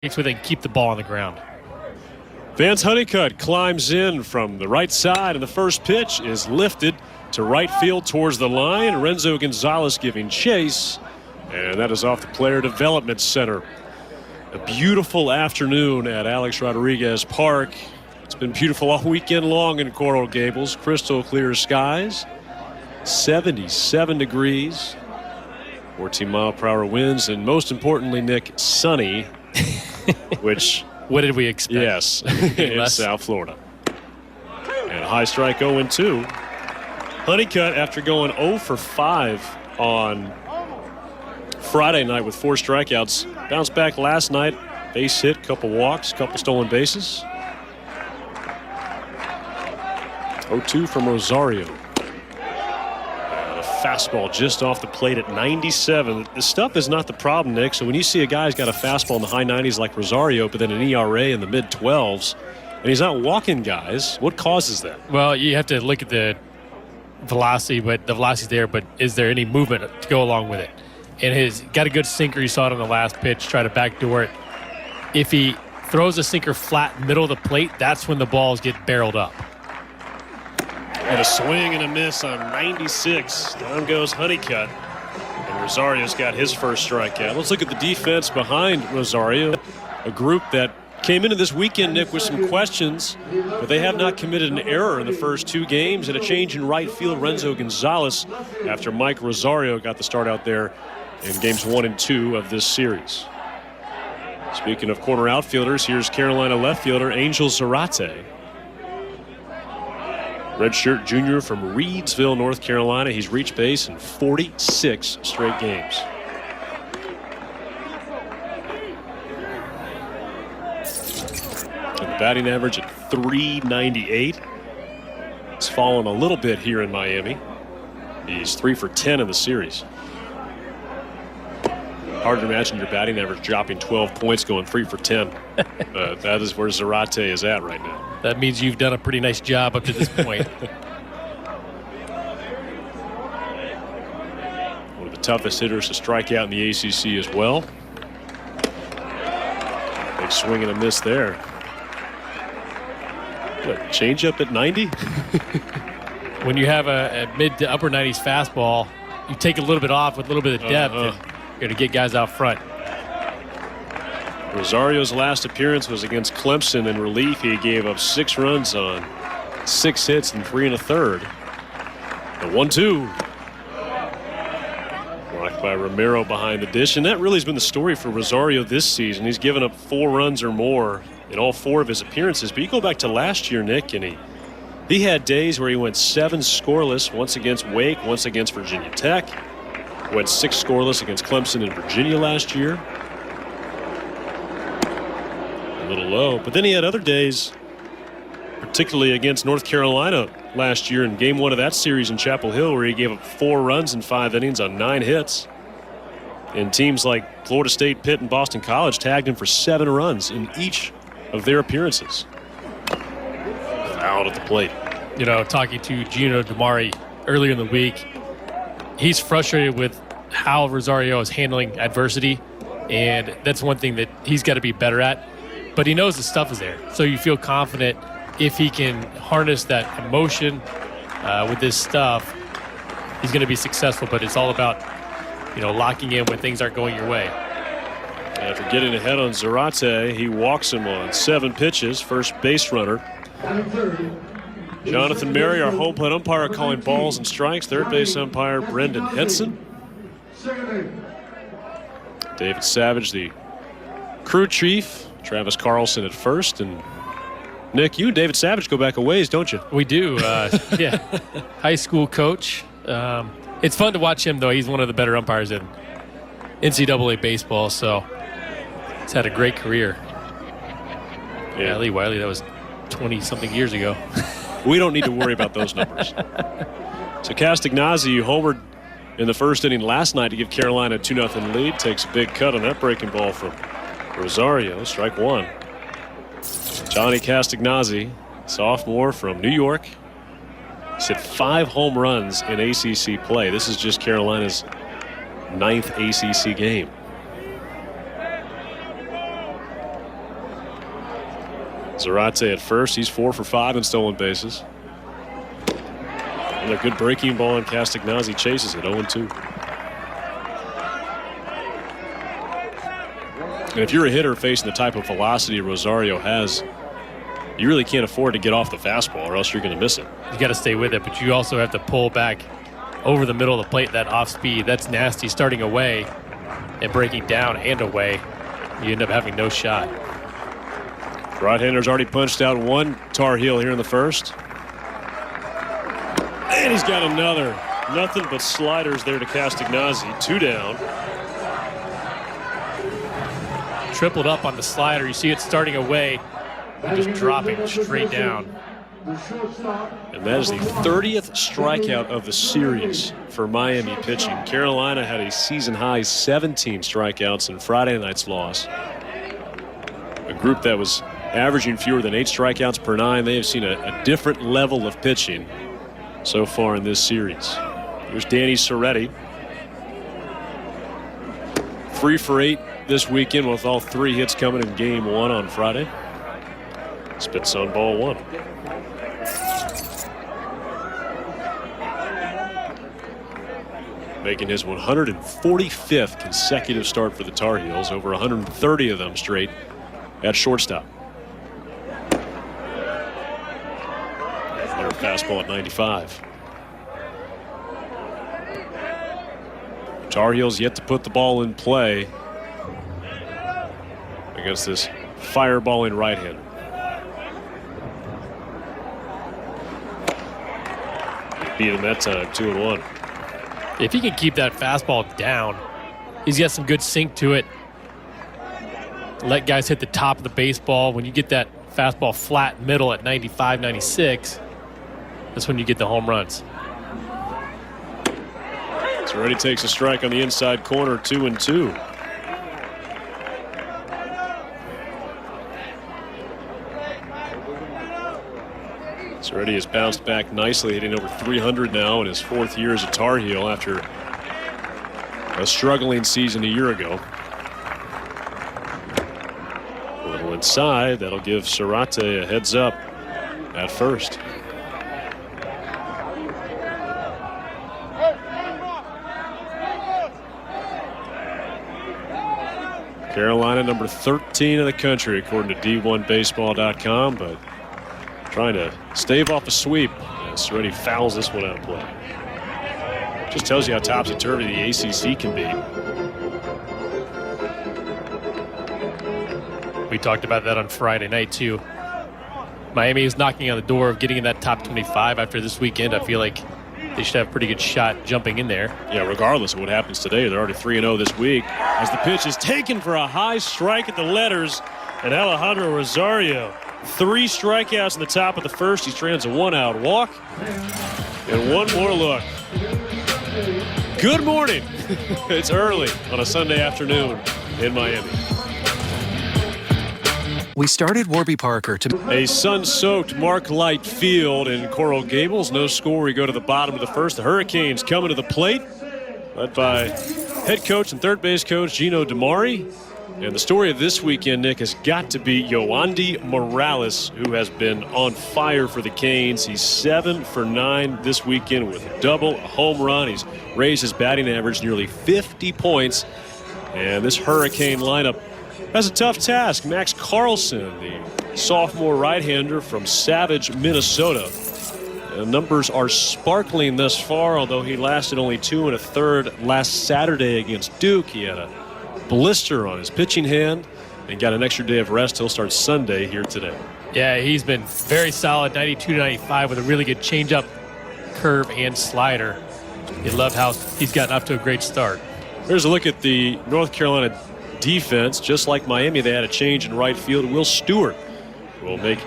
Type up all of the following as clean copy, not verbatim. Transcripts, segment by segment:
tactics where they can keep the ball on the ground. Vance Honeycutt climbs in from the right side, and the first pitch is lifted to right field towards the line. Renzo Gonzalez giving chase, and that is off the Player Development Center. A beautiful afternoon at Alex Rodriguez Park. It's been beautiful all weekend long in Coral Gables. Crystal clear skies, 77 degrees, 14-mile-per-hour winds, and most importantly, Nick, sunny, which... What did we expect? Yes, in South Florida. And a high strike 0-2. Honeycutt, after going 0 for 5 on Friday night with 4 strikeouts, bounced back last night. Base hit, couple walks, couple stolen bases. 0-2 from Rosario. And a fastball just off the plate at 97. The stuff is not the problem, Nick. So when you see a guy who's got a fastball in the high 90s like Rosario, but then an ERA in the mid 12s, and he's not walking guys, what causes that? Well, you have to look at the velocity, but the velocity's there, but is there any movement to go along with it? And he's got a good sinker. You saw it on the last pitch, try to backdoor it. If he throws a sinker flat middle of the plate, that's when the balls get barreled up. And a swing and a miss on 96. Down goes Honeycutt. And Rosario's got his first strikeout. Let's look at the defense behind Rosario. A group that came into this weekend, Nick, with some questions, but they have not committed an error in the first 2 games. And a change in right field, Renzo Gonzalez, after Mike Rosario got the start out there in games 1 and 2 of this series. Speaking of corner outfielders, here's Carolina left fielder Angel Zarate. Redshirt junior from Reidsville, North Carolina. He's reached base in 46 straight games. And the batting average at .398. It's fallen a little bit here in Miami. He's 3 for 10 in the series. Hard to imagine your batting average dropping 12 points going 3 for 10. That is where Zarate is at right now. That means you've done a pretty nice job up to this point. One of the toughest hitters to strike out in the ACC as well. Big swing and a miss there. What, change up at 90? When you have a mid to upper 90s fastball, you take a little bit off with a little bit of depth. And you're going to get guys out front. Rosario's last appearance was against Clemson in relief. He gave up 6 runs on 6 hits and 3 1/3. The 1-2. Blocked by Romero behind the dish. And that really has been the story for Rosario this season. He's given up 4 runs or more in all 4 of his appearances. But you go back to last year, Nick, and he had days where he went 7 scoreless, once against Wake, once against Virginia Tech. Went 6 scoreless against Clemson and Virginia last year. A little low, but then he had other days, particularly against North Carolina last year in game 1 of that series in Chapel Hill, where he gave up 4 runs in 5 innings on 9 hits. And teams like Florida State, Pitt, and Boston College tagged him for 7 runs in each of their appearances. Out at the plate. You know, talking to Gino Damari earlier in the week, he's frustrated with how Rosario is handling adversity, and that's one thing that he's got to be better at. But he knows the stuff is there, so you feel confident if he can harness that emotion with this stuff, he's going to be successful. But it's all about, you know, locking in when things aren't going your way. After getting ahead on Zarate, he walks him on 7 pitches. First base runner. Jonathan Mary, our home plate umpire, calling balls and strikes. Third base umpire Brendan Henson. David Savage, the crew chief. Travis Carlson at first. And Nick, you and David Savage go back a ways, don't you? We do. Yeah. High school coach. It's fun to watch him, though. He's one of the better umpires in NCAA baseball, so he's had a great career. Yeah, Lee Wiley, that was 20-something years ago. We don't need to worry about those numbers. So Castagnazzi homered in the first inning last night to give Carolina a 2-0 lead. Takes a big cut on that breaking ball from Rosario. Strike 1. Johnny Castagnazzi, sophomore from New York. He's hit 5 home runs in ACC play. This is just Carolina's 9th ACC game. Zarate at first. He's 4 for 5 in stolen bases. And a good breaking ball, and Castagnazzi chases it 0-2. And if you're a hitter facing the type of velocity Rosario has, you really can't afford to get off the fastball, or else you're going to miss it. You got to stay with it, but you also have to pull back over the middle of the plate, that off speed. That's nasty, starting away and breaking down and away. You end up having no shot. Right-hander's already punched out one Tar Heel here in the first. And he's got another. Nothing but sliders there to Castagnazzi. 2 down. Tripled up on the slider. You see it starting away and just dropping straight down. And that is the 30th strikeout of the series for Miami pitching. Carolina had a season-high 17 strikeouts in Friday night's loss. A group that was averaging fewer than 8 strikeouts per 9. They have seen a different level of pitching so far in this series. Here's Danny Serretti. 3 for 8 this weekend, with all 3 hits coming in game 1 on Friday. Spits on ball 1. Making his 145th consecutive start for the Tar Heels, over 130 of them straight at shortstop. Their fastball at 95. Tar Heels yet to put the ball in play against this fireballing right-hander. Beat him that time, 2-1. If he can keep that fastball down, he's got some good sink to it. Let guys hit the top of the baseball. When you get that fastball flat middle at 95, 96, that's when you get the home runs. Already takes a strike on the inside corner, 2-2. Already has bounced back nicely, hitting over 300 now in his 4th year as a Tar Heel after a struggling season a year ago. A little inside, that'll give Serrate a heads up at first. Carolina number 13 in the country according to D1Baseball.com, but trying to stave off a sweep. Serretti fouls this one out of play. Just tells you how topsy-turvy the ACC can be. We talked about that on Friday night too. Miami is knocking on the door of getting in that top 25 after this weekend. I feel like they should have a pretty good shot jumping in there. Yeah, regardless of what happens today, they're already 3-0 this week. As the pitch is taken for a high strike at the letters, and Alejandro Rosario, 3 strikeouts in the top of the first. He strands a 1-out walk. And one more look. Good morning. It's early on a Sunday afternoon in Miami. We started Warby Parker to A sun-soaked Mark Light Field in Coral Gables. No score. We go to the bottom of the first. The Hurricanes coming to the plate, led by head coach and third base coach Gino DiMari. And the story of this weekend, Nick, has got to be Yoandy Morales, who has been on fire for the Canes. He's 7 for 9 this weekend with a double, a home run. He's raised his batting average nearly 50 points. And this Hurricane lineup has a tough task. Max Carlson, the sophomore right-hander from Savage, Minnesota. The numbers are sparkling thus far, although he lasted only 2 1/3 last Saturday against Duke. He had a blister on his pitching hand and got an extra day of rest. He'll start Sunday here today. Yeah, he's been very solid, 92 95 with a really good changeup, curve, and slider. You love how he's gotten off to a great start. Here's a look at the North Carolina defense. Just like Miami, they had a change in right field. Will Stewart will make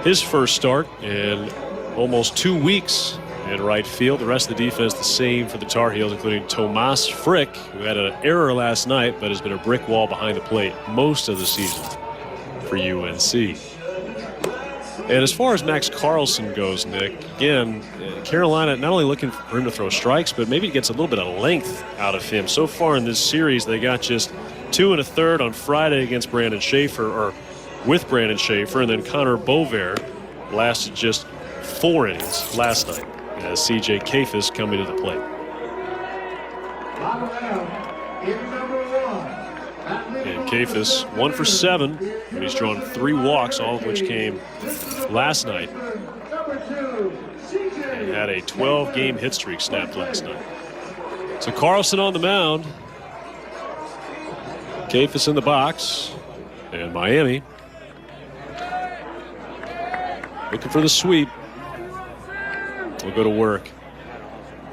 his first start in almost 2 weeks in right field. The rest of the defense the same for the Tar Heels, including Tomas Frick, who had an error last night but has been a brick wall behind the plate most of the season for UNC. And as far as Max Carlson goes, Nick, again, Carolina not only looking for him to throw strikes, but maybe gets a little bit of length out of him. So far in this series, they got just 2 1/3 on Friday against Brandon Schaefer, or with Brandon Schaefer, and then Connor Bovair lasted just 4 innings last night as C.J. Kafis coming to the plate. And Kafis 1 for 7, and he's drawn 3 walks, all of which came last night. And had a 12-game hit streak snapped last night. So Carlson on the mound. Kafis in the box. And Miami looking for the sweep. We'll go to work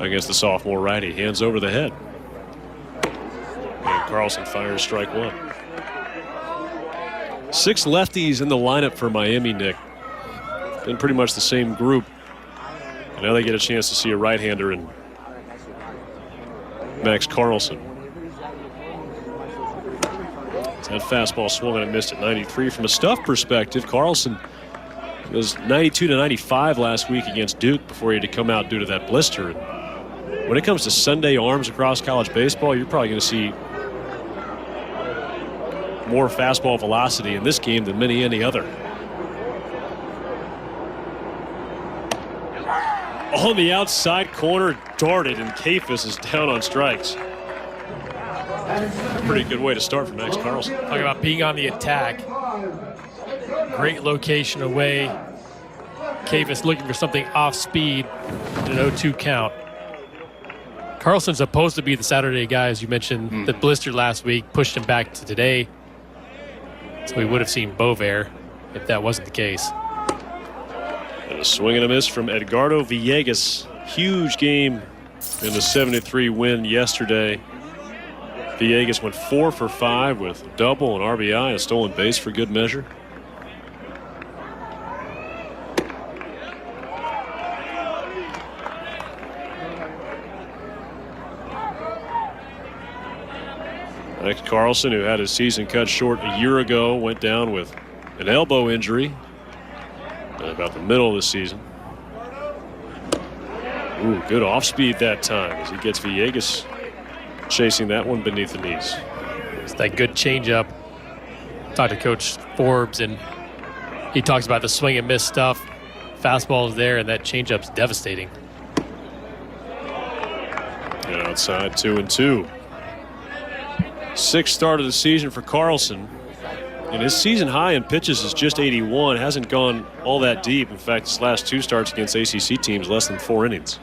against the sophomore righty. Hands over the head. And Carlson fires strike 1. 6 lefties in the lineup for Miami, Nick. Been pretty much the same group. And now they get a chance to see a right-hander in Max Carlson. That fastball swung and it missed at 93. From a stuff perspective, Carlson was 92 to 95 last week against Duke before he had to come out due to that blister. And when it comes to Sunday arms across college baseball, you're probably going to see more fastball velocity in this game than any other. On the outside corner, darted, and Kafis is down on strikes. A pretty good way to start for Max Carlson. Talking about being on the attack. Great location away. Kafis looking for something off speed. An 0-2 count. Carlson's supposed to be the Saturday guy, as you mentioned. The blister last week pushed him back to today. So we would have seen Bovair if that wasn't the case. And a swing and a miss from Edgardo Villegas. Huge game in the 7-3 win yesterday. Villegas went 4 for 5 with a double, an RBI, a stolen base for good measure. Max Carlson, who had his season cut short a year ago, went down with an elbow injury at about the middle of the season. Ooh, good off speed that time as he gets Villegas chasing that one beneath the knees. It's that good changeup. Talked to Coach Forbes, and he talks about the swing and miss stuff. Fastball is there, and that changeup's devastating. And outside 2-2. 6th start of the season for Carlson. And his season high in pitches is just 81. Hasn't gone all that deep. In fact, his last 2 starts against ACC teams, less than 4 innings.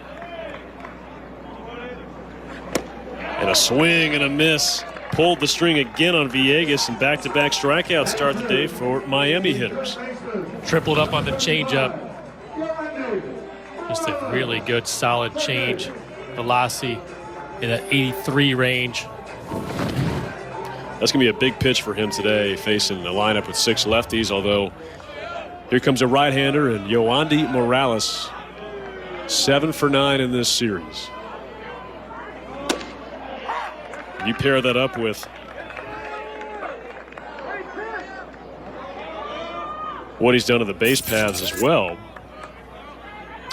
And a swing and a miss. Pulled the string again on Villegas, and back-to-back strikeouts start the day for Miami hitters. Tripled up on the changeup. Just a really good, solid change. Velocity in that 83 range. That's going to be a big pitch for him today, facing a lineup with 6 lefties, although here comes a right-hander, and Yoandy Morales, 7 for 9 in this series. You pair that up with what he's done to the base paths as well.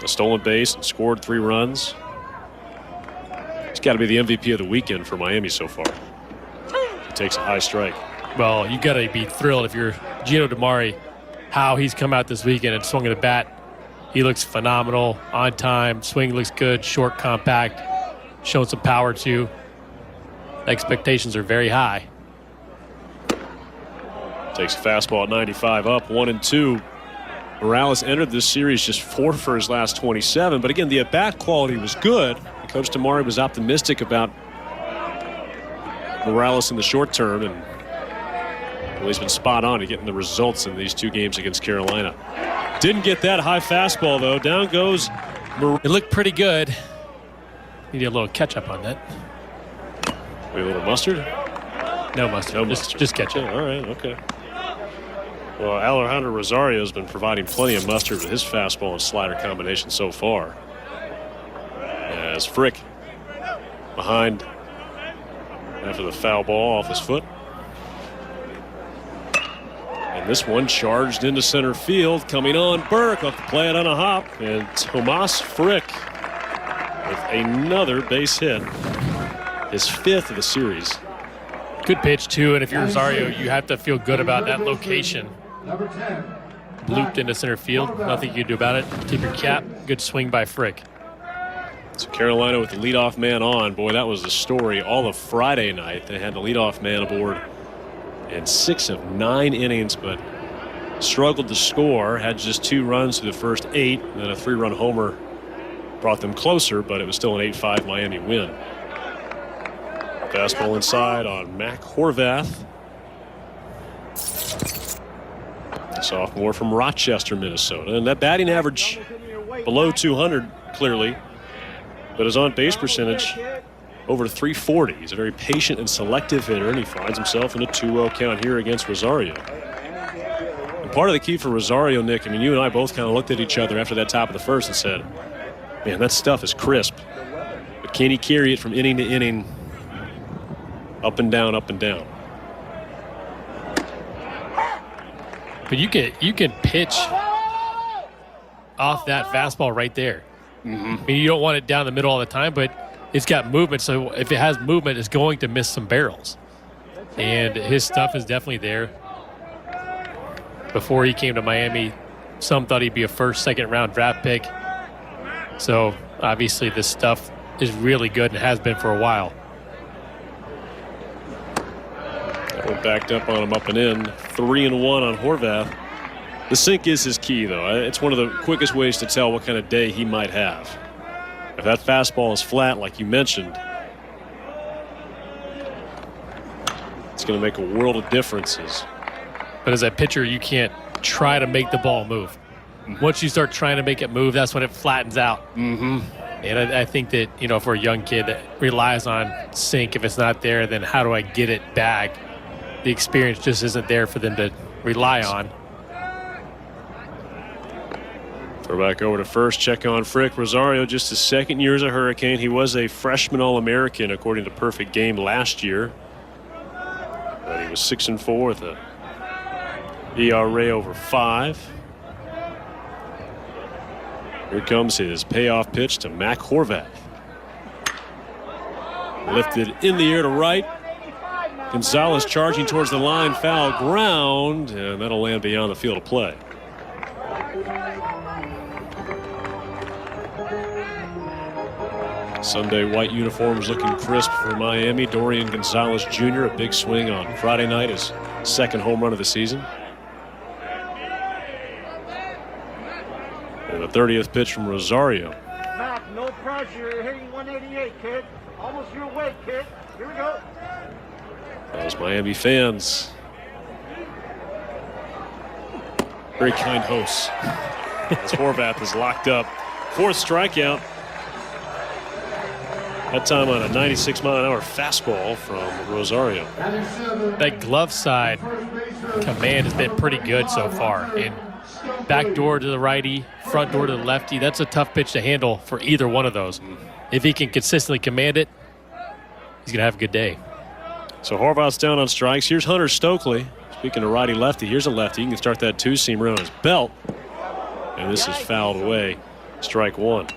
A stolen base and scored 3 runs. It's got to be the MVP of the weekend for Miami so far. He takes a high strike. Well, you got to be thrilled if you're Gino DiMare, how he's come out this weekend and swung at a bat. He looks phenomenal, on time, swing looks good, short, compact, showing some power too. Expectations are very high. Takes a fastball at 95 up, 1-2. Morales entered this series just 4 for his last 27, but again, the at-bat quality was good. Coach DiMare was optimistic about Morales in the short term, and well, he's been spot on to getting the results in these 2 games against Carolina. Didn't get that high fastball, though. Down goes Morales. It looked pretty good. Need a little catch-up on that. Wait, a little mustard? No mustard. No just, mustard. Just ketchup. Yeah, all right, okay. Well, Alejandro Rosario has been providing plenty of mustard with his fastball and slider combination so far. As Frick behind after the foul ball off his foot. And this one charged into center field. Coming on, Burke off the play it on a hop. And Tomas Frick with another base hit. His 5th of the series. Good pitch, too, and if you're Rosario, you have to feel good about that location. Blooped into center field. Nothing you can do about it. Tip your cap. Good swing by Frick. So Carolina with the leadoff man on. Boy, that was the story all of Friday night. They had the leadoff man aboard in 6 of 9 innings, but struggled to score. Had just 2 runs through the first 8, and then a 3-run homer brought them closer, but it was still an 8-5 Miami win. Fastball inside on Mac Horvath. Sophomore from Rochester, Minnesota. And that batting average below 200, clearly. But his on-base percentage over 340. He's a very patient and selective hitter, and he finds himself in a 2-0 count here against Rosario. And part of the key for Rosario, Nick, I mean, you and I both kind of looked at each other after that top of the first and said, man, that stuff is crisp. But can he carry it from inning to inning, up and down, up and down? But you can pitch off that fastball right there. I mean, you don't want it down the middle all the time, but it's got movement. So if it has movement, it's going to miss some barrels. And his stuff is definitely there. Before he came to Miami, some thought he'd be a first, second round draft pick. So obviously this stuff is really good and has been for a while. That one backed up on him up and in. 3-1 on Horvath. The sink is his key, though. It's one of the quickest ways to tell what kind of day he might have. If that fastball is flat, like you mentioned, it's going to make a world of differences. But as a pitcher, you can't try to make the ball move. Once you start trying to make it move, that's when it flattens out. And I think that, you know, for a young kid that relies on sink, if it's not there, then how do I get it back? The experience just isn't there for them to rely on. Throw back over to first, check on Frick. Rosario, just his second year as a Hurricane. He was a freshman All-American according to Perfect Game last year. But he was 6-4 with a ERA over 5. Here comes his payoff pitch to Mac Horvath. Lifted in the air to right. Gonzalez charging towards the line, foul ground, and that'll land beyond the field of play. Sunday white uniforms looking crisp for Miami. Dorian Gonzalez Jr. a big swing on Friday night, his second home run of the season. And the 30th pitch from Rosario. Mac, no pressure. You're hitting 188, kid. Almost your weight, kid. Here we go. Those Miami fans, very kind hosts. As Horvath is locked up. 4th strikeout. That time on a 96-mile-an-hour fastball from Rosario. That glove side command has been pretty good so far. And back door to the righty, front door to the lefty, that's a tough pitch to handle for either one of those. If he can consistently command it, he's going to have a good day. So Horvath's down on strikes. Here's Hunter Stokely. Speaking of righty-lefty, here's a lefty. You can start that two-seamer on his belt. And this is fouled away. Strike 1.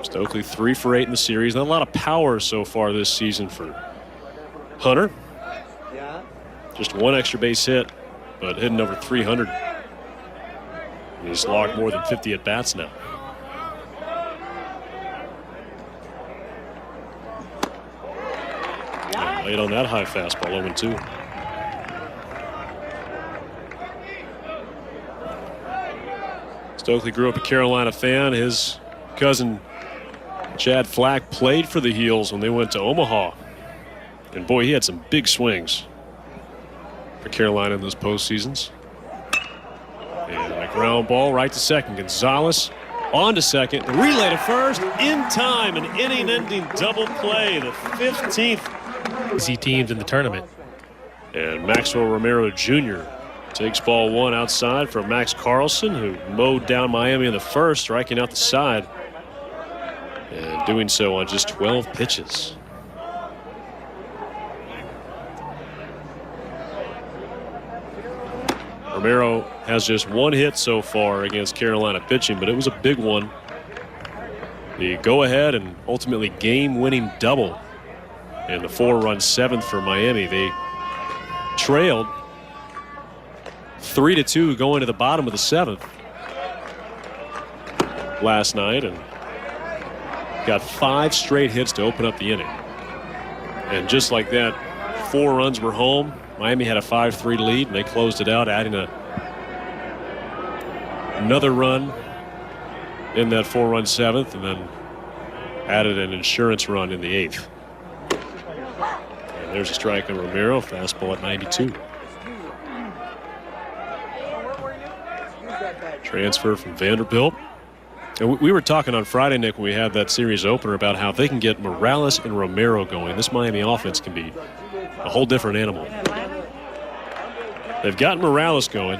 Stokely 3 for 8 in the series. Not a lot of power so far this season for Hunter. Just 1 extra base hit, but hitting over 300. He's logged more than 50 at bats now. And late on that high fastball, 0-2. Stokely grew up a Carolina fan. His cousin Chad Flack played for the Heels when they went to Omaha. And boy, he had some big swings for Carolina in those postseasons. And a ground ball right to second. Gonzalez on to second. The relay to first in time. An inning-ending double play. The 15th. Easy teams in the tournament. And Maxwell Romero Jr. takes ball 1 outside for Max Carlson, who mowed down Miami in the first, striking out the side. And doing so on just 12 pitches. Romero has just 1 hit so far against Carolina pitching, but it was a big one. The go-ahead and ultimately game-winning double in the 4-run seventh for Miami. They trailed 3-2 going to the bottom of the seventh last night and got 5 straight hits to open up the inning. And just like that, 4 runs were home. Miami had a 5-3 lead, and they closed it out, adding another run in that 4-run seventh, and then added an insurance run in the 8th. And there's a strike on Romero, fastball at 92. Transfer from Vanderbilt. And we were talking on Friday, Nick, when we had that series opener about how if they can get Morales and Romero going, this Miami offense can be a whole different animal. They've gotten Morales going.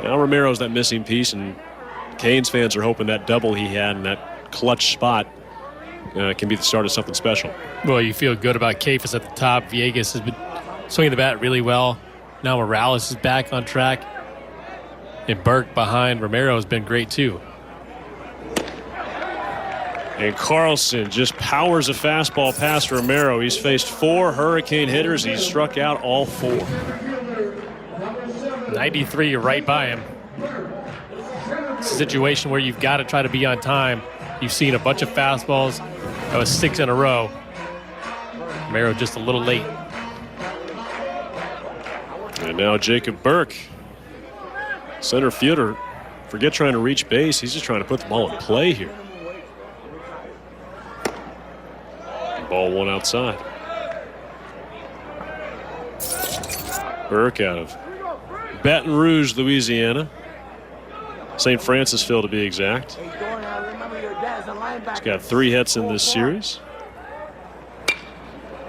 Now Romero's that missing piece, and Canes fans are hoping that double he had in that clutch spot can be the start of something special. Well, you feel good about Kefis at the top. Villegas has been swinging the bat really well. Now Morales is back on track. And Burke behind Romero has been great too. And Carlson just powers a fastball past Romero. He's faced 4 Hurricane hitters. He's struck out all 4. 93, you're right by him. It's a situation where you've got to try to be on time. You've seen a bunch of fastballs. That was 6 in a row. Romero just a little late. And now Jacob Burke, center fielder. Forget trying to reach base. He's just trying to put the ball in play here. Ball 1 outside. Burke out of Baton Rouge, Louisiana. St. Francisville to be exact. He's got 3 hits in this series.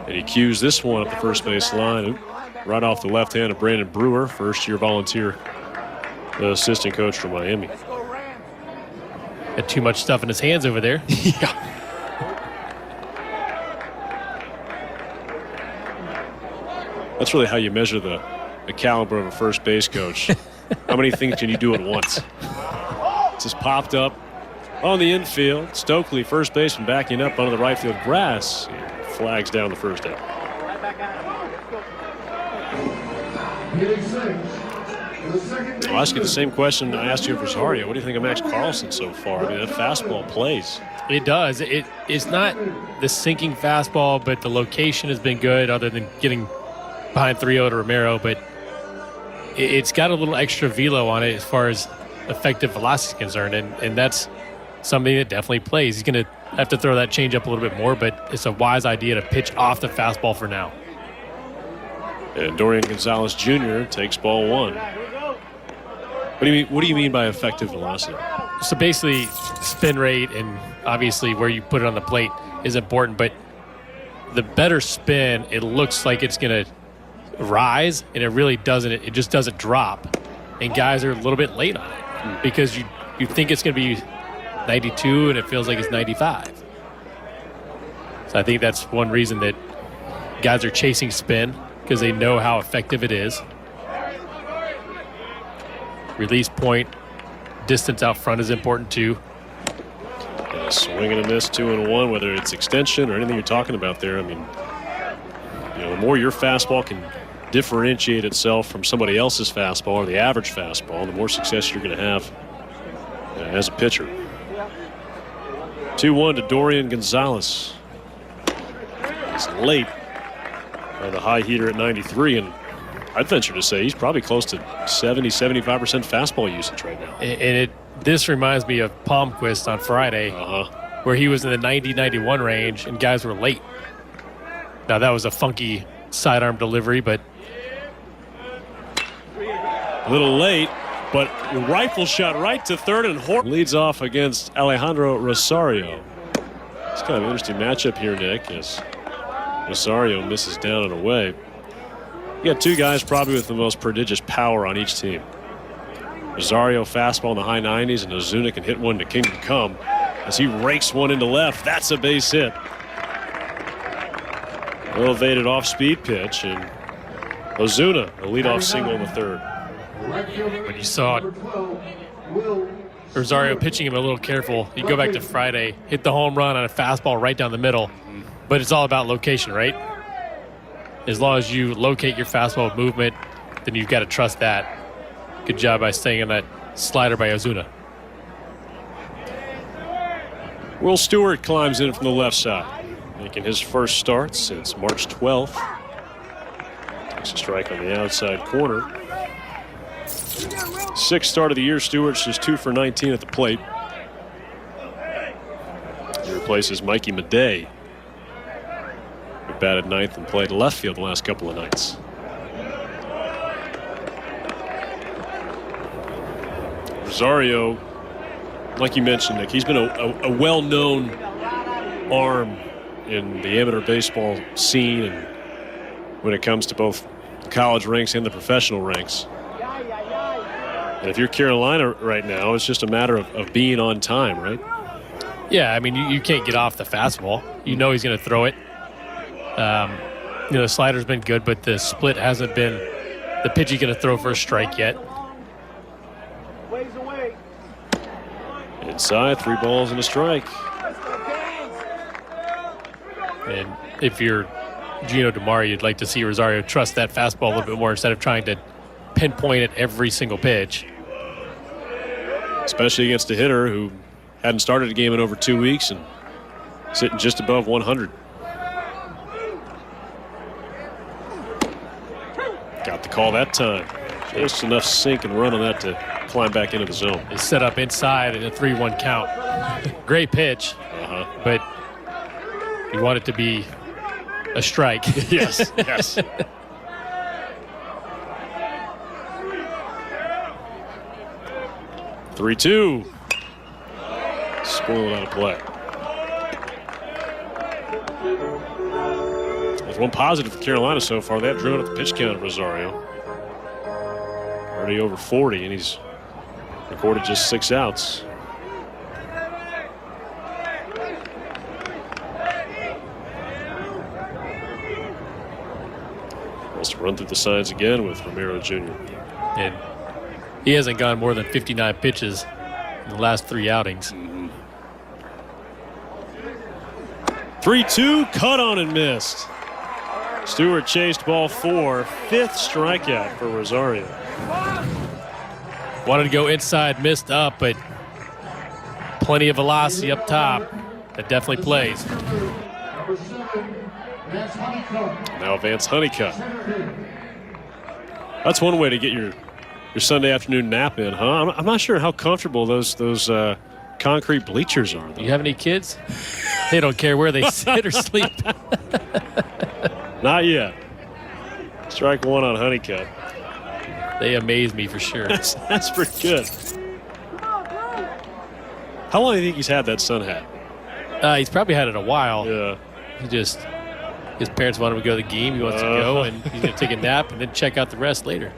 And he cues this one up the first base line. Right off the left hand of Brandon Brewer, first-year volunteer assistant coach for Miami. Got too much stuff in his hands over there. Yeah. That's really how you measure the caliber of a first base coach. How many things can you do at once? Just popped up on the infield. Stokely, first baseman, backing up onto the right field grass. Flags down the first out. I'll ask you the same question I asked you of Rosario. What do you think of Max Carlson so far? I mean, that fastball plays. It does. It's not the sinking fastball, but the location has been good other than getting behind 3-0 to Romero, but it's got a little extra velo on it as far as effective velocity is concerned, and that's something that definitely plays. He's going to have to throw that change up a little bit more, but it's a wise idea to pitch off the fastball for now. And Dorian Gonzalez Jr. takes ball 1. What do you mean by effective velocity? So basically, spin rate and obviously where you put it on the plate is important, but the better spin, it looks like it's going to rise, and it really doesn't. It just doesn't drop, and guys are a little bit late on it because you think it's going to be 92 and it feels like it's 95. So I think that's one reason that guys are chasing spin, because they know how effective it is. Release point, distance out front is important too. And a swing and a miss, 2-1, whether it's extension or anything you're talking about there. I mean, the more your fastball can differentiate itself from somebody else's fastball or the average fastball, the more success you're going to have as a pitcher. 2-1 to Dorian Gonzalez. He's late by the high heater at 93, and I'd venture to say he's probably close to 70-75% fastball usage right now. And this reminds me of Palmquist on Friday, where he was in the 90-91 range and guys were late. Now that was a funky sidearm delivery, but a little late, but a rifle shot right to third, and Horton leads off against Alejandro Rosario. It's kind of an interesting matchup here, Nick, as Rosario misses down and away. You got 2 guys probably with the most prodigious power on each team. Rosario fastball in the high 90s, and Ozuna can hit one to Kingdom Come as he rakes one into left. That's a base hit. Elevated off-speed pitch, and Ozuna, a leadoff single in the third. when you saw Rosario pitching him a little careful, you go back to Friday, hit the home run on a fastball right down the middle. But it's all about location, right? As long as you locate your fastball movement, then you've got to trust that. Good job by staying on that slider by Ozuna. Will Stewart climbs in from the left side, making his first start since March 12th. Takes a strike on the outside corner. Sixth start of the year, Stewart's just 2 for 19 at the plate. He replaces Mikey Madej, who batted ninth and played left field the last couple of nights. Rosario, like you mentioned, Nick, he's been a well-known arm in the amateur baseball scene and when it comes to both the college ranks and the professional ranks. And if you're Carolina right now, it's just a matter of being on time, right? Yeah, I mean, you can't get off the fastball. You know he's going to throw it. The slider's been good, but the split hasn't been the pitch he's going to throw for a strike yet. Inside, 3 balls and a strike. And if you're Gino DiMaria, you'd like to see Rosario trust that fastball a little bit more instead of trying to pinpoint it every single pitch. Especially against a hitter who hadn't started a game in over 2 weeks and sitting just above 100. Got the call that time. Just enough sink and run on that to climb back into the zone. They set up inside in a 3-1 count. Great pitch, but you want it to be a strike. Yes, yes. 3-2. Spoiled out of play. There's one positive for Carolina so far. They have driven up the pitch count of Rosario. Already over 40, and he's recorded just 6 outs. Wants to run through the signs again with Romero Jr. And he hasn't gone more than 59 pitches in the last 3 outings. 3-2, cut on and missed. Stewart chased ball 4, 5th strikeout for Rosario. Wanted to go inside, missed up, but plenty of velocity up top. That definitely plays. Now Vance Honeycutt. That's one way to get your Sunday afternoon nap in, huh? I'm not sure how comfortable those concrete bleachers are, though. You have any kids? They don't care where they sit or sleep. Not yet. Strike 1 on Honeycutt. They amaze me for sure. That's pretty good. How long do you think he's had that sun hat? He's probably had it a while. Yeah. His parents want him to go to the game. He wants to go, and he's going to take a nap and then check out the rest later.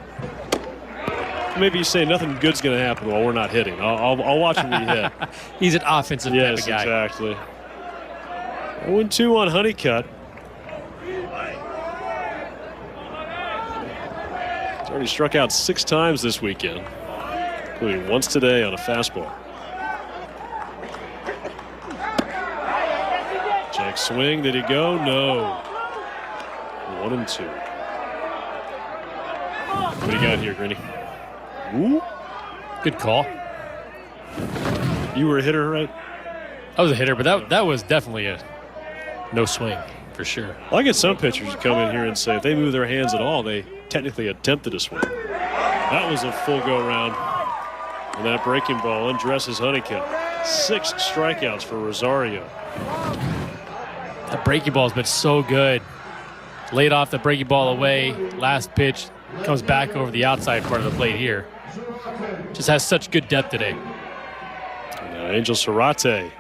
Maybe you say nothing good's going to happen while we're not hitting. I'll watch him hit. He's an offensive type of guy. Yes, exactly. 0-2 on Honeycutt. He's already struck out 6 times this weekend, including once today on a fastball. Check swing. Did he go? No. 1-2. What do you got here, Grinny? Ooh. Good call. You were a hitter, right? I was a hitter, but that was definitely a no swing for sure. Well, I get some pitchers who come in here and say if they move their hands at all, they technically attempted a swing. That was a full go round. And that breaking ball undresses Honeycutt. 6 strikeouts for Rosario. That breaking ball has been so good. Laid off the breaking ball away. Last pitch comes back over the outside part of the plate here. Just has such good depth today. Angel Zarate.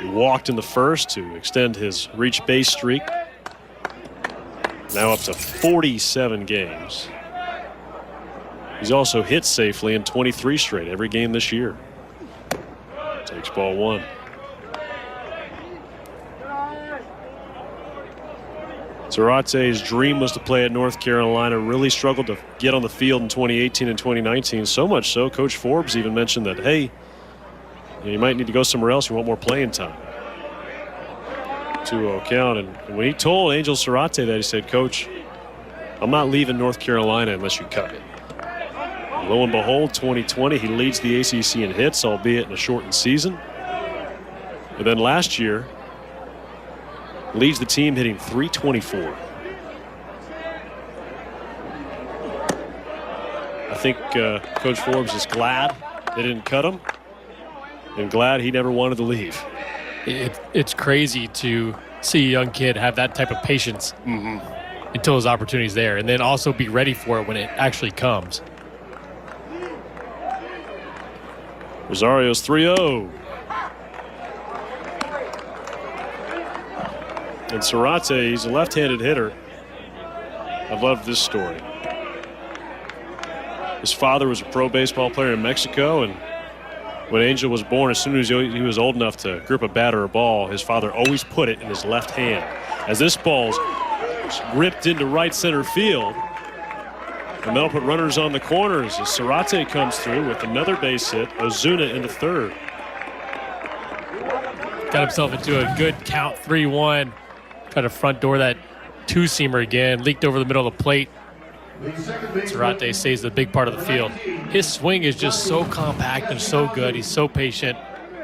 He walked in the first to extend his reach base streak. Now up to 47 games. He's also hit safely in 23 straight, every game this year. Takes ball 1. Zarate's dream was to play at North Carolina. Really struggled to get on the field in 2018 and 2019. So much so, Coach Forbes even mentioned that, hey, you might need to go somewhere else. You want more playing time. 2-0 count. And when he told Angel Zarate that, he said, Coach, I'm not leaving North Carolina unless you cut it. And lo and behold, 2020, he leads the ACC in hits, albeit in a shortened season. And then last year, leads the team hitting .324. I think Coach Forbes is glad they didn't cut him and glad he never wanted to leave. It's crazy to see a young kid have that type of patience until his opportunity's there, and then also be ready for it when it actually comes. Rosario's 3-0. And Zarate, he's a left-handed hitter. I love this story. His father was a pro baseball player in Mexico, and when Angel was born, as soon as he was old enough to grip a bat or a ball, his father always put it in his left hand. As this ball's ripped into right center field, and they'll put runners on the corners as Zarate comes through with another base hit. Ozuna into third. Got himself into a good count, 3-1. Tried to front door that two-seamer again. Leaked over the middle of the plate. Zarate stays the big part of the field. His swing is just so compact and so good. He's so patient,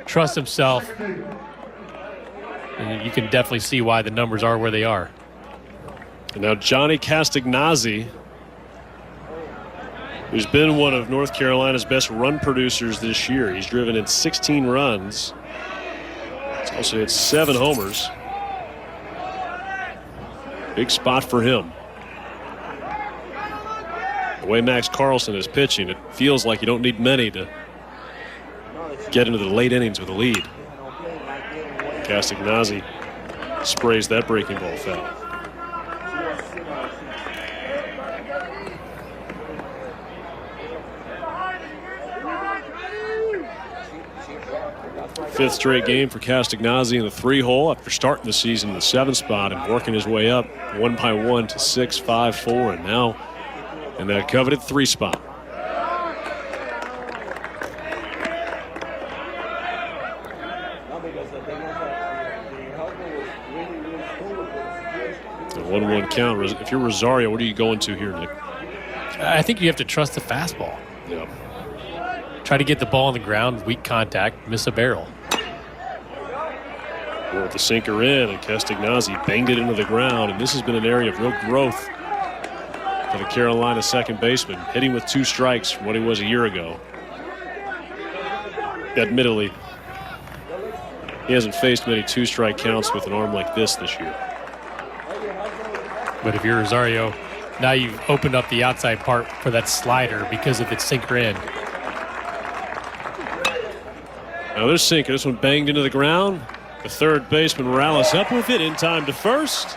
trusts himself. And you can definitely see why the numbers are where they are. And now Johnny Castagnazzi, who's been one of North Carolina's best run producers this year. He's driven in 16 runs. He's also hit 7 homers. Big spot for him. The way Max Carlson is pitching, it feels like you don't need many to get into the late innings with a lead. Castagnazzi sprays that breaking ball foul. Fifth straight game for Castagnazzi in the 3-hole after starting the season in the 7th spot and working his way up one by one to 6, 5, 4, and now in that coveted 3 spot. The 1-1 count. If you're Rosario, what are you going to here, Nick? I think you have to trust the fastball. Yeah. Try to get the ball on the ground, weak contact, miss a barrel. With the sinker in, and Castagnazzi banged it into the ground, and this has been an area of real growth for the Carolina second baseman, hitting with 2 strikes from what he was a year ago. Admittedly, he hasn't faced many 2-strike counts with an arm like this year. But if you're Rosario, now you've opened up the outside part for that slider because of its sinker in. Now there's sinker. This one banged into the ground. The third baseman Morales up with it in time to first.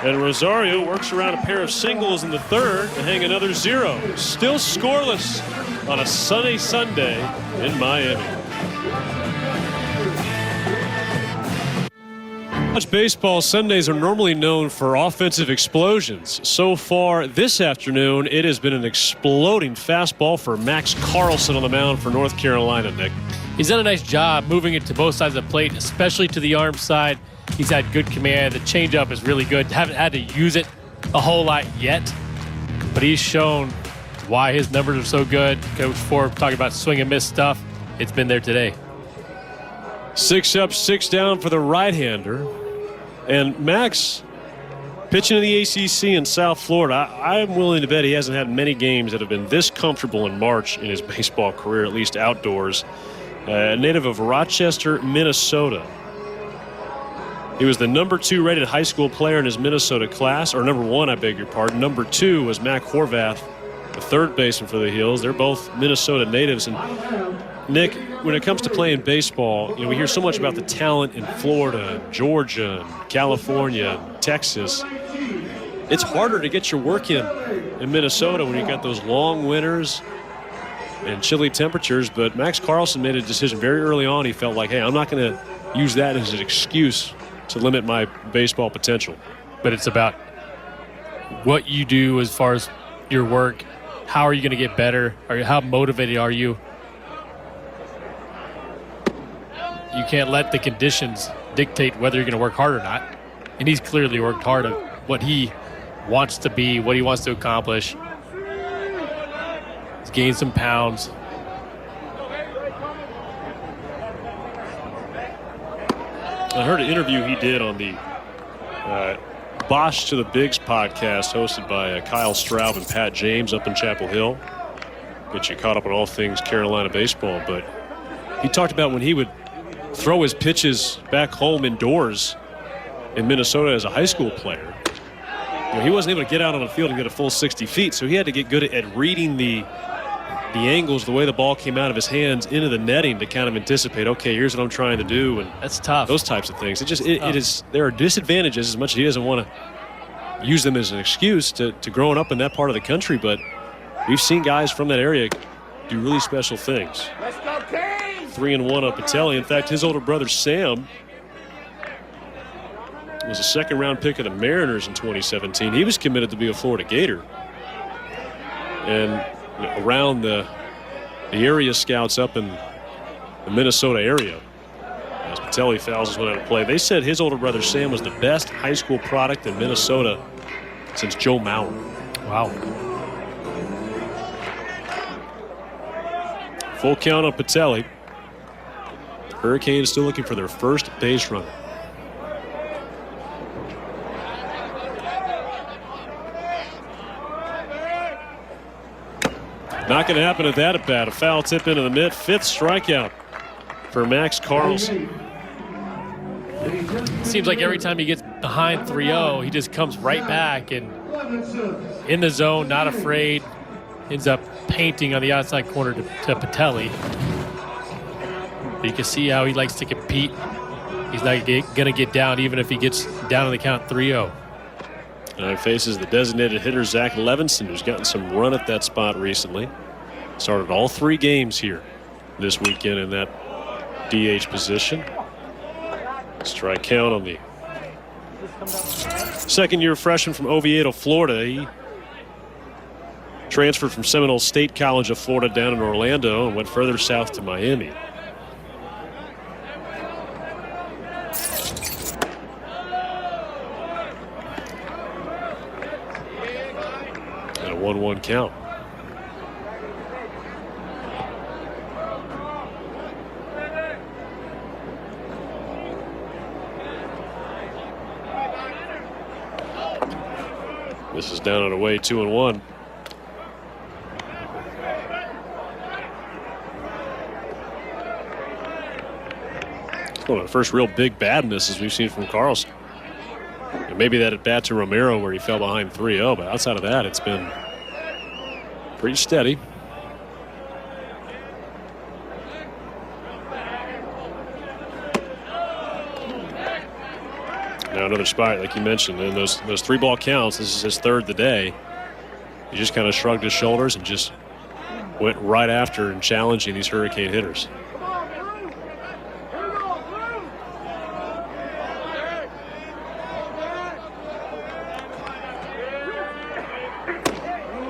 And Rosario works around a pair of singles in the third to hang another 0. Still scoreless on a sunny Sunday in Miami. College baseball Sundays are normally known for offensive explosions. So far this afternoon, it has been an exploding fastball for Max Carlson on the mound for North Carolina, Nick. He's done a nice job moving it to both sides of the plate, especially to the arm side. He's had good command. The changeup is really good. Haven't had to use it a whole lot yet, but he's shown why his numbers are so good. Coach Forbes talking about swing and miss stuff. It's been there today. 6 up, 6 down for the right-hander. And Max, pitching in the ACC in South Florida, I'm willing to bet he hasn't had many games that have been this comfortable in March in his baseball career, at least outdoors. A native of Rochester, Minnesota. He was the number 2 rated high school player in his Minnesota class, or number 1, I beg your pardon. Number 2 was Mac Horvath, the third baseman for the Heels. They're both Minnesota natives. And Nick, when it comes to playing baseball, we hear so much about the talent in Florida, Georgia, California, Texas. It's harder to get your work in Minnesota when you got those long winters and chilly temperatures. But Max Carlson made a decision very early on. He felt like, hey, I'm not going to use that as an excuse to limit my baseball potential. But it's about what you do as far as your work. How are you going to get better? Or how motivated are you? You can't let the conditions dictate whether you're going to work hard or not. And he's clearly worked hard at what he wants to be, what he wants to accomplish. He's gained some pounds. I heard an interview he did on the Bosch to the Bigs podcast hosted by Kyle Straub and Pat James up in Chapel Hill. Get you caught up on all things Carolina baseball. But he talked about when he would throw his pitches back home indoors in Minnesota as a high school player. You know, he wasn't able to get out on the field and get a full 60 feet, so he had to get good at reading the angles, the way the ball came out of his hands into the netting to kind of anticipate, okay, here's what I'm trying to do, and that's tough. Those types of things. It is. There are disadvantages, as much as he doesn't want to use them as an excuse to growing up in that part of the country, but we've seen guys from that area do really special things. Let's go, Kane! 3-1 on Patelli. In fact, his older brother Sam was a second-round pick of the Mariners in 2017. He was committed to be a Florida Gator. And around the area scouts up in the Minnesota area, as Patelli fouls his way out of play, they said his older brother Sam was the best high school product in Minnesota since Joe Mauer. Wow. Full count on Patelli. Hurricanes still looking for their first base runner. Not going to happen at that at bat. A foul tip into the mitt. 5th strikeout for Max Carlson. Seems like every time he gets behind 3-0, he just comes right back and in the zone, not afraid. Ends up painting on the outside corner to Patelli. But you can see how he likes to compete. He's not going to get down even if he gets down on the count 3-0. Now he faces the designated hitter Zach Levinson, who's gotten some run at that spot recently. Started all 3 games here this weekend in that DH position. Strike count on the second-year freshman from Oviedo, Florida. He transferred from Seminole State College of Florida down in Orlando and went further south to Miami. And a 1-1 count. This is down and away, 2-1. It's one of the first real big bad misses we've seen from Carlson. And maybe that at bat to Romero where he fell behind 3-0, but outside of that, it's been pretty steady. Now another spot, like you mentioned, in those 3-ball counts. This is his 3rd of the day. He just kind of shrugged his shoulders and just went right after and challenging these Hurricane hitters.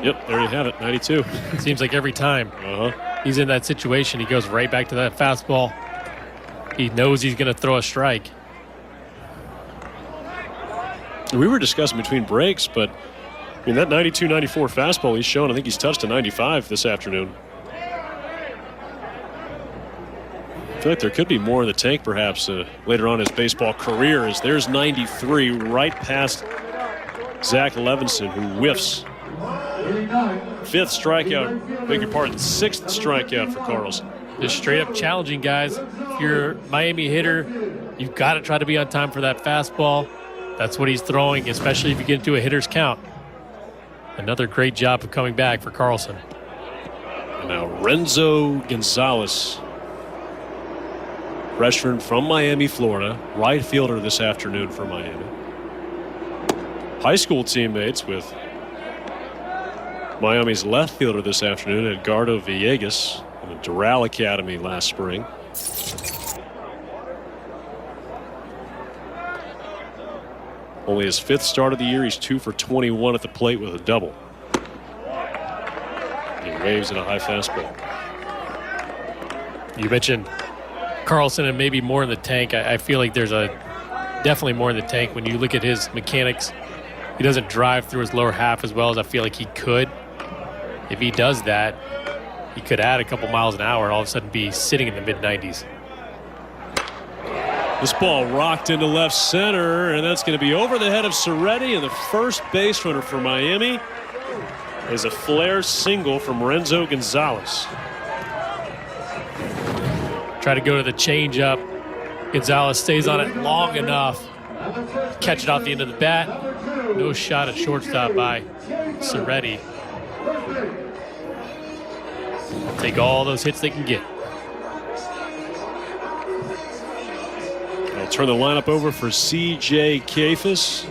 Yep, there you have it, 92. It seems like every time he's in that situation, he goes right back to that fastball. He knows he's going to throw a strike. We were discussing between breaks, but I mean, that 92, 94 fastball he's shown, I think he's touched a 95 this afternoon. I feel like there could be more in the tank perhaps later on in his baseball career, as there's 93 right past Zach Levinson, who whiffs. 5th strikeout, beg your pardon, 6th strikeout for Carlson. Just straight up challenging guys. If you're a Miami hitter, you've got to try to be on time for that fastball. That's what he's throwing, especially if you get into a hitter's count. Another great job of coming back for Carlson. And now Renzo Gonzalez, freshman from Miami, Florida, right fielder this afternoon for Miami. High school teammates with Miami's left fielder this afternoon, Edgardo Villegas, in the Doral Academy last spring. Only his 5th start of the year. He's 2 for 21 at the plate with a double. He waves at a high fastball. You mentioned Carlson and maybe more in the tank. I feel like there's definitely more in the tank when you look at his mechanics. He doesn't drive through his lower half as well as I feel like he could. If he does that, he could add a couple miles an hour and all of a sudden be sitting in the mid-90s. This ball rocked into left center, and that's going to be over the head of Soretti, and the first base runner for Miami is a flare single from Renzo Gonzalez. Try to go to the changeup. Gonzalez stays on it long enough. Catch it off the end of the bat. No shot at shortstop by Soretti. Take all those hits they can get. I'll turn the lineup over for C.J. Kafis,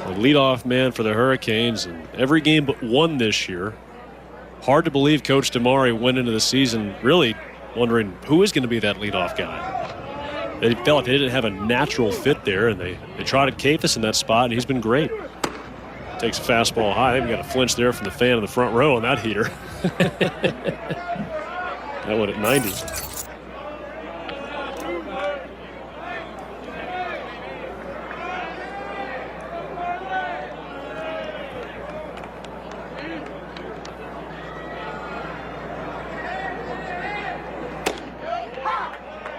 the leadoff man for the Hurricanes, and every game but one this year. Hard to believe Coach Damari went into the season really wondering who is going to be that leadoff guy. They felt like they didn't have a natural fit there, and they trotted Kafis in that spot, and he's been great. Takes a fastball high. They've got a flinch there from the fan in the front row on that heater. That one at 90.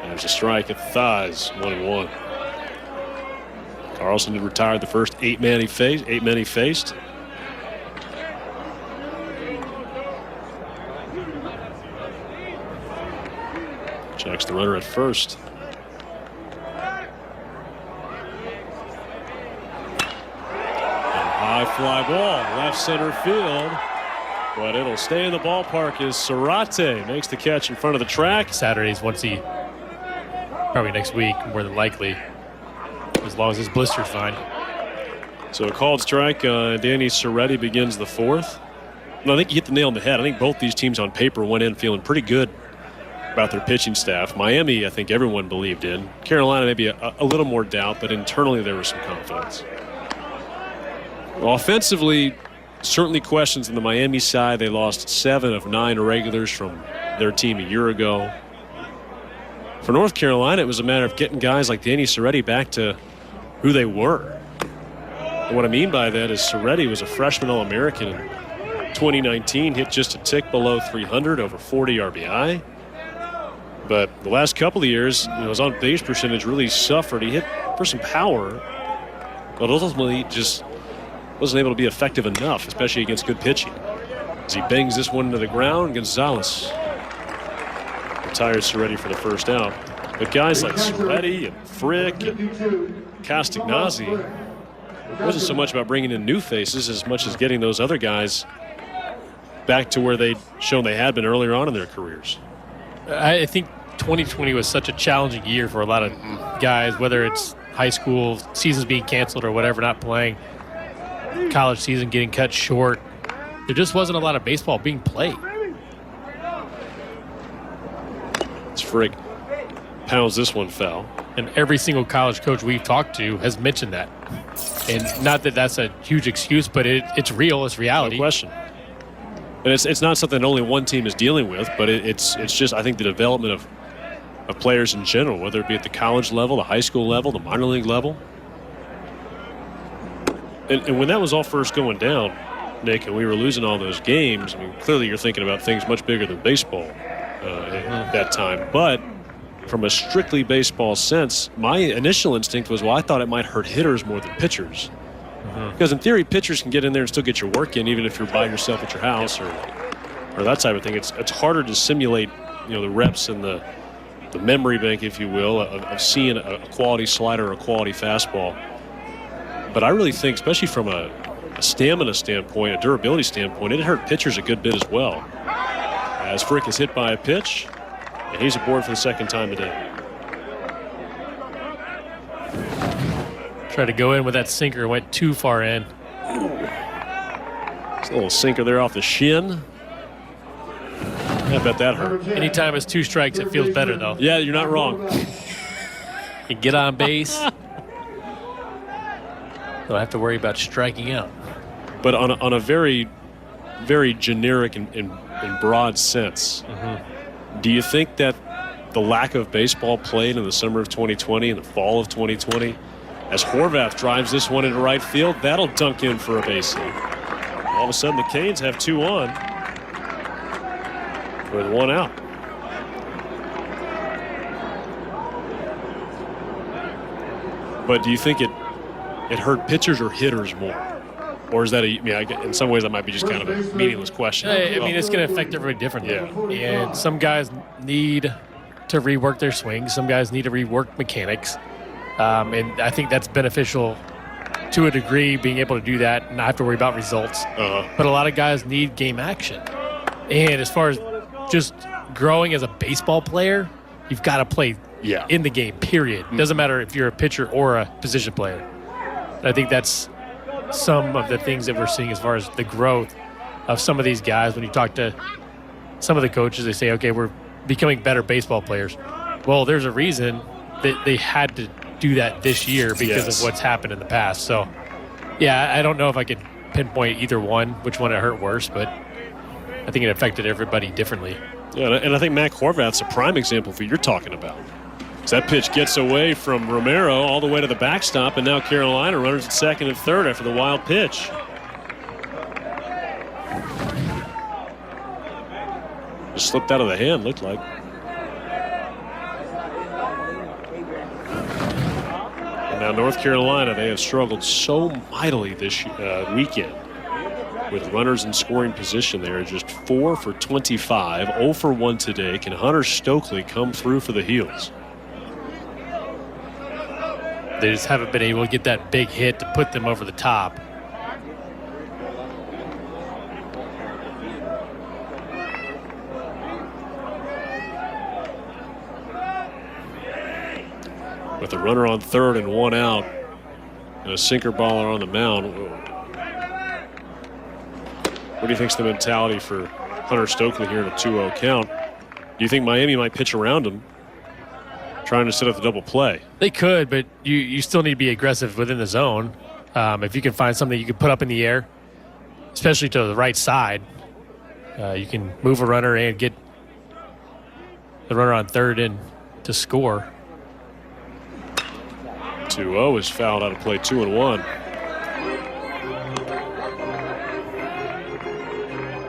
There's a strike at the thighs, 1-1. Carlson had retired the first 8 men he faced. Checks the runner at first. And high fly ball, left center field. But it'll stay in the ballpark as Zarate makes the catch in front of the track. Saturdays, once he, probably next week, more than likely, as long as his blister's fine. So a called strike. Danny Soretti begins the fourth. And I think you hit the nail on the head. I think both these teams on paper went in feeling pretty good about their pitching staff. Miami, I think everyone believed in. Carolina, maybe a little more doubt, but internally there was some confidence. Offensively, certainly questions on the Miami side. They lost 7 of 9 regulars from their team a year ago. For North Carolina, it was a matter of getting guys like Danny Soretti back to who they were. And what I mean by that is Soretti was a freshman All-American in 2019, hit just a tick below 300, over 40 RBI. But the last couple of years, his on-base percentage really suffered. He hit for some power, but ultimately just wasn't able to be effective enough, especially against good pitching. As he bangs this one into the ground, Gonzalez retires Soretti for the first out. But guys like Soretti and Frick and Castagnazzi, it wasn't so much about bringing in new faces as much as getting those other guys back to where they'd shown they had been earlier on in their careers. I think 2020 was such a challenging year for a lot of guys, whether it's high school seasons being canceled or whatever, not playing, college season getting cut short. There just wasn't a lot of baseball being played. Frick pounds this one foul. And every single college coach we've talked to has mentioned that. And not that that's a huge excuse, but it's real, it's reality. No question. And it's not something that only one team is dealing with, but it's just, I think, the development of players in general, whether it be at the college level, the high school level, the minor league level. And when that was all first going down, Nick, and we were losing all those games, I mean, clearly you're thinking about things much bigger than baseball. At that time. But from a strictly baseball sense, my initial instinct was, well, I thought it might hurt hitters more than pitchers. Because in theory, pitchers can get in there and still get your work in, even if you're by yourself at your house or that type of thing. It's harder to simulate, the reps and the memory bank, if you will, of seeing a quality slider or a quality fastball. But I really think, especially from a stamina standpoint, a durability standpoint, it hurt pitchers a good bit as well. As Frick is hit by a pitch, and he's aboard for the second time today. Tried to go in with that sinker, went too far in. It's a little sinker there off the shin. I bet that hurt. Anytime it's 2 strikes, it feels better, though. Yeah, you're not wrong. You get on base. Don't have to worry about striking out. But on a very, very generic and broad sense, Do you think that the lack of baseball played in the summer of 2020 and the fall of 2020, as Horvath drives this one into right field, that'll dunk in for a base hit? All of a sudden, the Canes have 2 on with 1 out. But do you think it hurt pitchers or hitters more? Or is that in some ways that might be just kind of a meaningless question. I mean, it's going to affect everybody differently. Yeah. And some guys need to rework their swings. Some guys need to rework mechanics. And I think that's beneficial to a degree, being able to do that and not have to worry about results. But a lot of guys need game action. And as far as just growing as a baseball player, you've got to play in the game, period. Doesn't matter if you're a pitcher or a position player. And I think that's some of the things that we're seeing as far as the growth of some of these guys. When you talk to some of the coaches, they say, okay, we're becoming better baseball players. Well, there's a reason that they had to do that this year because of what's happened in the past. So, yeah, I don't know if I could pinpoint either one, which one it hurt worse, but I think it affected everybody differently. Yeah, and I think Mac Horvath's a prime example for what you're talking about. So that pitch gets away from Romero all the way to the backstop, and now Carolina runners at second and third after the wild pitch. Just slipped out of the hand, looked like. And now North Carolina, they have struggled so mightily this weekend with runners in scoring position. They are just 4 for 25, 0 for 1 today. Can Hunter Stokely come through for the Heels? They just haven't been able to get that big hit to put them over the top. With a runner on third and 1 out and a sinker baller on the mound. What do you think's the mentality for Hunter Stokely here in a 2-0 count? Do you think Miami might pitch around him, trying to set up the double play? They could, but you still need to be aggressive within the zone. If you can find something you can put up in the air, especially to the right side, you can move a runner and get the runner on third in to score. 2-0 is fouled out of play, 2-1.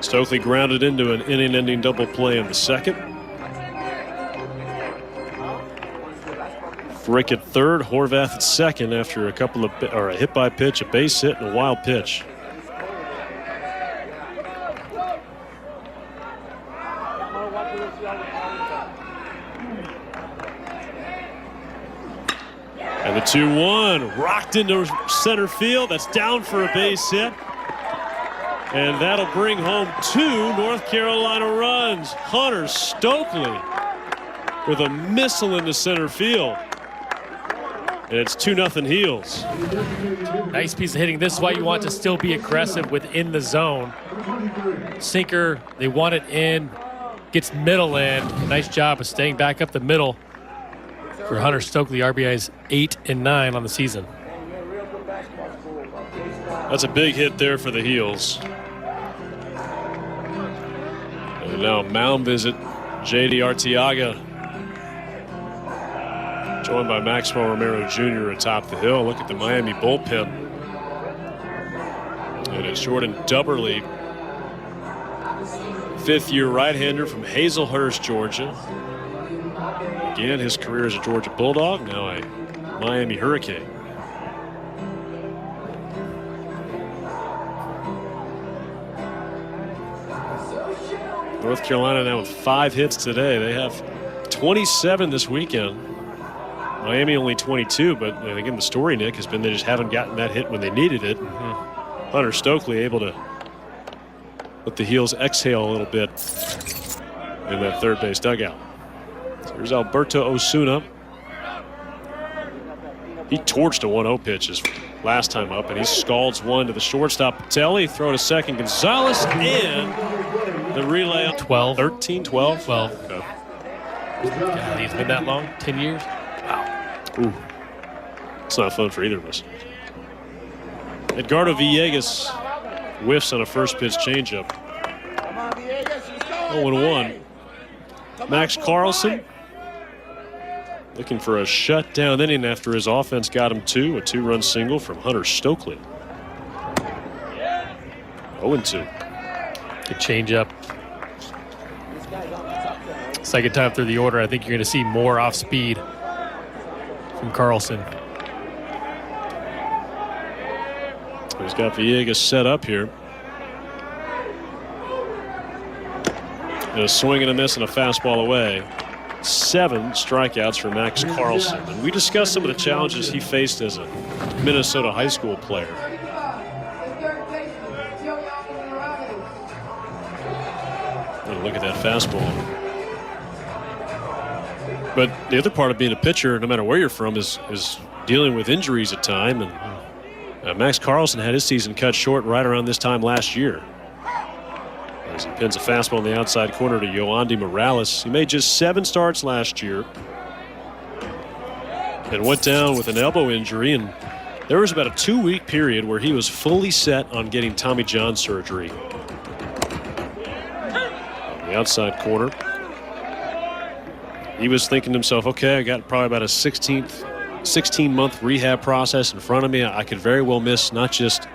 Stokely grounded into an inning-ending double play in the second. Frick at third, Horvath at second after a couple of a hit by pitch, a base hit, and a wild pitch. And the 2-1 rocked into center field. That's down for a base hit. And that'll bring home 2 North Carolina runs. Hunter Stokely with a missile into center field. And it's 2-0 Heels. Nice piece of hitting. This is why you want to still be aggressive within the zone. Sinker, they want it in, gets middle in. Nice job of staying back up the middle for Hunter Stokely. RBIs 8 and 9 on the season. That's a big hit there for the Heels. And now mound visit, J.D. Arteaga, joined by Maxwell Romero Jr. atop the hill. Look at the Miami bullpen. And it's Jordan Dubberly, 5th-year right-hander from Hazelhurst, Georgia. Again, his career as a Georgia Bulldog, now a Miami Hurricane. North Carolina now with 5 hits today. They have 27 this weekend. Miami only 22, but again, the story, Nick, has been they just haven't gotten that hit when they needed it. Hunter Stokely able to let the Heels exhale a little bit in that third base dugout. So here's Alberto Osuna. He torched a 1-0 pitch his last time up, and he scalds one to the shortstop Patelli. Throw to second Gonzalez, and the relay up 12. 13, 12? 12. Okay. God, he's been that long? 10 years? Wow. Ooh. It's not fun for either of us. Edgardo Villegas whiffs on a first pitch changeup. 0-1. Max Carlson looking for a shutdown inning after his offense got him two. A 2-run single from Hunter Stokely. 0-2. Good changeup. Second time through the order, I think you're going to see more off speed from Carlson. He's got Villegas set up here. And a swing and a miss and a fastball away. 7 strikeouts for Max Carlson. And we discussed some of the challenges he faced as a Minnesota high school player. And look at that fastball. But the other part of being a pitcher, no matter where you're from, is dealing with injuries at time. And Max Carlson had his season cut short right around this time last year, as he pins a fastball in the outside corner to Yoandy Morales. He made just 7 starts last year and went down with an elbow injury. And there was about a 2-week period where he was fully set on getting Tommy John surgery. On the outside corner, he was thinking to himself, okay, I got probably about a 16-month rehab process in front of me. I could very well miss not just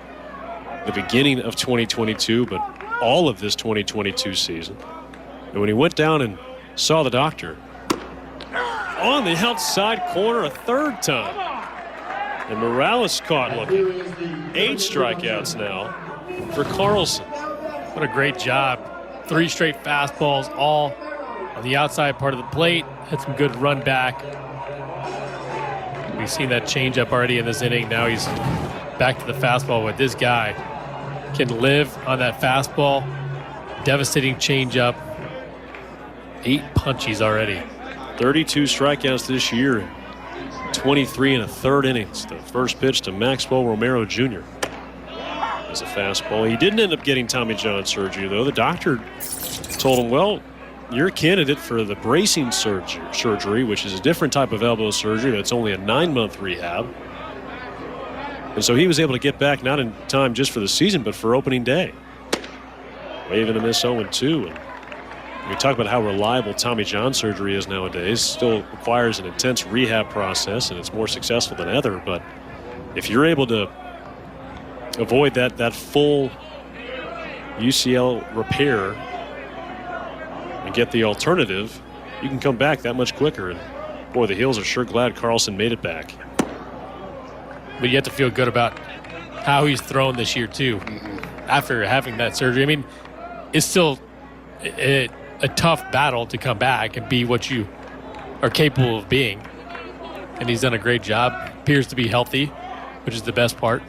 the beginning of 2022, but all of this 2022 season. And when he went down and saw the doctor on the outside corner a 3rd time, and Morales caught looking. 8 strikeouts now for Carlson. What a great job. 3 straight fastballs, all on the outside part of the plate. Had some good run back. We've seen that changeup already in this inning. Now he's back to the fastball. With this guy can live on that fastball. Devastating changeup. 8 punchies already. 32 strikeouts this year. 23 1/3 innings. The first pitch to Maxwell Romero Jr. is a fastball. He didn't end up getting Tommy John surgery, though. The doctor told him, well, you're a candidate for the bracing surgery, which is a different type of elbow surgery. That's only a 9-month rehab. And so he was able to get back not in time just for the season, but for opening day. Waving a miss 0-2. And we talk about how reliable Tommy John surgery is nowadays. Still requires an intense rehab process, and it's more successful than ever. But if you're able to avoid that full UCL repair and get the alternative, you can come back that much quicker. And boy, the Heels are sure glad Carlson made it back. But you have to feel good about how he's thrown this year too. After having that surgery, I mean, it's still a tough battle to come back and be what you are capable of being. And he's done a great job. Appears to be healthy, which is the best part.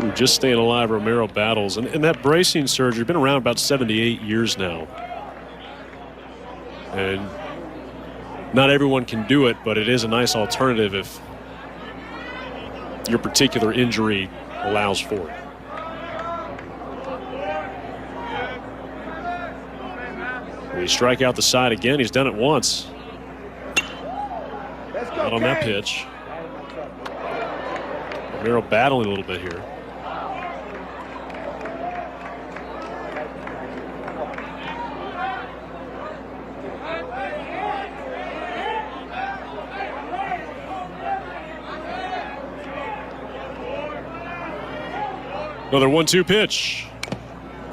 Ooh, just staying alive, Romero battles. And that bracing surgery, been around about 78 years now. And not everyone can do it, but it is a nice alternative if your particular injury allows for it. We strike out the side again. He's done it once. Not on that pitch. Romero battling a little bit here. Another 1-2 pitch.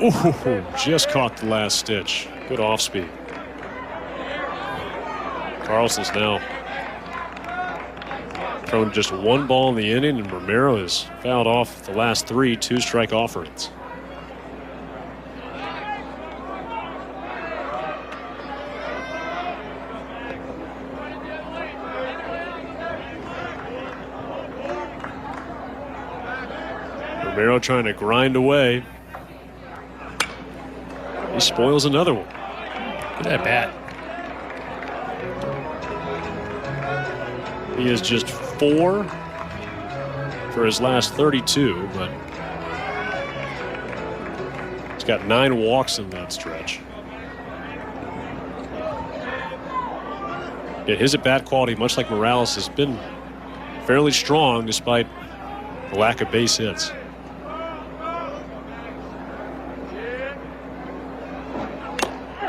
Ooh, just caught the last stitch. Good off speed. Carlson's now thrown just 1 ball in the inning, and Romero has fouled off the last 3 2-strike offerings. Romero trying to grind away. He spoils another one. Look at that bat. He is just 4 for his last 32, but he's got 9 walks in that stretch. Yeah, his at-bat quality, much like Morales, has been fairly strong despite the lack of base hits.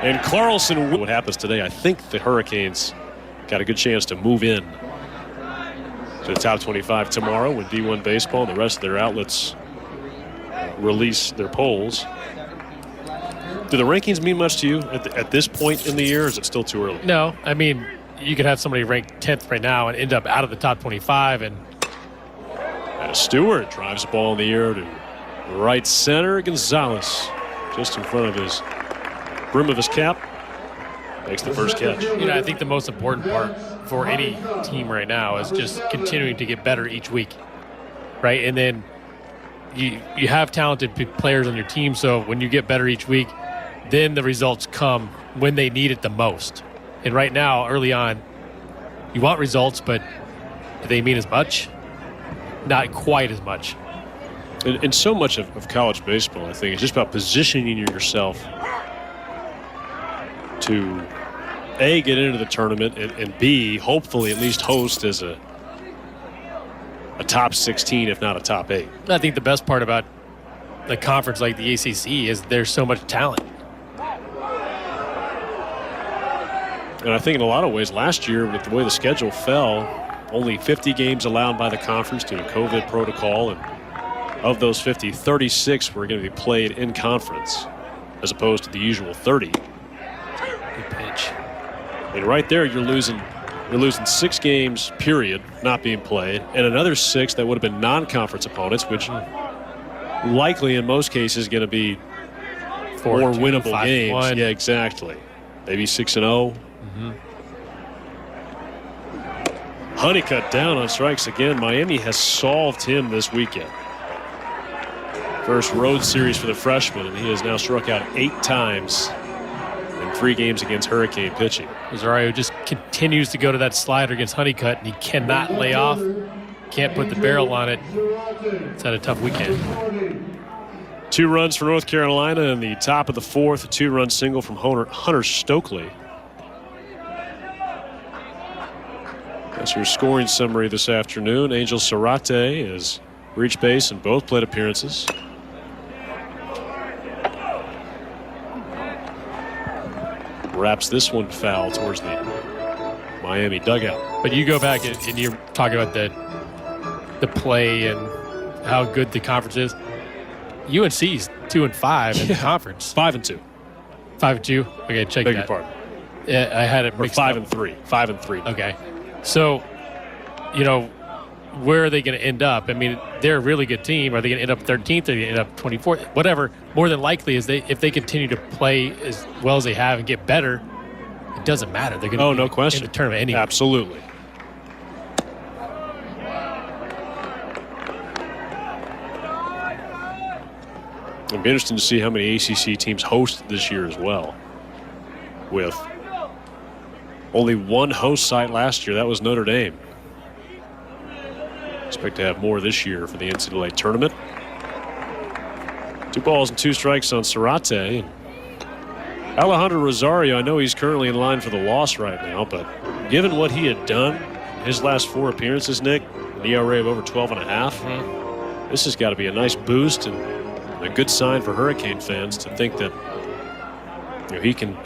And Carlson, what happens today, I think the Hurricanes got a good chance to move in to the top 25 tomorrow when D1 Baseball and the rest of their outlets release their polls. Do the rankings mean much to you at this point in the year, or is it still too early? No, I mean, you could have somebody ranked 10th right now and end up out of the top 25. And Stewart drives the ball in the air to right center. Gonzalez just in front of his brim of his cap makes the first catch. You know, I think the most important part for any team right now is just continuing to get better each week, right? And then you have talented players on your team, so when you get better each week, then the results come when they need it the most. And right now, early on, you want results, but do they mean as much? Not quite as much. And so much of college baseball, I think, is just about positioning yourself to A, get into the tournament, and B, hopefully at least host as a top 16, if not a top 8. I think the best part about a conference like the ACC is there's so much talent. And I think in a lot of ways last year, with the way the schedule fell, only 50 games allowed by the conference due to COVID protocol, and of those 50, 36 were going to be played in conference as opposed to the usual 30. Good pitch. And right there, you're losing 6 games, period, not being played, and another 6 that would have been non-conference opponents, which likely in most cases going to be 4 more winnable 5-1. games. Yeah, exactly. Maybe 6-0. Honeycutt down on strikes again. Miami has solved him this weekend. First road series for the freshman, and he has now struck out 8 times in 3 games against Hurricane pitching. Rosario just continues to go to that slider against Honeycutt, and he cannot lay off. Can't put the barrel on it. It's had a tough weekend. 2 runs for North Carolina in the top of the 4th. A 2-run single from Hunter Stokely. That's your scoring summary this afternoon. Angel Zarate has reached base in both plate appearances. Wraps this one foul towards the Miami dugout. But you go back and you're talking about the play and how good the conference is. UNC's 2-5 in the conference. 5-2. 5-2. Okay, check Beg that. your pardon. Yeah, I had it Or mixed 5-3. 5-3. up. Okay, so where are they going to end up? I mean, they're a really good team. Are they going to end up 13th? Are they going to end up 24th? Whatever. More than likely is if they continue to play as well as they have and get better, it doesn't matter. They're going to no question. in the tournament anyway. Absolutely. It'll be interesting to see how many ACC teams host this year as well. With only one host site last year, that was Notre Dame. Expect to have more this year for the NCAA tournament. 2 balls and 2 strikes on Zarate. Alejandro Rosario, I know he's currently in line for the loss right now, but given what he had done in his last 4 appearances, Nick, an ERA of over 12.5, this has got to be a nice boost and a good sign for Hurricane fans to think that he can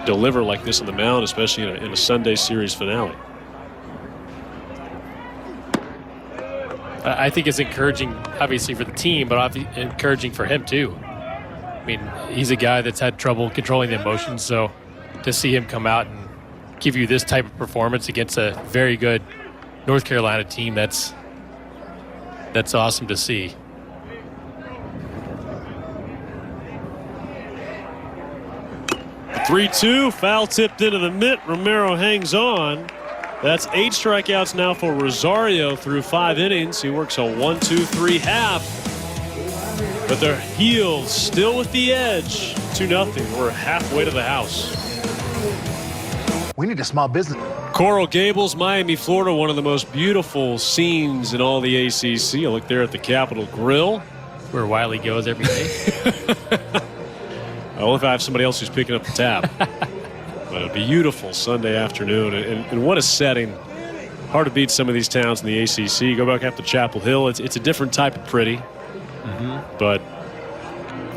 deliver like this on the mound, especially in a Sunday series finale. I think it's encouraging, obviously, for the team, but encouraging for him, too. I mean, he's a guy that's had trouble controlling the emotions, so to see him come out and give you this type of performance against a very good North Carolina team, that's awesome to see. The 3-2, foul tipped into the mitt. Romero hangs on. That's 8 strikeouts now for Rosario through 5 innings. He works a 1-2-3 half. But their Heels still with the edge. 2-0. We're halfway to the house. We need a small business. Coral Gables, Miami, Florida, one of the most beautiful scenes in all the ACC. I look there at the Capitol Grill. Where Wiley goes every day. Well, if I have somebody else who's picking up the tab. But a beautiful Sunday afternoon, and what a setting. Hard to beat some of these towns in the ACC. Go back up to Chapel Hill. It's a different type of pretty. But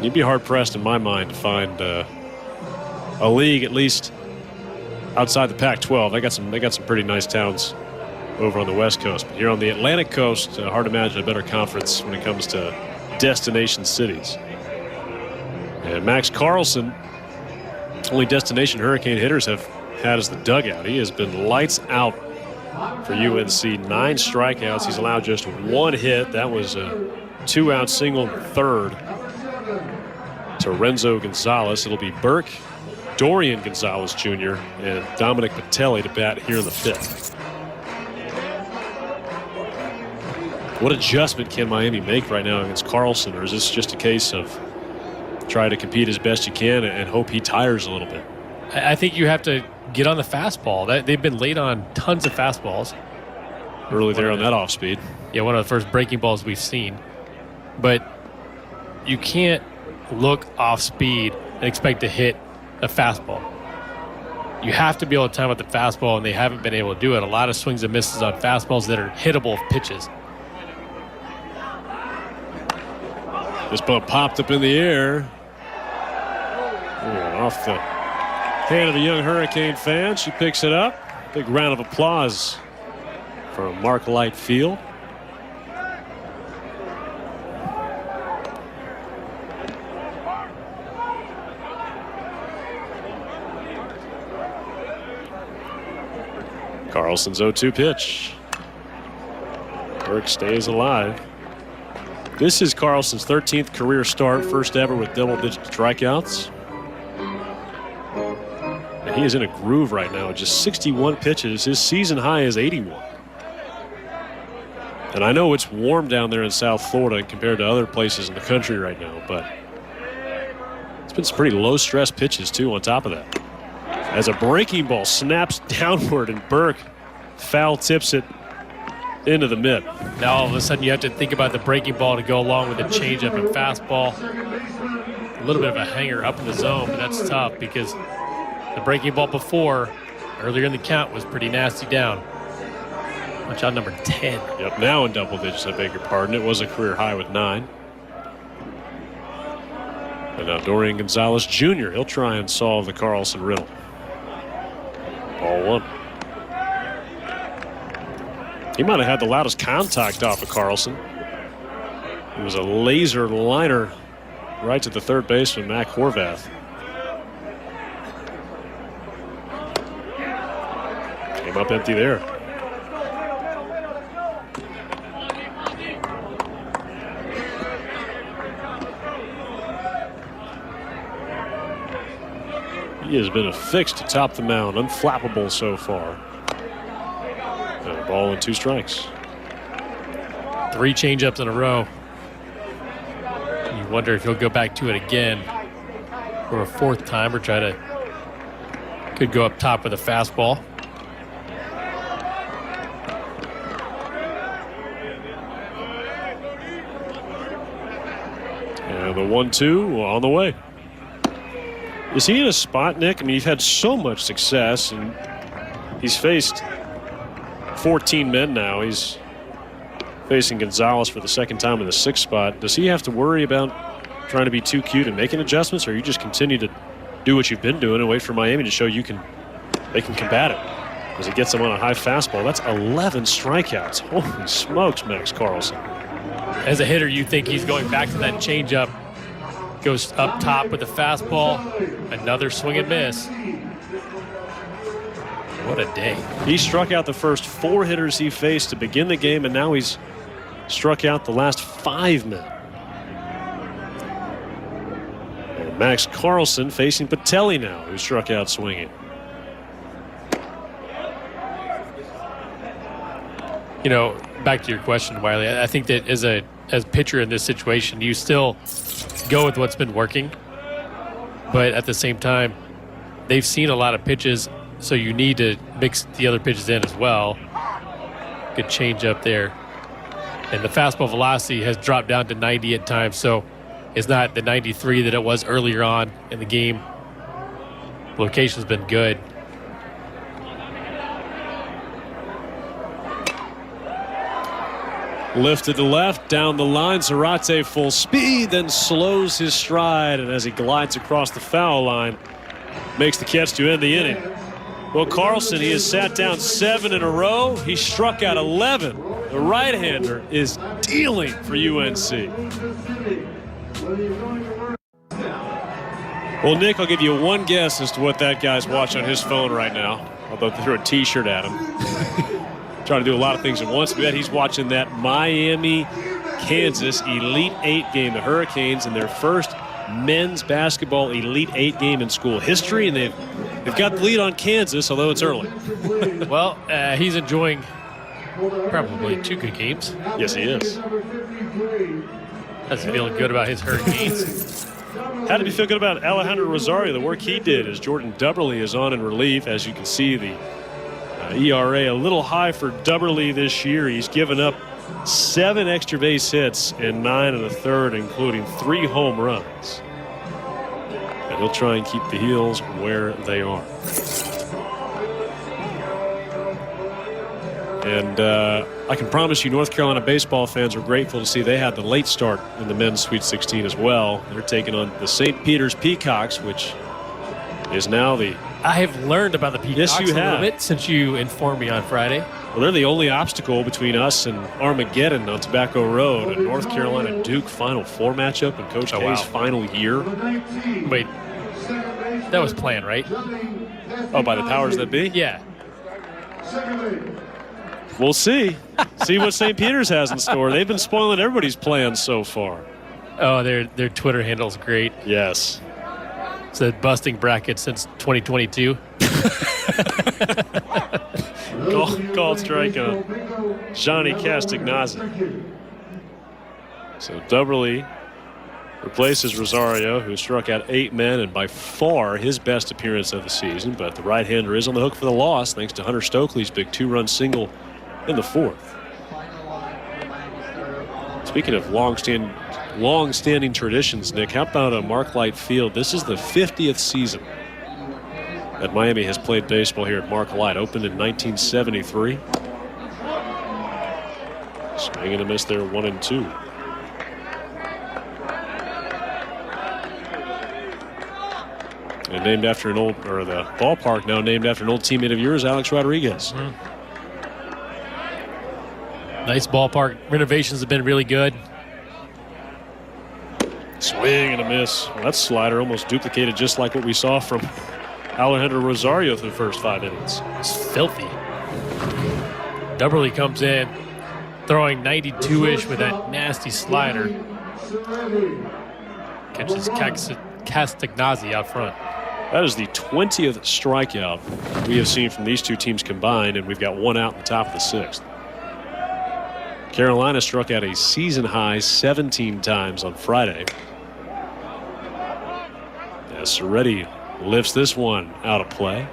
You'd be hard-pressed in my mind to find a league, at least outside the Pac-12. They got some pretty nice towns over on the West Coast. But here on the Atlantic Coast, hard to imagine a better conference when it comes to destination cities. And Max Carlson, only destination Hurricane hitters have had is the dugout. He has been lights out for UNC. 9 strikeouts. He's allowed just 1 hit. That was a 2-out single in the third to Renzo Gonzalez. It'll be Burke, Dorian Gonzalez Jr., and Dominic Patelli to bat here in the 5th. What adjustment can Miami make right now against Carlson, or is this just a case of try to compete as best you can and hope he tires a little bit? I think you have to get on the fastball. They've been late on tons of fastballs. Early there on that off speed. Yeah, one of the first breaking balls we've seen. But you can't look off speed and expect to hit a fastball. You have to be able to time out the fastball, and they haven't been able to do it. A lot of swings and misses on fastballs that are hittable pitches. This ball popped up in the air. Ooh, off the hand of the young Hurricane fan. She picks it up. Big round of applause from Mark Light Field. Carlson's 0-2 pitch. Burke stays alive. This is Carlson's 13th career start, first ever with double-digit strikeouts. And he is in a groove right now, just 61 pitches. His season high is 81. And I know it's warm down there in South Florida compared to other places in the country right now, but it's been some pretty low-stress pitches, too, on top of that. As a breaking ball snaps downward, and Burke foul tips it into the mid. Now all of a sudden you have to think about the breaking ball to go along with the changeup and fastball. A little bit of a hanger up in the zone, but that's tough because the breaking ball before, earlier in the count, was pretty nasty down. Watch out, number 10. Yep, now in double digits, I beg your pardon. It was a career high with 9. And now Dorian Gonzalez Jr., he'll try and solve the Carlson riddle. Ball 1. He might have had the loudest contact off of Carlson. It was a laser liner right to the third baseman, Mac Horvath. Came up empty there. He has been affixed to top the mound, unflappable so far. And a ball and 2 strikes. 3 changeups in a row. You wonder if he'll go back to it again for a 4th time or could go up top with a fastball. And the 1-2 on the way. Is he in a spot, Nick? I mean, you've had so much success, and he's faced 14 men now. He's facing Gonzalez for the 2nd time in the 6th spot. Does he have to worry about trying to be too cute and making adjustments, or you just continue to do what you've been doing and wait for Miami to show they can combat it? As he gets him on a high fastball, that's 11 strikeouts. Holy smokes, Max Carlson. As a hitter, you think he's going back to that changeup. Goes up top with a fastball. Another swing and miss. What a day. He struck out the first 4 hitters he faced to begin the game, and now he's struck out the last 5 men. And Max Carlson facing Patelli now, who struck out swinging. You know, back to your question, Wiley, I think that as pitcher in this situation, you still go with what's been working. But at the same time, they've seen a lot of pitches, so you need to mix the other pitches in as well. Good change up there. And the fastball velocity has dropped down to 90 at times, so it's not the 93 that it was earlier on in the game. Location's been good. Lifted to left, down the line. Zarate full speed, then slows his stride, and as he glides across the foul line, makes the catch to end the inning. Well, Carlson, he has sat down 7 in a row. He struck out 11. The right-hander is dealing for UNC. Well, Nick, I'll give you one guess as to what that guy's watching on his phone right now. Although they threw a T-shirt at him. Trying to do a lot of things at once. I bet he's watching that Miami-Kansas Elite 8 game. The Hurricanes in their first men's basketball Elite 8 game in school history, and they've got the lead on Kansas, although it's early. Well, he's enjoying probably 2 good games. Yes, he is. That's feeling good about his Hurricanes. How did you feel good about Alejandro Rosario, the work he did as Jordan Dubberly is on in relief? As you can see, the ERA a little high for Dubberly this year. He's given up 7 extra base hits in 9 1/3, including 3 home runs. And he'll try and keep the Heels where they are. And I can promise you North Carolina baseball fans are grateful to see they had the late start in the men's Sweet 16 as well. They're taking on the St. Peter's Peacocks, which is now the... I have learned about the Peacocks Yes, you a have. little bit since you informed me on Friday. Well, they're the only obstacle between us and Armageddon on Tobacco Road. A North Carolina Duke Final Four matchup in Coach K's final year. Wait, that was planned, right? Oh, by the powers that be? Yeah. We'll see. See what St. Peter's has in store. They've been spoiling everybody's plans so far. Oh, their Twitter handle's great. Yes. It's a busting bracket since 2022. Called strike on Johnny Castagnazzi. So Dubberly replaces Rosario, who struck out 8 men and by far his best appearance of the season. But the right-hander is on the hook for the loss thanks to Hunter Stokely's big 2-run single in the 4th. Speaking of long-standing traditions, Nick, how about a Marklight Field? This is the 50th season that Miami has played baseball here at Marklight. Opened in 1973. Swing and a miss there, 1-2. And named after an old, or the ballpark now named after an old teammate of yours, Alex Rodriguez. Mm-hmm. Nice ballpark. Renovations have been really good. Swing and a miss. Well, that slider almost duplicated just like what we saw from Alejandro Rosario through the first 5 innings. It's filthy. Dubberly comes in throwing 92-ish with that nasty slider. Catches Castagnazzi out front. That is the 20th strikeout we have seen from these two teams combined, and we've got 1 out in the top of the 6th. Carolina struck out a season-high 17 times on Friday. As Soretti lifts this one out of play.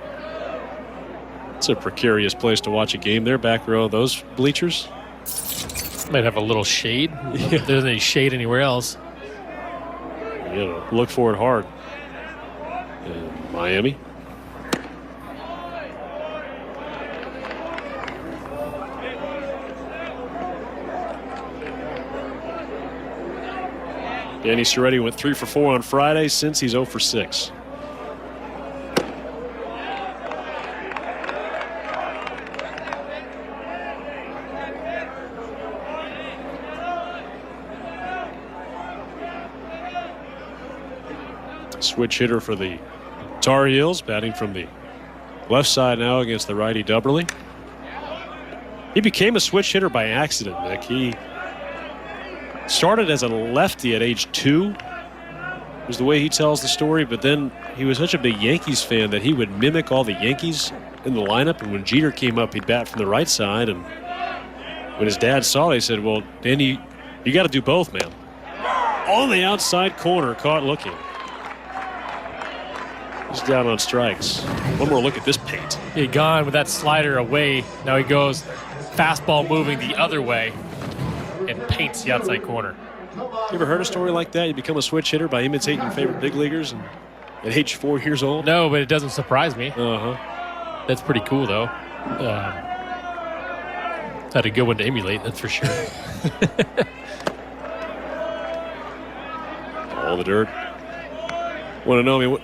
It's a precarious place to watch a game there, back row of those bleachers. Might have a little shade. If there's any shade anywhere else. You gotta look for it hard. And Miami. Danny Soretti went 3 for 4 on Friday. Since he's 0 for 6. Switch hitter for the Tar Heels, batting from the left side now against the righty Dubberly. He became a switch hitter by accident, Nick. He started as a lefty at age 2, was the way he tells the story, but then he was such a big Yankees fan that he would mimic all the Yankees in the lineup, and when Jeter came up, he'd bat from the right side, and when his dad saw it, he said, well, Danny, you got to do both, man. On the outside corner, caught looking. He's down on strikes. One more look at this paint. He had gone with that slider away. Now he goes fastball moving the other way and paints the outside corner. You ever heard a story like that? You become a switch hitter by imitating your favorite big leaguers and at age 4 years old? No, but it doesn't surprise me. Uh-huh. That's pretty cool, though. Had a good one to emulate, that's for sure. All the dirt. Want to know, I mean,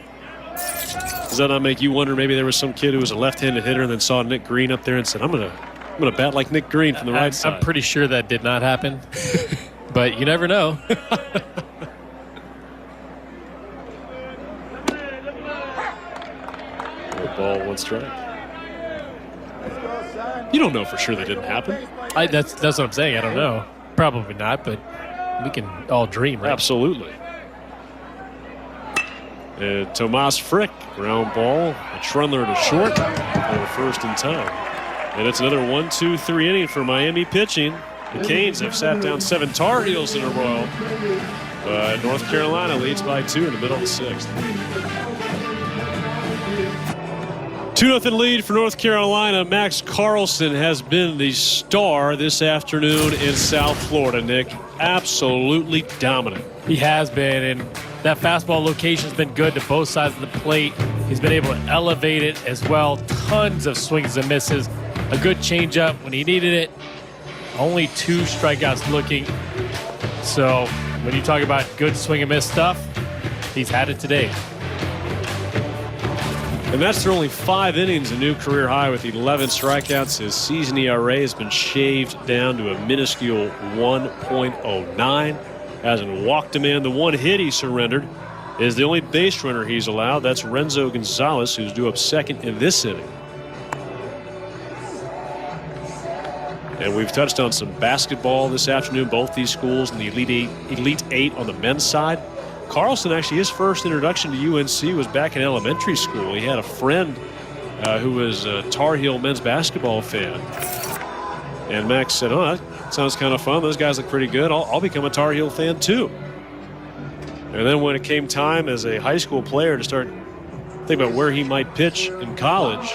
does that not make you wonder? Maybe there was some kid who was a left-handed hitter and then saw Nick Green up there and said, "I'm gonna bat like Nick Green from the right side." I'm pretty sure that did not happen, but you never know. Ball, 1 strike. You don't know for sure that didn't happen. That's what I'm saying. I don't know. Probably not, but we can all dream, right? Absolutely. And Tomas Frick, ground ball, a trundler to short, for the first in time. And it's another 1-2-3 inning for Miami pitching. The Canes have sat down 7 Tar Heels in a row, but North Carolina leads by 2 in the middle of the 6th. 2-0 lead for North Carolina. Max Carlson has been the star this afternoon in South Florida, Nick. Absolutely dominant. He has been, and that fastball location's been good to both sides of the plate. He's been able to elevate it as well. Tons of swings and misses. A good changeup when he needed it. Only 2 strikeouts looking. So when you talk about good swing and miss stuff, he's had it today. And that's through only 5 innings, a new career high with 11 strikeouts. His season ERA has been shaved down to a minuscule 1.09. Hasn't walked a man. The 1 hit he surrendered is the only base runner he's allowed. That's Renzo Gonzalez, who's due up second in this inning. And we've touched on some basketball this afternoon. Both these schools in the Elite Eight on the men's side. Carlson, actually, his first introduction to UNC was back in elementary school. He had a friend who was a Tar Heel men's basketball fan. And Max said, "Oh, that sounds kind of fun. Those guys look pretty good. I'll become a Tar Heel fan, too." And then when it came time as a high school player to start thinking about where he might pitch in college,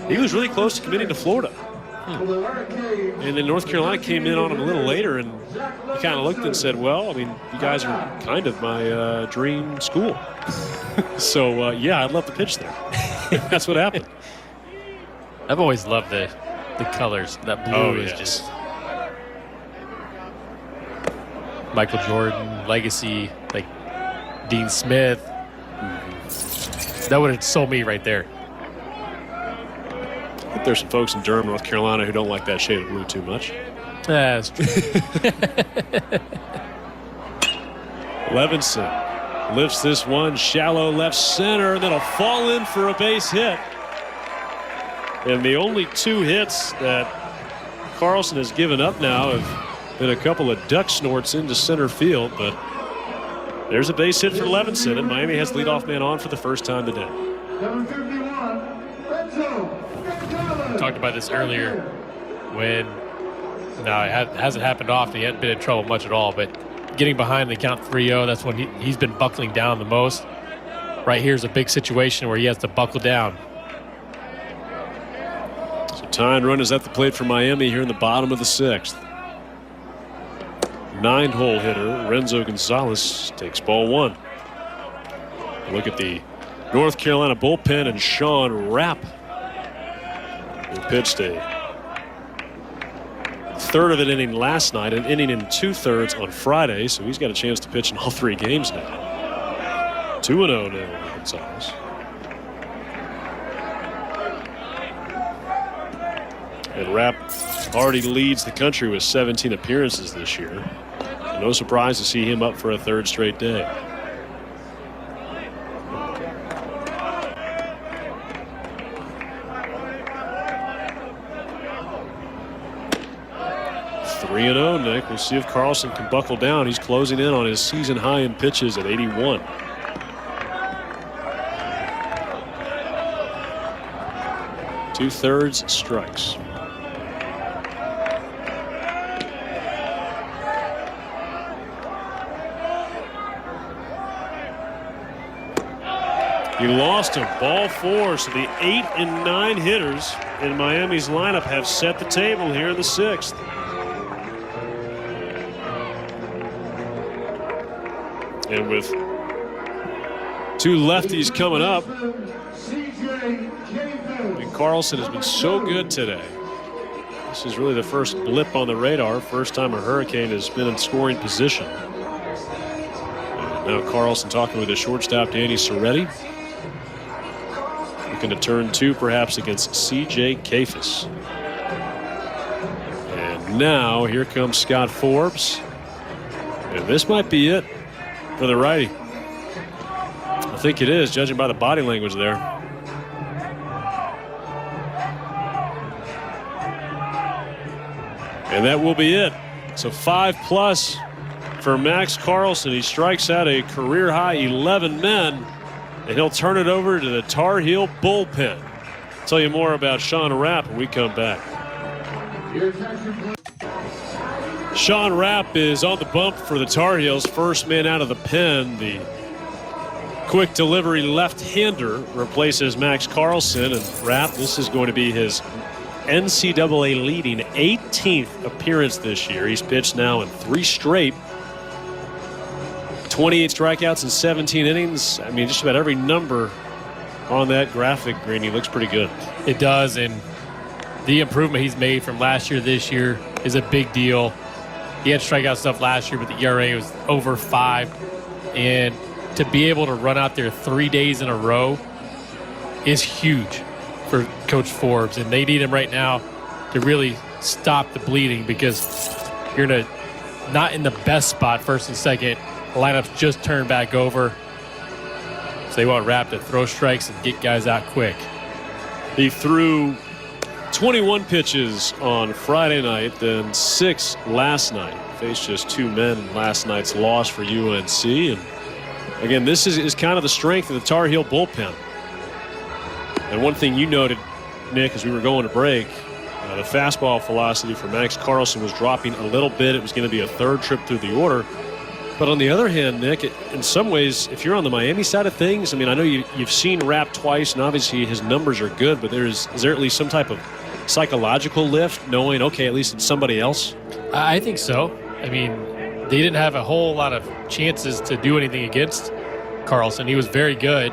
he was really close to committing to Florida. And then North Carolina came in on him a little later, and he kind of looked and said, "Well, I mean, you guys are kind of my dream school." So, yeah, I'd love to pitch there. That's what happened. I've always loved the colors. That blue is just Michael Jordan, legacy, like Dean Smith. That would have sold me right there. I think there's some folks in Durham, North Carolina, who don't like that shade of blue too much. That's true. Levinson lifts this one shallow left center, then it'll fall in for a base hit. And the only 2 hits that Carlson has given up now have been a couple of duck snorts into center field, but there's a base hit for Levinson, and Miami has leadoff man on for the first time today. We talked about this earlier when, now it hasn't happened often. He hasn't been in trouble much at all, but getting behind the count 3-0, that's when he's been buckling down the most. Right here's a big situation where he has to buckle down. So tying run is at the plate for Miami here in the bottom of the 6th. 9-hole hitter Renzo Gonzalez takes ball 1. Look at the North Carolina bullpen and Sean Rapp, who pitched a third of an inning last night, an inning and 2/3 on Friday, so he's got a chance to pitch in all 3 games now. 2-0 now, Gonzalez. And Rapp already leads the country with 17 appearances this year. No surprise to see him up for a 3rd straight day. Three and 0, Nick. We'll see if Carlson can buckle down. He's closing in on his season high in pitches at 81. Two-thirds strikes. He lost him, ball 4. So the 8 and 9 hitters in Miami's lineup have set the table here in the 6th. And with 2 lefties coming up, and Carlson has been so good today. This is really the first blip on the radar. First time a Hurricane has been in scoring position. And now Carlson talking with his shortstop, Danny Soretti. Looking to turn 2 perhaps against C.J. Kafis. And now here comes Scott Forbes. And this might be it for the righty. I think it is, judging by the body language there. And that will be it. So 5+ for Max Carlson. He strikes out a career high 11 men, and he'll turn it over to the Tar Heel bullpen. I'll tell you more about Sean Rapp when we come back. Sean Rapp is on the bump for the Tar Heels. First man out of the pen. The quick delivery left-hander replaces Max Carlson. And Rapp, this is going to be his NCAA leading 18th appearance this year. He's pitched now in 3 straight. 28 strikeouts in 17 innings. I mean, just about every number on that graphic, Green, he looks pretty good. It does, and the improvement he's made from last year to this year is a big deal. He had strikeout stuff last year, but the ERA was over 5. And to be able to run out there 3 days in a row is huge for Coach Forbes. And they need him right now to really stop the bleeding, because you're not in the best spot first and second. The lineup's just turned back over. So they want Rapp to throw strikes and get guys out quick. He threw 21 pitches on Friday night, then 6 last night. Faced just 2 men in last night's loss for UNC. And again, this is kind of the strength of the Tar Heel bullpen. And one thing you noted, Nick, as we were going to break, the fastball velocity for Max Carlson was dropping a little bit. It was going to be a 3rd trip through the order. But on the other hand, Nick, in some ways, if you're on the Miami side of things, I mean, I know you've seen Rapp twice, and obviously his numbers are good, but is there at least some type of psychological lift knowing, okay, at least it's somebody else? I think so. I mean, they didn't have a whole lot of chances to do anything against Carlson. He was very good,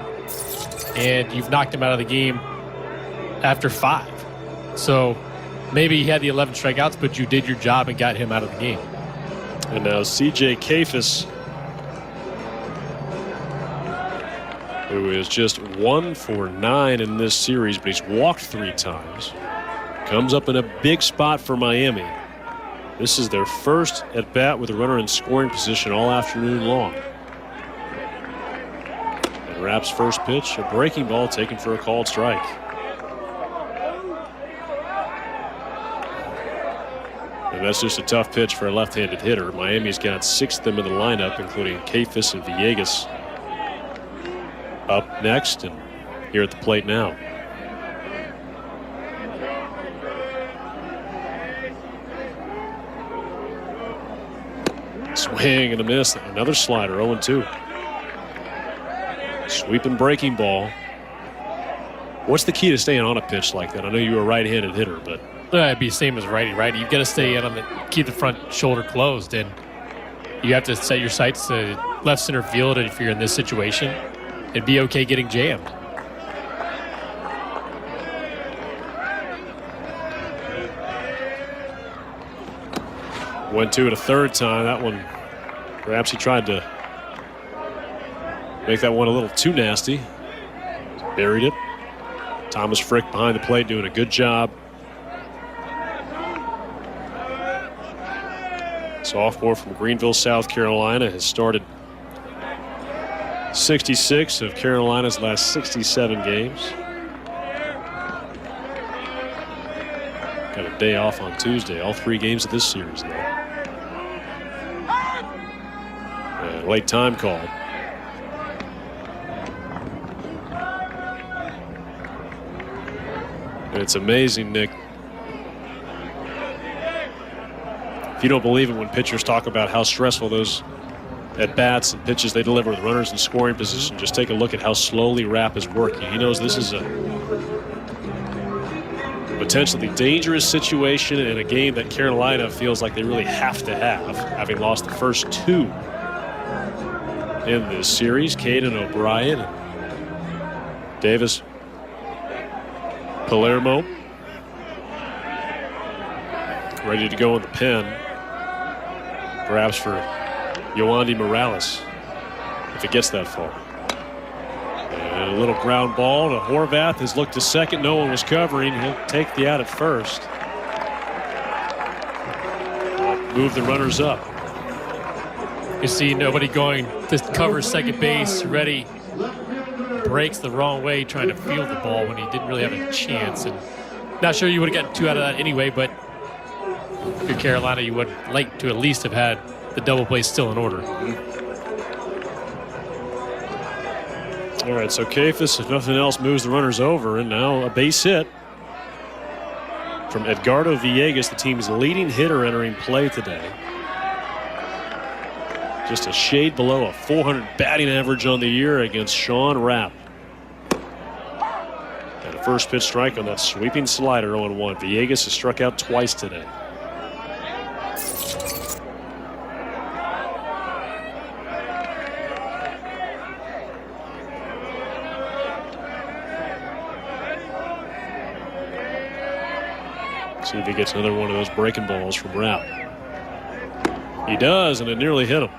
and you've knocked him out of the game after 5. So maybe he had the 11 strikeouts, but you did your job and got him out of the game. And now C.J. Kafis, who is just 1 for 9 in this series, but he's walked 3 times. Comes up in a big spot for Miami. This is their first at bat with a runner in scoring position all afternoon long. And Rapp's first pitch, a breaking ball taken for a called strike. And that's just a tough pitch for a left-handed hitter. Miami's got 6 of them in the lineup, including Kafis and Villegas. Up next and here at the plate now. Swing and a miss. Another slider, 0-2. Sweeping breaking ball. What's the key to staying on a pitch like that? I know you're a right-handed hitter, but It'd be the same as righty. You've got to stay in on keep the front shoulder closed, and you have to set your sights to left center field. And if you're in this situation, it'd be okay getting jammed. Went to it a 3rd time. That one, perhaps he tried to make that one a little too nasty. Buried it. Thomas Frick behind the plate doing a good job. Sophomore from Greenville, South Carolina, has started 66 of Carolina's last 67 games. Got a day off on Tuesday. All 3 games of this series, though. And late time call. And it's amazing, Nick. If you don't believe it when pitchers talk about how stressful those at-bats and pitches they deliver with runners in scoring position, just take a look at how slowly Rapp is working. He knows this is a potentially dangerous situation in a game that Carolina feels like they really have to have, having lost the first 2 in this series. Caden O'Brien, Davis Palermo. Ready to go in the pen. Perhaps for Yoandy Morales, if it gets that far. And a little ground ball to Horvath. Has looked to second. No one was covering. He'll take the out at first. Move the runners up. You see nobody going to cover second base. Ready breaks the wrong way trying to field the ball when he didn't really have a chance. And not sure you would have gotten 2 out of that anyway, but if you're Carolina, you would like to at least have had the double play still in order. All right, so Kafis, if nothing else, moves the runners over, and now a base hit from Edgardo Villegas, the team's leading hitter entering play today. Just a shade below a .400 batting average on the year against Sean Rapp. And a first pitch strike on that sweeping slider 0-1. Villegas has struck out twice today. See if he gets another one of those breaking balls from Rapp. He does, and it nearly hit him.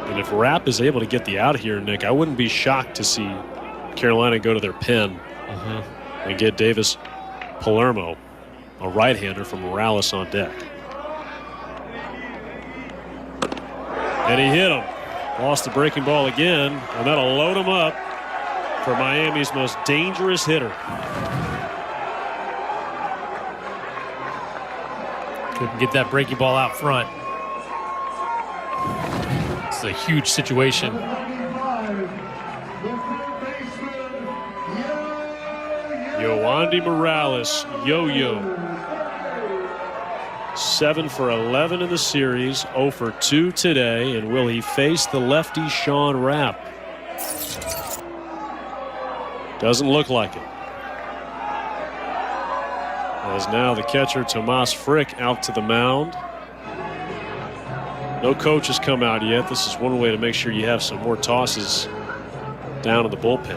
And if Rapp is able to get the out here, Nick, I wouldn't be shocked to see Carolina go to their pen and get Davis Palermo, a right-hander, from Morales on deck. And he hit him. Lost the breaking ball again, and that'll load him up for Miami's most dangerous hitter. Couldn't get that breaking ball out front. It's a huge situation. Yoandy Morales, yo-yo. 7 for 11 in the series, 0 for 2 today, and will he face the lefty Sean Rapp? Doesn't look like it. As now the catcher Tomas Frick out to the mound. No coach has come out yet. This is one way to make sure you have some more tosses down in the bullpen.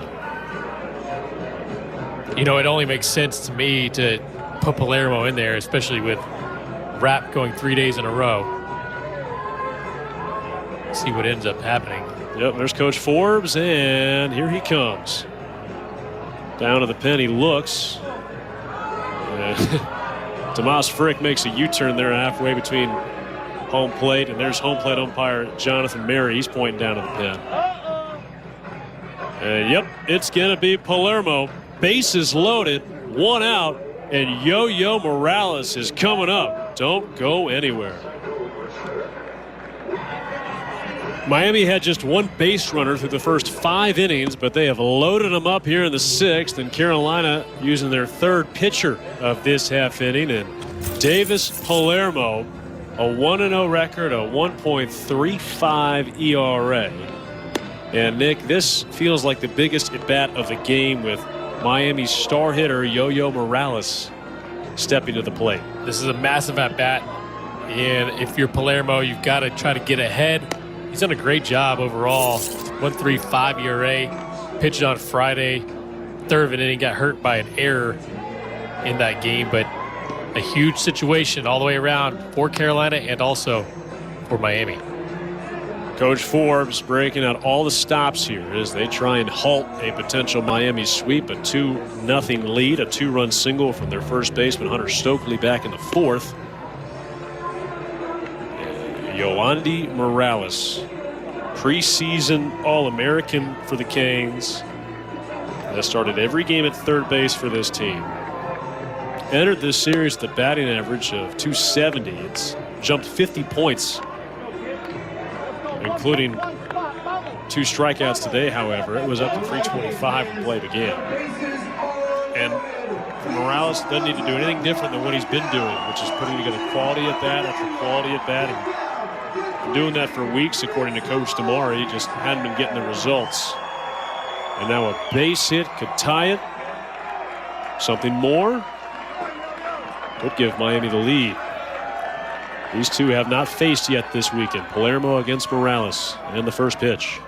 You know, it only makes sense to me to put Palermo in there, especially with Rapp going 3 days in a row. See what ends up happening. Yep, there's Coach Forbes, and here he comes. Down to the pen he looks. Tomas Frick makes a U-turn there halfway between home plate, and there's home plate umpire Jonathan Mary. He's pointing down to the pen. And yep, it's going to be Palermo. Bases loaded, 1 out, and Yo-Yo Morales is coming up. Don't go anywhere. Miami had just 1 base runner through the first 5 innings, but they have loaded them up here in the 6th, and Carolina using their 3rd pitcher of this half inning, and Davis Palermo, a 1-0 record, a 1.35 ERA. And Nick, this feels like the biggest at bat of the game with Miami's star hitter Yo-Yo Morales stepping to the plate. This is a massive at bat, and if you're Palermo, you've got to try to get ahead. He's done a great job overall. 1.35 ERA, pitched on Friday, 3rd of an inning, got hurt by an error in that game, but a huge situation all the way around for Carolina and also for Miami. Coach Forbes breaking out all the stops here as they try and halt a potential Miami sweep. A 2-0 lead, a 2-run single from their first baseman Hunter Stokely back in the 4th. Yoandy Morales, preseason All-American for the Canes. That started every game at 3rd base for this team. Entered this series with a batting average of .270. It's jumped 50 points, including 2 strikeouts today. However, it was up to .325 when play began. And Morales doesn't need to do anything different than what he's been doing, which is putting together quality at bat after quality at bat, and doing that for weeks, according to Coach Damari. Just hadn't been getting the results. And now a base hit could tie it. Something more would give Miami the lead. These two have not faced yet this weekend. Palermo against Morales, and the first pitch.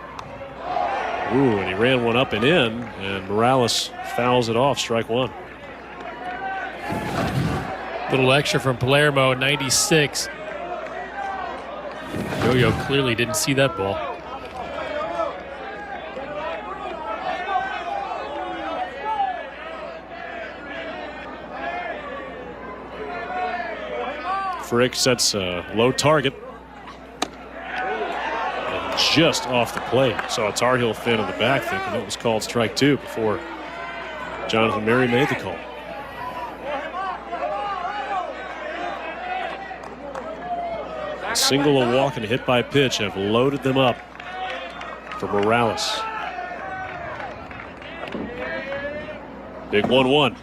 Ooh, and he ran one up and in, and Morales fouls it off, strike one. Little extra from Palermo, 96. Yo-Yo clearly didn't see that ball. Frick sets a low target. And just off the plate. Saw a Tar Heel fan in the back thinking it was called strike two before Jonathan Mary made the call. A single, a walk, and a hit by pitch have loaded them up for Morales. Big 1-1.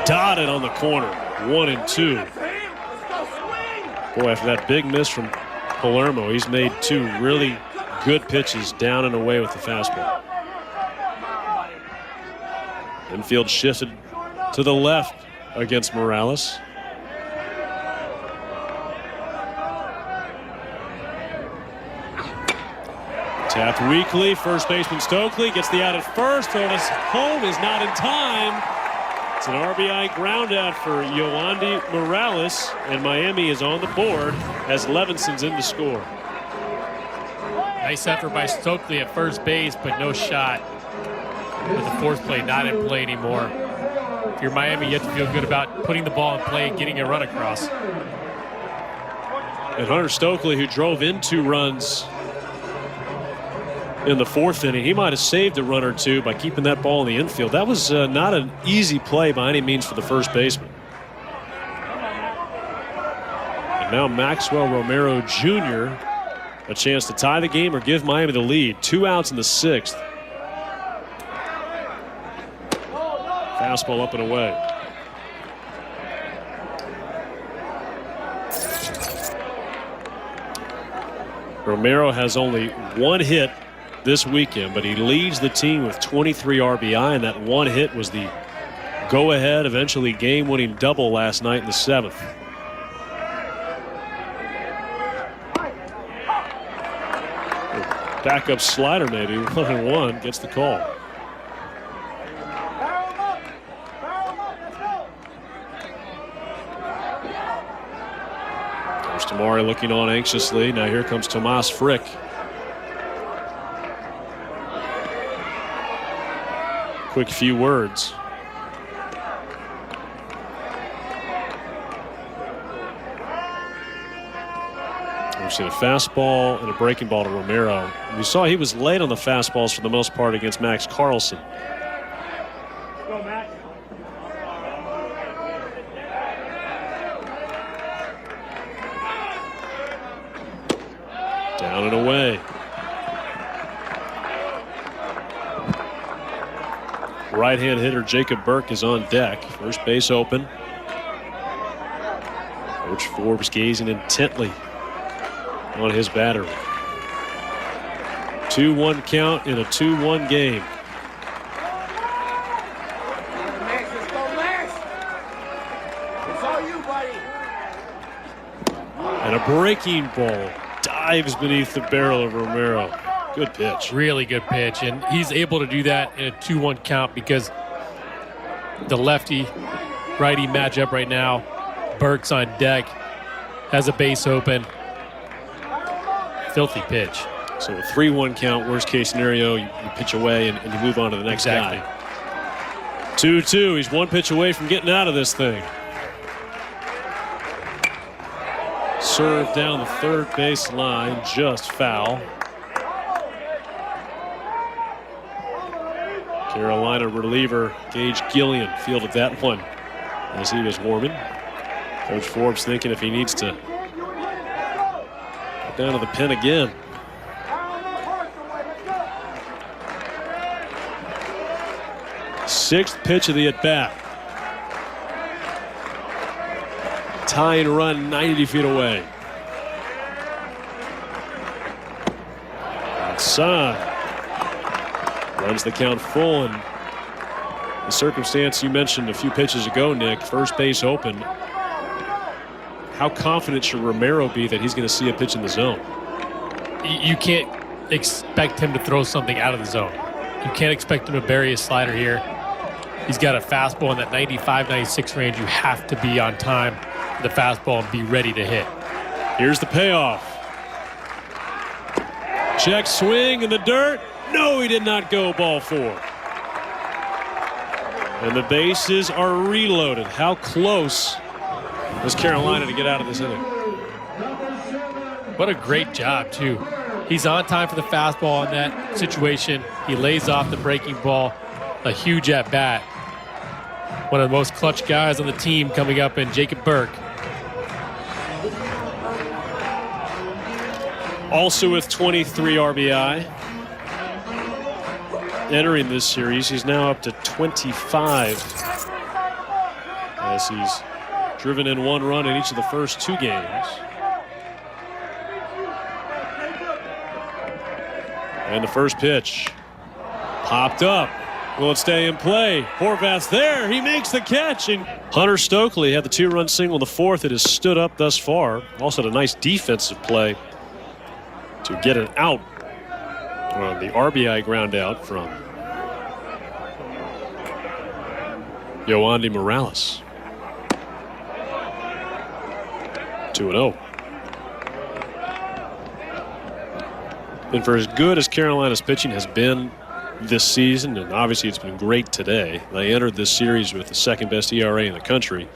Dotted on the corner. 1-2. Boy, after that big miss from Palermo, he's made two really good pitches down and away with the fastball. Infield shifted to the left against Morales. Tapped weakly. First baseman Stokely gets the out at first. Throw to home is not in time. It's an RBI ground out for Yoandy Morales, and Miami is on the board as Levinson's in to score. Nice effort by Stokely at first base, but no shot. With the fourth play not in play anymore. If you're Miami, you have to feel good about putting the ball in play and getting a run across. And Hunter Stokely, who drove in 2 runs in the fourth inning, he might have saved a run or two by keeping that ball in the infield. That was not an easy play by any means for the first baseman. And now Maxwell Romero Jr. a chance to tie the game or give Miami the lead. 2 outs in the 6th. Fastball up and away. Romero has only 1 hit this weekend, but he leads the team with 23 RBI, and that 1 hit was the go-ahead, eventually game-winning double last night in the 7th. Backup slider maybe, 1-1, gets the call. There's Tamari looking on anxiously. Now here comes Tomas Frick. Quick few words. We've seen a fastball and a breaking ball to Romero. We saw he was late on the fastballs for the most part against Max Carlson. Down and away. Right-hand hitter Jacob Burke is on deck. First base open. Coach Forbes gazing intently on his battery. 2-1 count in a 2-1 game. And a breaking ball dives beneath the barrel of Romero. Good pitch. Really good pitch, and he's able to do that in a 2-1 count because the lefty-righty matchup right now. Burke's on deck, has a base open. Filthy pitch. So a 3-1 count, worst case scenario, you pitch away and you move on to the next guy. 2-2, he's 1 pitch away from getting out of this thing. Serve down the third base line, just foul. Carolina reliever Gage Gillian fielded that one as he was warming. Coach Forbes thinking if he needs to get down to the pen again. Sixth pitch of the at-bat. Tying run 90 feet away. Outside. Runs the count full, and the circumstance you mentioned a few pitches ago, Nick, first base open. How confident should Romero be that he's going to see a pitch in the zone? You can't expect him to throw something out of the zone. You can't expect him to bury a slider here. He's got a fastball in that 95, 96 range. You have to be on time for the fastball and be ready to hit. Here's the payoff. Check swing in the dirt. No, he did not go. Ball 4. And the bases are reloaded. How close is Carolina to get out of this inning? What a great job, too. He's on time for the fastball in that situation. He lays off the breaking ball. A huge at-bat. One of the most clutch guys on the team coming up in Jacob Burke. Also with 23 RBI. Entering this series, he's now up to 25 as he's driven in 1 run in each of the first 2 games. And the first pitch popped up. Will it stay in play? Horvath's there. He makes the catch. And Hunter Stokely had the 2-run single in the 4th. It has stood up thus far. Also had a nice defensive play to get an out on the RBI ground out from Yoandy Morales. 2-0. And for as good as Carolina's pitching has been this season, and obviously it's been great today, they entered this series with the 2nd best ERA in the country.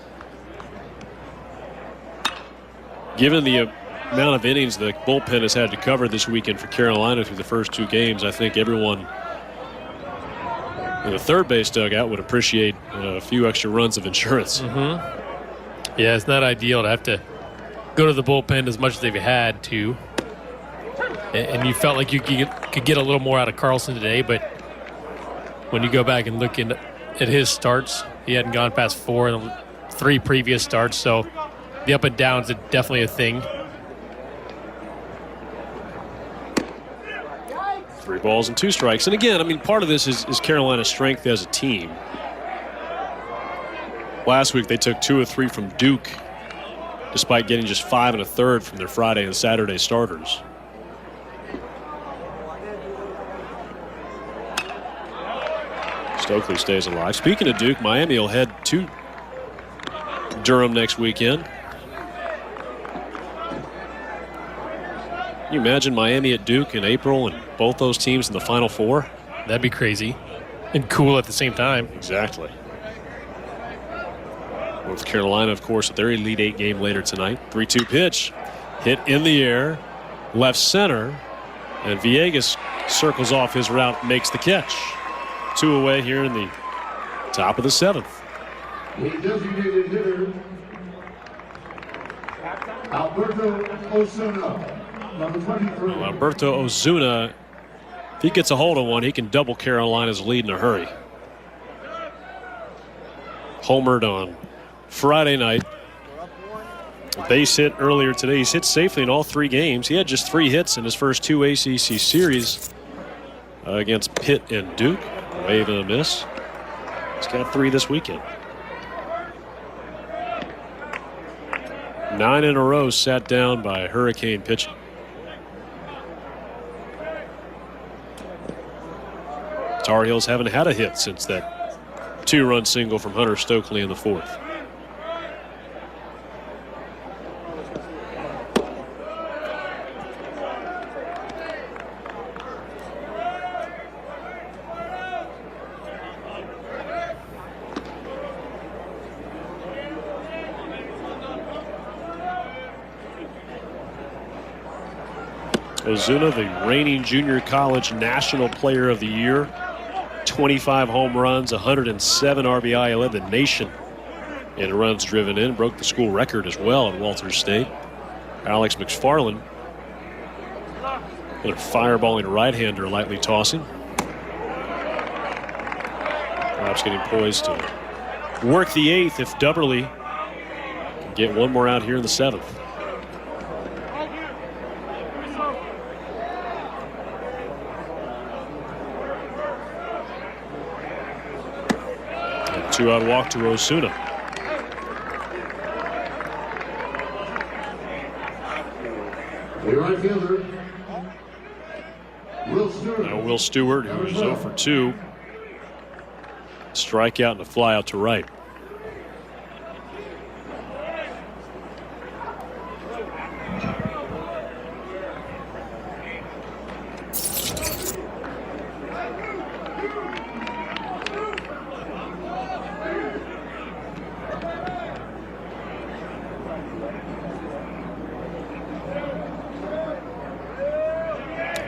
Given the amount of innings the bullpen has had to cover this weekend for Carolina through the first 2 games, I think everyone in the third base dugout would appreciate a few extra runs of insurance. Yeah, it's not ideal to have to go to the bullpen as much as they've had to. And you felt like you could get a little more out of Carlson today, but when you go back and look at his starts, he hadn't gone past 4 in the 3 previous starts, so the up and downs are definitely a thing. 3 balls and 2 strikes. And again, I mean, part of this is Carolina's strength as a team. Last week they took 2 of 3 from Duke, despite getting just 5 1/3 from their Friday and Saturday starters. Stokely stays alive. Speaking of Duke, Miami will head to Durham next weekend. Can you imagine Miami at Duke in April and both those teams in the Final Four? That'd be crazy and cool at the same time. Exactly. North Carolina, of course, at their Elite 8 game later tonight. 3-2 pitch. Hit in the air. Left center. And Villegas circles off his route, makes the catch. 2 away here in the top of the 7th. The designated hitter, Alberto Osuna, number 23. Well, Alberto Osuna, if he gets a hold of one, he can double Carolina's lead in a hurry. Homered on Friday night. A base hit earlier today. He's hit safely in all 3 games. He had just 3 hits in his first 2 ACC series against Pitt and Duke. Wave and a miss. He's got 3 this weekend. 9 in a row sat down by Hurricane pitching. Tar Heels haven't had a hit since that 2-run single from Hunter Stokely in the 4th. Ozuna, the reigning junior college national player of the year. 25 home runs, 107 RBI. He led the nation in runs driven in. Broke the school record as well at Walters State. Alex McFarland, another fireballing right-hander, lightly tossing. Perhaps getting poised to work the 8th if Dubberly can get one more out here in the 7th. Two-out walk to Osuna. The right fielder, Now Will Stewart, who is 0 for 2. Strikeout and a fly out to right.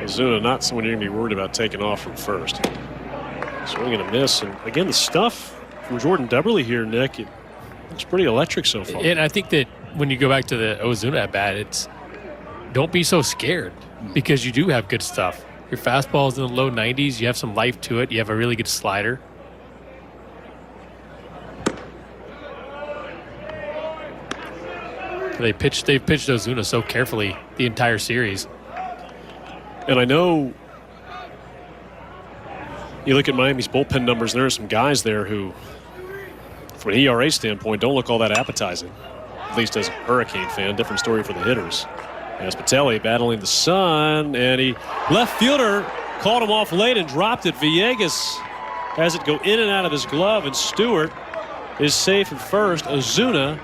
Ozuna, not someone you're going to be worried about taking off from first. Swing and a miss. And again, the stuff from Jordan Debberly here, Nick, it's pretty electric so far. And I think that when you go back to the Ozuna at bat, it's don't be so scared because you do have good stuff. Your fastball is in the low 90s. You have some life to it. You have a really good slider. They've pitched Ozuna so carefully the entire series. And I know you look at Miami's bullpen numbers, there are some guys there who, from an ERA standpoint, don't look all that appetizing, at least as a Hurricane fan. Different story for the hitters. As Patelli battling the sun, and he left fielder called him off late and dropped it. Villegas has it go in and out of his glove, and Stewart is safe at first. Ozuna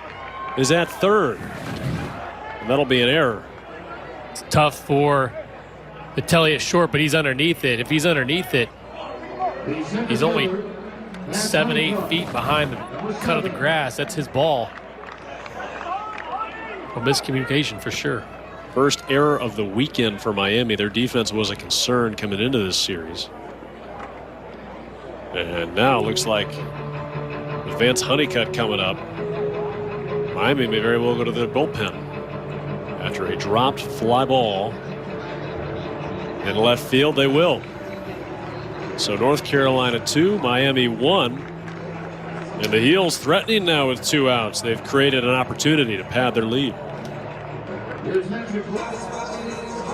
is at third. And that'll be an error. It's tough for Patelli at short, but he's underneath it. If he's underneath it, he's only 7-8 feet behind the cut of the grass. That's his ball. A miscommunication for sure. First error of the weekend for Miami. Their defense was a concern coming into this series. And now it looks like with Vance Honeycutt coming up, Miami may very well go to the bullpen after a dropped fly ball in left field. They will. So North Carolina 2, Miami 1. And the Heels threatening now with 2 outs. They've created an opportunity to pad their lead.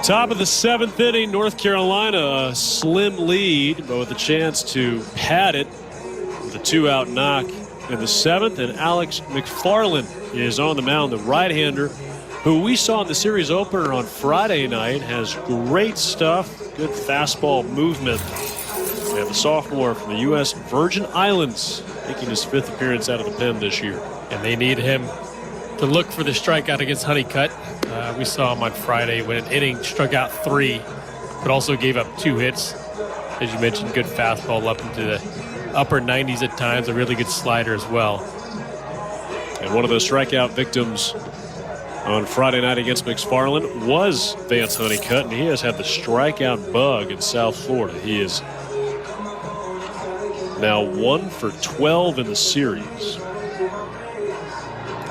Top of the 7th inning, North Carolina a slim lead, but with a chance to pad it with a 2-out knock in the 7th. And Alex McFarland is on the mound, the right-hander, who we saw in the series opener on Friday night, has great stuff, good fastball movement. And the sophomore from the U.S. Virgin Islands making his 5th appearance out of the pen this year. And they need him to look for the strikeout against Honeycutt. We saw him on Friday when an inning struck out 3, but also gave up 2 hits. As you mentioned, good fastball up into the upper 90s at times, a really good slider as well. And one of those strikeout victims on Friday night against McFarland was Vance Honeycutt, and he has had the strikeout bug in South Florida. He is now 1 for 12 in the series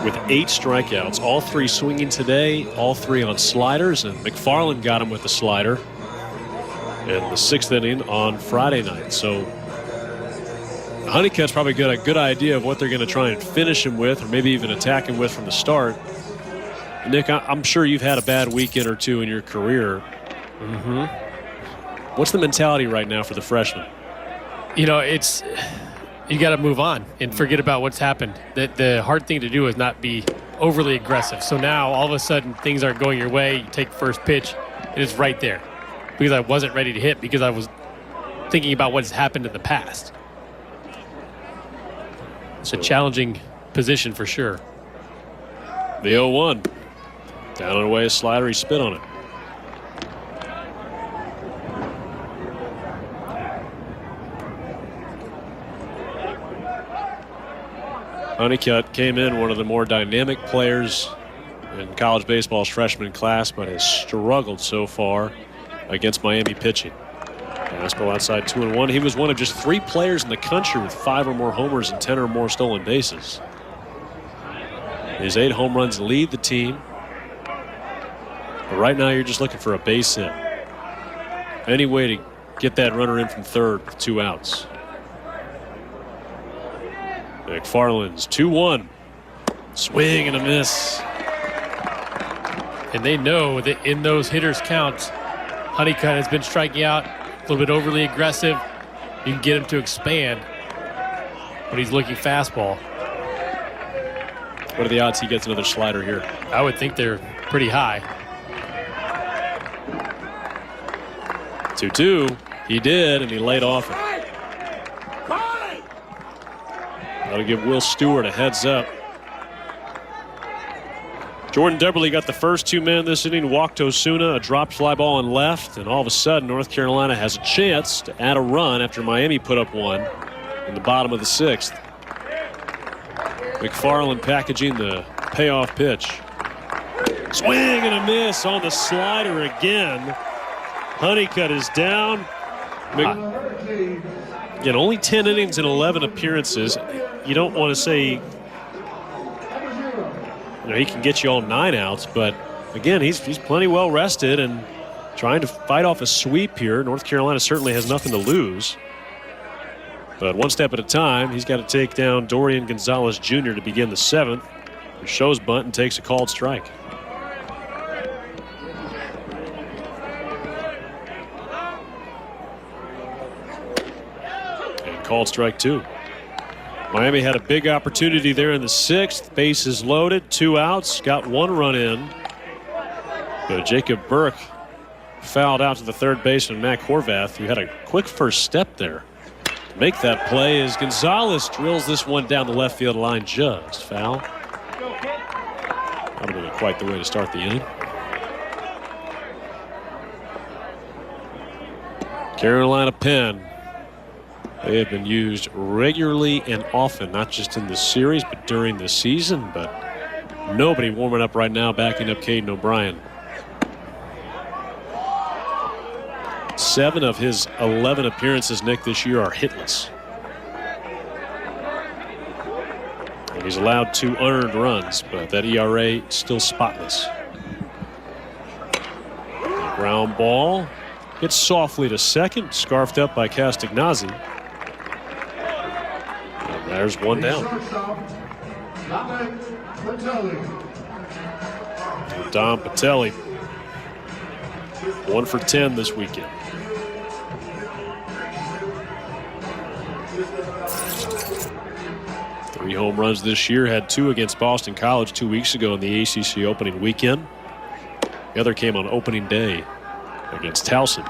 with 8 strikeouts, all 3 swinging today, all 3 on sliders, and McFarland got him with the slider in the 6th inning on Friday night. So Honeycutt's probably got a good idea of what they're going to try and finish him with, or maybe even attack him with from the start. Nick, I'm sure you've had a bad weekend or 2 in your career. What's the mentality right now for the freshman? You know, you got to move on and forget about what's happened. The hard thing to do is not be overly aggressive. So now all of a sudden things aren't going your way. You take first pitch, and it's right there because I wasn't ready to hit because I was thinking about what's happened in the past. It's a challenging position for sure. The 0-1. Down and away, a slider. He spit on it. Honeycutt came in one of the more dynamic players in college baseball's freshman class, but has struggled so far against Miami pitching. Fastball outside 2-1. He was one of just 3 players in the country with 5 or more homers and 10 or more stolen bases. His 8 home runs lead the team. But right now you're just looking for a base hit. Any way to get that runner in from third with 2 outs. McFarland's 2-1. Swing and a miss. And they know that in those hitters' counts, Honeycutt has been striking out, a little bit overly aggressive. You can get him to expand, but he's looking fastball. What are the odds he gets another slider here? I would think they're pretty high. 2-2. He did, and he laid off it. That'll give Will Stewart a heads up. Jordan Deberly got the first 2 men this inning, walked Osuna, a dropped fly ball and left, and all of a sudden North Carolina has a chance to add a run after Miami put up one in the bottom of the 6th. McFarland packaging the payoff pitch. Swing and a miss on the slider again. Honeycutt is down. Again, only 10 innings and 11 appearances. You don't want to say he can get you all 9 outs, but again, he's plenty well rested and trying to fight off a sweep here. North Carolina certainly has nothing to lose. But one step at a time, he's got to take down Dorian Gonzalez Jr. to begin the 7th. He shows bunt and takes a called strike. And called strike 2. Miami had a big opportunity there in the 6th. Bases loaded, 2 outs, got 1 run in. But Jacob Burke fouled out to the third baseman, Mac Horvath, who had a quick first step there. To make that play as Gonzalez drills this one down the left field line, just foul. That would have been quite the way to start the inning. Carolina pen. They have been used regularly and often, not just in the series, but during the season. But nobody warming up right now, backing up Caden O'Brien. 7 of his 11 appearances, Nick, this year are hitless. And he's allowed 2 unearned runs, but that ERA still spotless. Ground ball hits softly to second, scarfed up by Castagnazzi. There's one down. Dom Patelli, 1 for 10 this weekend. Three home runs this year, had 2 against Boston College 2 weeks ago in the ACC opening weekend. The other came on opening day against Towson.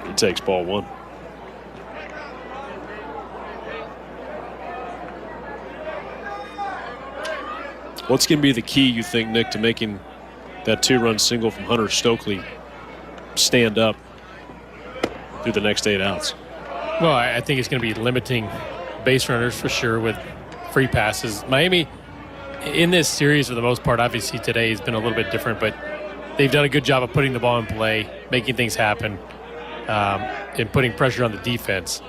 He takes ball 1. What's going to be the key, you think, Nick, to making that 2-run single from Hunter Stokely stand up through the next 8 outs? Well, I think it's going to be limiting base runners for sure with free passes. Miami, in this series for the most part, obviously today has been a little bit different, but they've done a good job of putting the ball in play, making things happen, and putting pressure on the defense.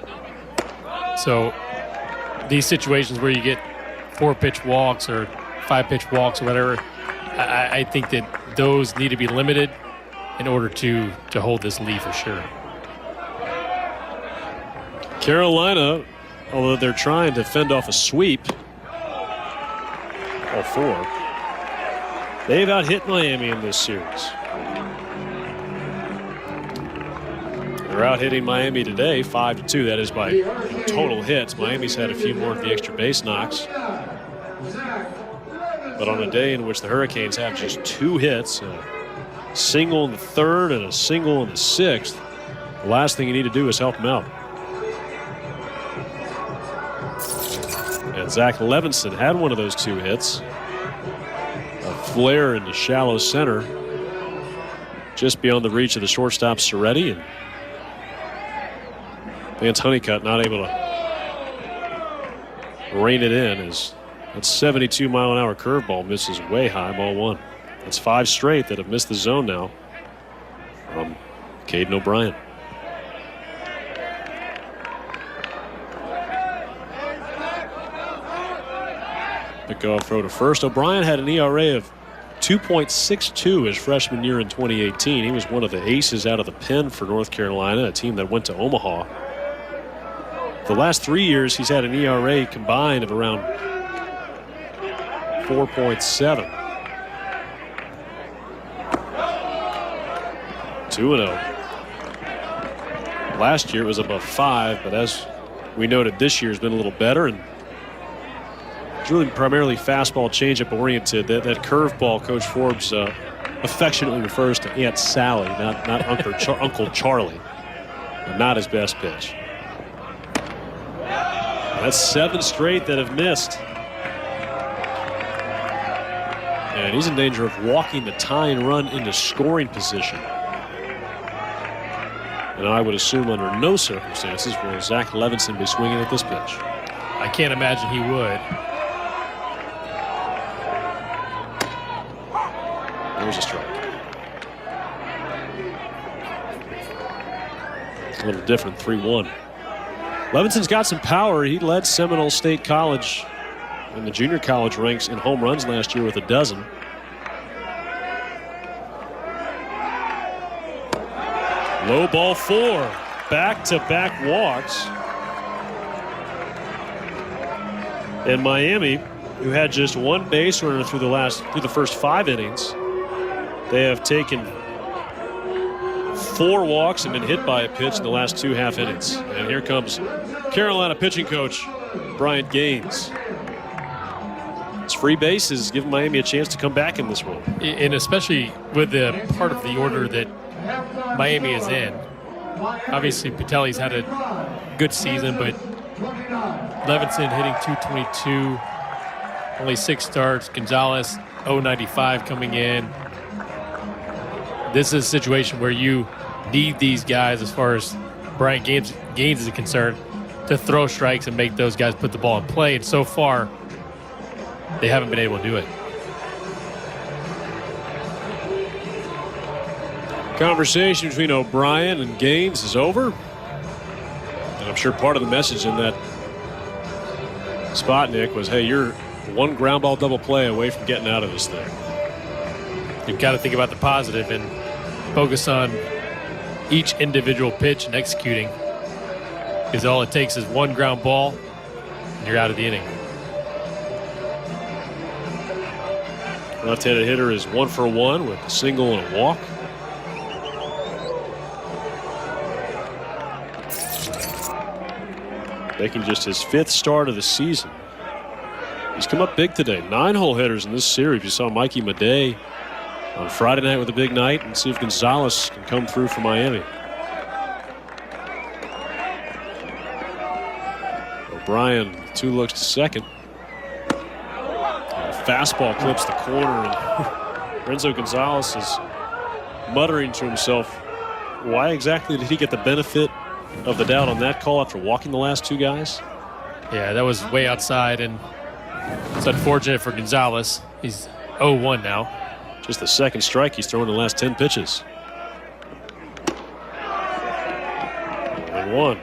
So these situations where you get 4-pitch walks or 5-pitch walks or whatever, I think that those need to be limited in order to hold this lead for sure. Carolina, although they're trying to fend off a sweep, all 4, they've out-hit Miami in this series. They're out-hitting Miami today 5-2. That is by total hits. Miami's had a few more of the extra base knocks. But on a day in which the Hurricanes have just 2 hits, a single in the 3rd and a single in the 6th, the last thing you need to do is help them out. And Zach Levinson had one of those 2 hits. A flare in the shallow center, just beyond the reach of the shortstop Soretti, and Vance Honeycutt not able to rein it in as that 72-mile-an-hour curveball misses way high, ball 1. That's 5 straight that have missed the zone now from Caden O'Brien. Pickoff throw to first. O'Brien had an ERA of 2.62 his freshman year in 2018. He was one of the aces out of the pen for North Carolina, a team that went to Omaha. The last 3 years, he's had an ERA combined of around 4.7. 2-0. Last year it was above 5, but as we noted, this year's been a little better, and it's really primarily fastball changeup oriented. That curveball Coach Forbes affectionately refers to Aunt Sally, not Uncle Charlie. Not his best pitch. That's 7 straight that have missed. And he's in danger of walking the tying run into scoring position. And I would assume under no circumstances will Zach Levinson be swinging at this pitch. I can't imagine he would. There's a strike. A little different, 3-1. Levinson's got some power. He led Seminole State College in the junior college ranks in home runs last year with 12. Low ball 4. Back-to-back walks. And Miami, who had just 1 base runner through the first 5 innings, they have taken 4 walks and been hit by a pitch in the last 2 half innings. And here comes Carolina pitching coach Bryant Gaines. It's free bases, giving Miami a chance to come back in this one. And especially with the part of the order that Miami is in. Obviously, Patelli's had a good season, but Levinson hitting .222, only 6 starts. Gonzalez, .095 coming in. This is a situation where you need these guys, as far as Bryant Gaines is concerned, to throw strikes and make those guys put the ball in play. And so far, they haven't been able to do it. Conversation between O'Brien and Gaines is over. And I'm sure part of the message in that spot, Nick, was, hey, you're 1 ground ball double play away from getting out of this thing. You've got to think about the positive and focus on each individual pitch and executing, because all it takes is 1 ground ball and you're out of the inning. Left-handed hitter is 1 for 1 with a single and a walk. Making just his 5th start of the season. He's come up big today. 9-hole hitters in this series. You saw Mikey Madej on Friday night with a big night, and see if Gonzalez can come through for Miami. O'Brien, 2 looks to second. And a fastball clips the corner, and Renzo Gonzalez is muttering to himself, why exactly did he get the benefit of the doubt on that call after walking the last 2 guys? Yeah, that was way outside, and it's unfortunate for Gonzalez. He's 0-1 now. Just the 2nd strike he's thrown in the last 10 pitches. 1-1.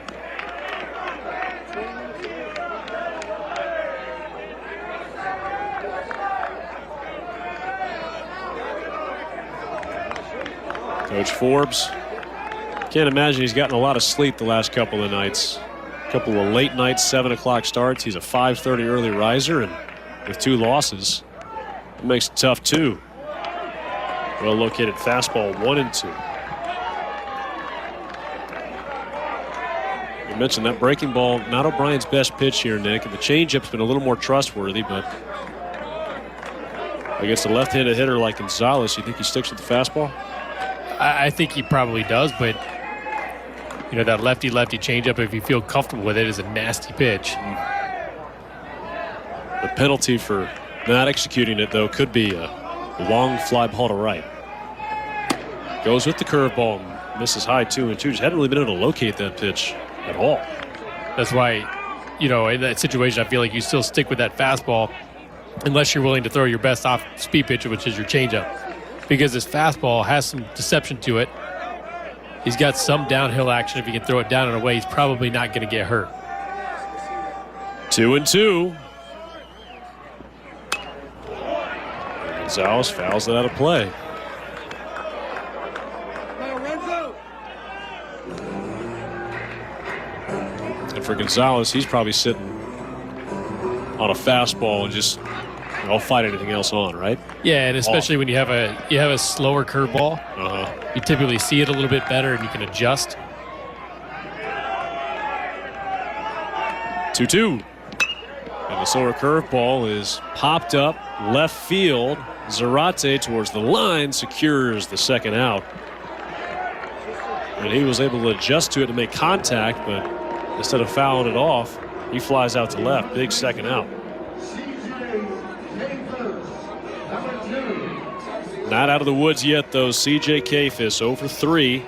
Coach Forbes, can't imagine he's gotten a lot of sleep the last couple of nights. A couple of late night 7 o'clock starts. He's a 5:30 early riser, and with 2 losses, it makes it tough too. Well located fastball, 1 and 2. You mentioned that breaking ball, not O'Brien's best pitch here, Nick. And the changeup's been a little more trustworthy, but against a left-handed hitter like Gonzalez, you think he sticks with the fastball? I think he probably does, but you know, that lefty-lefty changeup, if you feel comfortable with it, is a nasty pitch. The penalty for not executing it, though, could be a long fly ball to right. Goes with the curveball and misses high 2-2. Just hadn't really been able to locate that pitch at all. That's why, you know, in that situation, I feel like you still stick with that fastball unless you're willing to throw your best off-speed pitch, which is your changeup. Because this fastball has some deception to it. He's got some downhill action. If he can throw it down and away, he's probably not going to get hurt. 2-2. Gonzalez fouls it out of play. And for Gonzalez, he's probably sitting on a fastball and just I'll fight anything else on, right? Yeah, and especially when you have a slower curveball, you typically see it a little bit better and you can adjust. 2-2. And the slower curveball is popped up left field. Zarate towards the line secures the second out. And he was able to adjust to it to make contact, but instead of fouling it off, he flies out to left. Big second out. Not out of the woods yet, though. C.J. Kafis 0 for 3.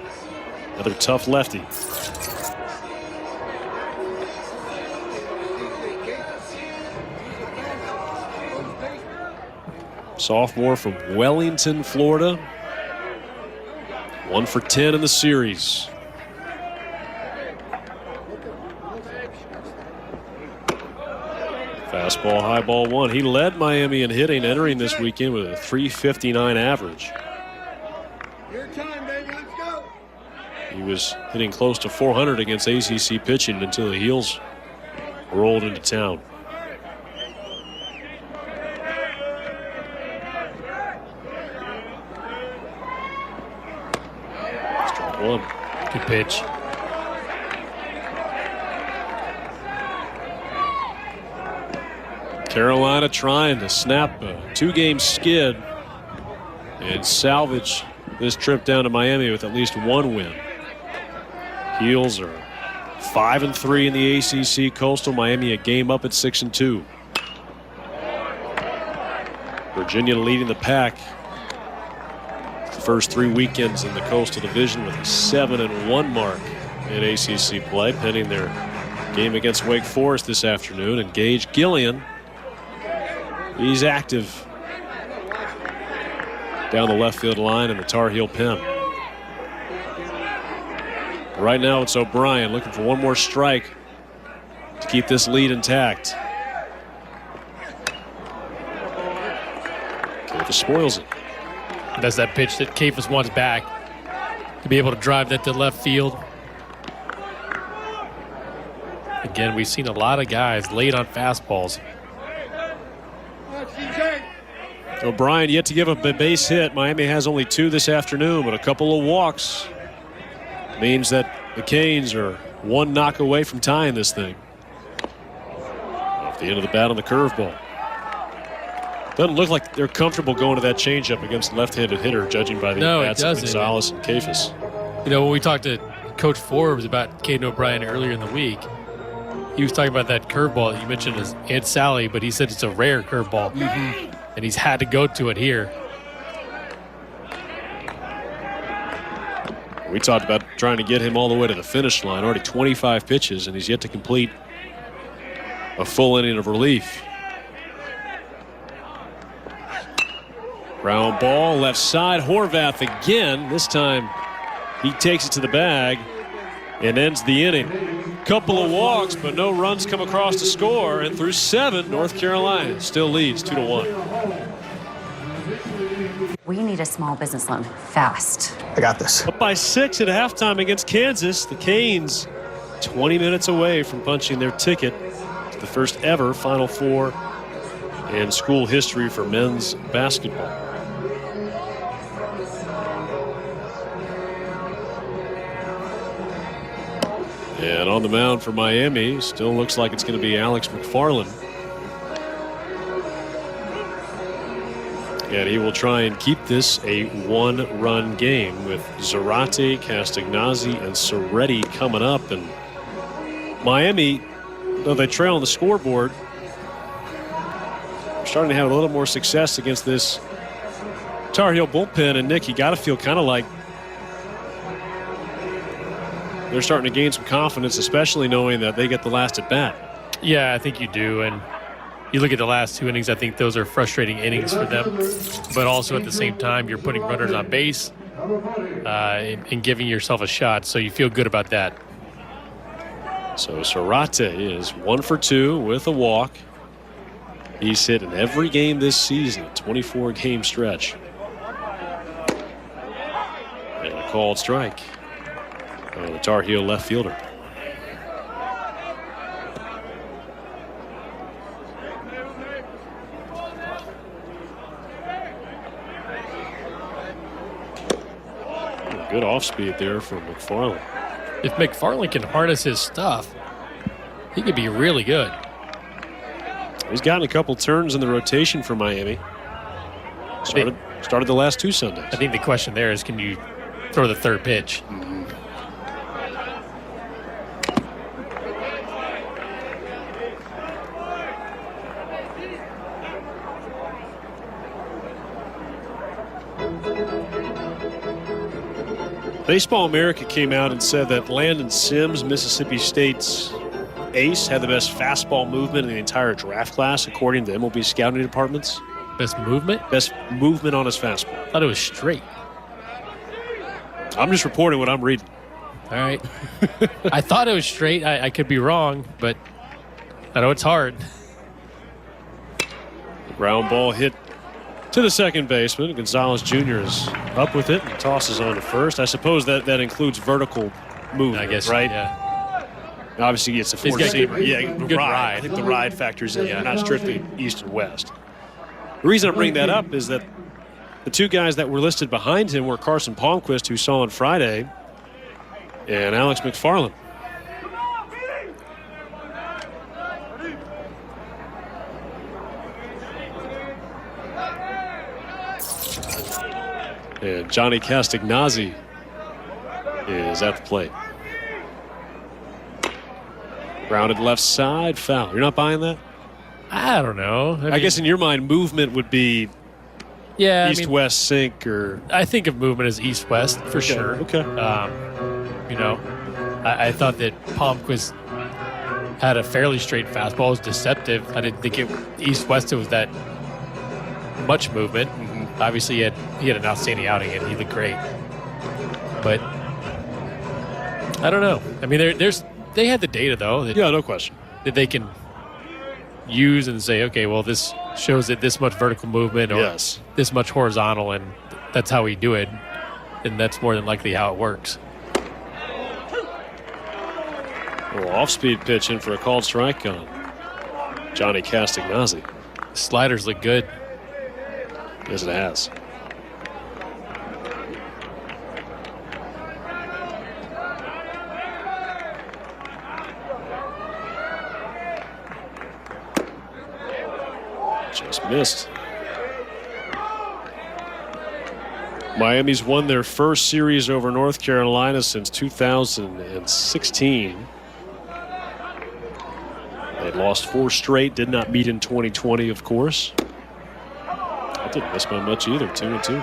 Another tough lefty. Sophomore from Wellington, Florida. 1 for 10 in the series. Fastball, high ball 1. He led Miami in hitting entering this weekend with a .359 average. Your time, baby. Let's go. He was hitting close to .400 against ACC pitching until the Heels rolled into town. Strike 1. Good pitch. Carolina trying to snap a 2-game skid and salvage this trip down to Miami with at least 1 win. Heels are 5-3 in the ACC Coastal. Miami a game up at 6-2. Virginia leading the pack. The first 3 weekends in the Coastal Division with a 7-1 mark in ACC play, pending their game against Wake Forest this afternoon. And Gage Gillian, he's active down the left field line in the Tar Heel pen. Right now it's O'Brien looking for one more strike to keep this lead intact. Kafis spoils it. That's that pitch that Kafis wants back, to be able to drive that to left field. Again, we've seen a lot of guys late on fastballs. O'Brien yet to give up a base hit. Miami has only 2 this afternoon, but a couple of walks means that the Canes are 1 knock away from tying this thing. Off the end of the bat on the curveball. Doesn't look like they're comfortable going to that changeup against a left-handed hitter, judging by the bats of Gonzalez and Kafis. You know, when we talked to Coach Forbes about Caden O'Brien earlier in the week, he was talking about that curveball that you mentioned as Aunt Sally, but he said it's a rare curveball. Mm-hmm. And he's had to go to it here. We talked about trying to get him all the way to the finish line. Already 25 pitches, and he's yet to complete a full inning of relief. Ground ball, left side. Horvath again. This time he takes it to the bag and ends the inning. Couple of walks, but no runs come across to score. And through 7, North Carolina still leads 2-1. We need a small business loan fast. I got this. Up by 6 at halftime against Kansas. The Canes 20 minutes away from punching their ticket to the first ever Final Four in school history for men's basketball. And on the mound for Miami, still looks like it's going to be Alex McFarland. And he will try and keep this a 1-run game with Zarate, Castagnazzi, and Soretti coming up. And Miami, though they trail on the scoreboard, are starting to have a little more success against this Tar Heel bullpen. And Nick, you got to feel kind of like they're starting to gain some confidence, especially knowing that they get the last at bat. Yeah, I think you do. And you look at the last 2 innings, I think those are frustrating innings for them. But also at the same time, you're putting runners on base and giving yourself a shot. So you feel good about that. So Zarate is 1 for 2 with a walk. He's hit in every game this season, a 24-game stretch. And a called strike. The Tar Heel left fielder. Good off speed there from McFarland. If McFarland can harness his stuff, he could be really good. He's gotten a couple turns in the rotation for Miami. Started the last 2 Sundays. I think the question there is, can you throw the third pitch? Baseball America came out and said that Landon Sims, Mississippi State's ace, had the best fastball movement in the entire draft class, according to MLB scouting departments. Best movement? Best movement on his fastball. I thought it was straight. I'm just reporting what I'm reading. All right. I thought it was straight. I could be wrong, but I know it's hard. Ground ball hit to the second baseman. Gonzalez Jr. is up with it and tosses on to first. I suppose that includes vertical movement, I guess, right? Yeah. Obviously, it's a He's got four-seamer. Yeah, good ride. I think the ride factors in, not strictly east and west. The reason I bring that up is that the 2 guys that were listed behind him were Carson Palmquist, who saw on Friday, and Alex McFarland. And Johnny Castagnazzi is at the plate. Grounded left side, foul. You're not buying that? I don't know. I guess in your mind, movement would be yeah, east-west sink, or I think of movement as east-west for sure. Okay. You know, I thought that Palmquist had a fairly straight fastball. It was deceptive. I didn't think east-west it was that much movement. Obviously, he had an outstanding outing, and he looked great. But I don't know. I mean, they had the data, though. Yeah, no question. That they can use and say, okay, well, this shows that this much vertical movement or this much horizontal, and that's how we do it. And that's more than likely how it works. A little off-speed pitch in for a called strike on Johnny Castagnazzi. Sliders look good. Yes, it has. Just missed. Miami's won their first series over North Carolina since 2016. They lost 4 straight, did not meet in 2020, of course. I didn't miss by much either, 2-2.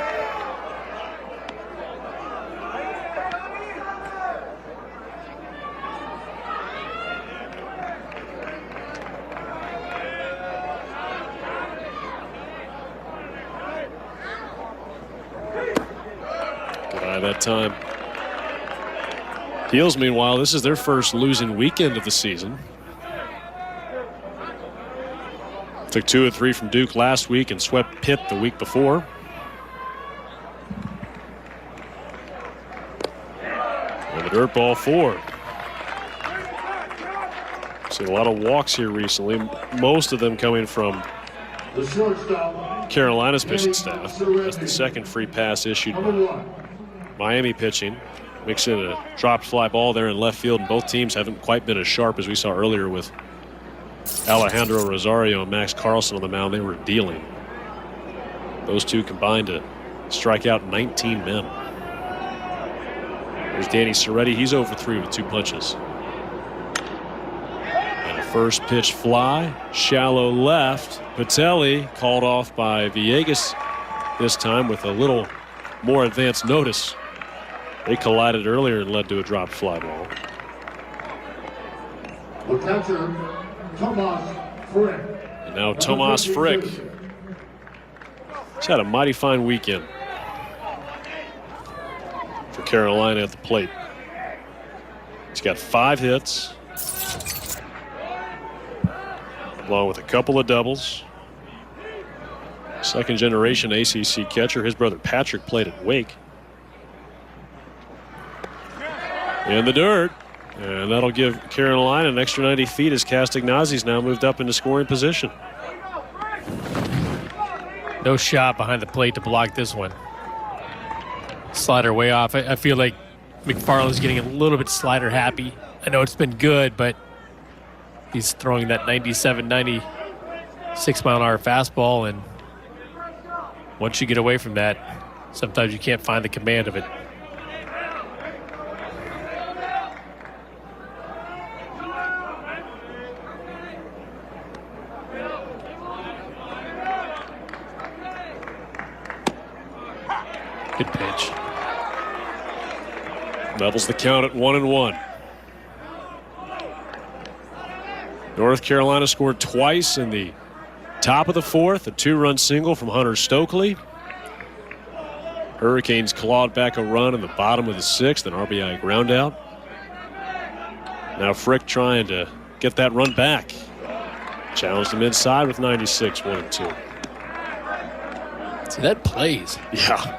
Good eye that time. Heels, meanwhile, this is their first losing weekend of the season. Took 2 of 3 from Duke last week and swept Pitt the week before. And the dirt ball 4. Seen a lot of walks here recently, most of them coming from The shortstop, Carolina's pitching staff. That's the second free pass issued by Miami pitching. Mix in a dropped fly ball there in left field, and both teams haven't quite been as sharp as we saw earlier with Alejandro Rosario and Max Carlson on the mound. They were dealing. Those two combined to strike out 19 men. There's Danny Soretti. He's 0-for-3 with 2 punches. And a first pitch fly, shallow left. Patelli called off by Villegas this time with a little more advance notice. They collided earlier and led to a dropped fly ball. the catcher, Tomas Frick. And now Tomas Frick. He's had a mighty fine weekend for Carolina at the plate. He's got 5 hits, along with a couple of doubles. Second generation ACC catcher. His brother Patrick played at Wake. In the dirt. And that'll give Carolina an extra 90 feet as Castagnazzi's now moved up into scoring position. No shot behind the plate to block this one. Slider way off. I feel like McFarland's getting a little bit slider happy. I know it's been good, but he's throwing that 97, 90 6-mile-an-hour fastball, and once you get away from that, sometimes you can't find the command of it. Good pitch. Levels the count at 1-1. North Carolina scored twice in the top of the fourth, a 2-run single from Hunter Stokely. Hurricanes clawed back a run in the bottom of the sixth, an RBI ground out. Now Frick trying to get that run back. Challenged him inside with 96, 1-2. See, that plays. Yeah.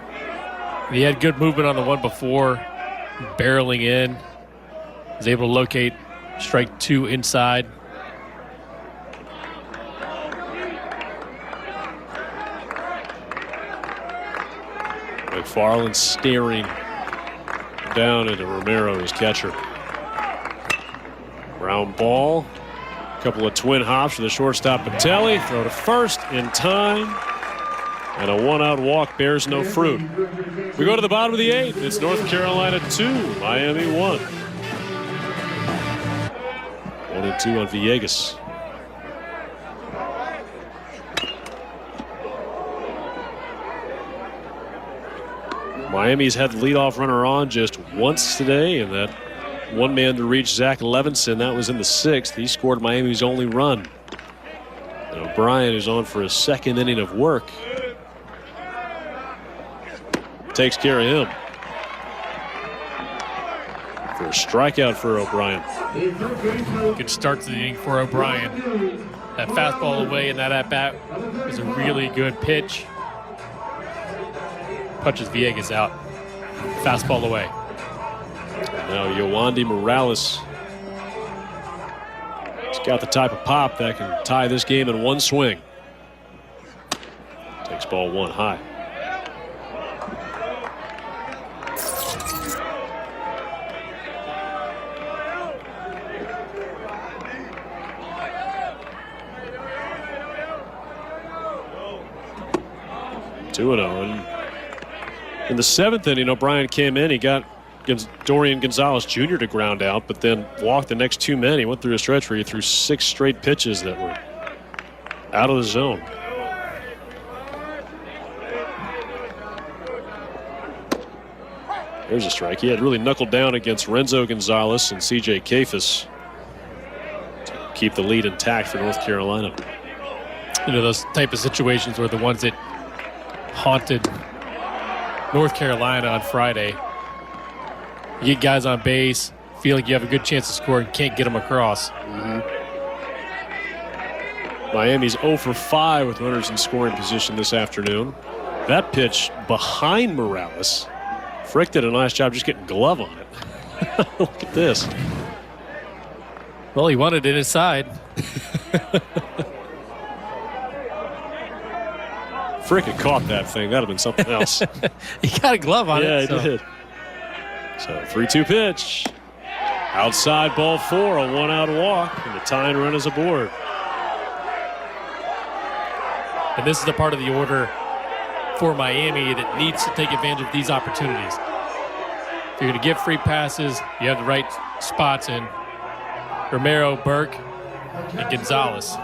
He had good movement on the one before, barreling in. Was able to locate strike 2 inside. McFarland staring down into Romero, his catcher. Ground ball. A couple of twin hops for the shortstop Patelli. Throw to first in time. And a 1-out walk bears no fruit. We go to the bottom of the 8th. It's North Carolina 2, Miami 1. 1-2 on Villegas. Miami's had the leadoff runner on just once today, and that one man to reach Zach Levinson, that was in the 6th. He scored Miami's only run. And O'Brien is on for his second inning of work. Takes care of him. For a strikeout for O'Brien. Good start to the inning for O'Brien. That fastball away and that at-bat was a really good pitch. Punches Villegas out. Fastball away. Now Yoandy Morales. He's got the type of pop that can tie this game in one swing. Takes ball 1 high. Two and in the 7th inning, O'Brien came in. He got Dorian Gonzalez Jr. to ground out, but then walked the next 2 men. He went through a stretch where he threw 6 straight pitches that were out of the zone. There's a strike. He had really knuckled down against Renzo Gonzalez and CJ Kafis to keep the lead intact for North Carolina. You know, those type of situations were the ones that haunted North Carolina on Friday. You get guys on base, feel like you have a good chance to score and can't get them across. Miami's 0 for 5 with runners in scoring position this afternoon. That pitch behind Morales. Frick did a nice job just getting glove on it. Look at this. Well, he wanted it inside. Frick had caught that thing. That would have been something else. He got a glove on it. Yeah, he did. So 3-2 pitch. Outside ball 4, a 1-out walk, and the tying run is aboard. And this is the part of the order for Miami that needs to take advantage of these opportunities. If you're going to give free passes, you have the right spots in Romero, Burke, and Gonzalez.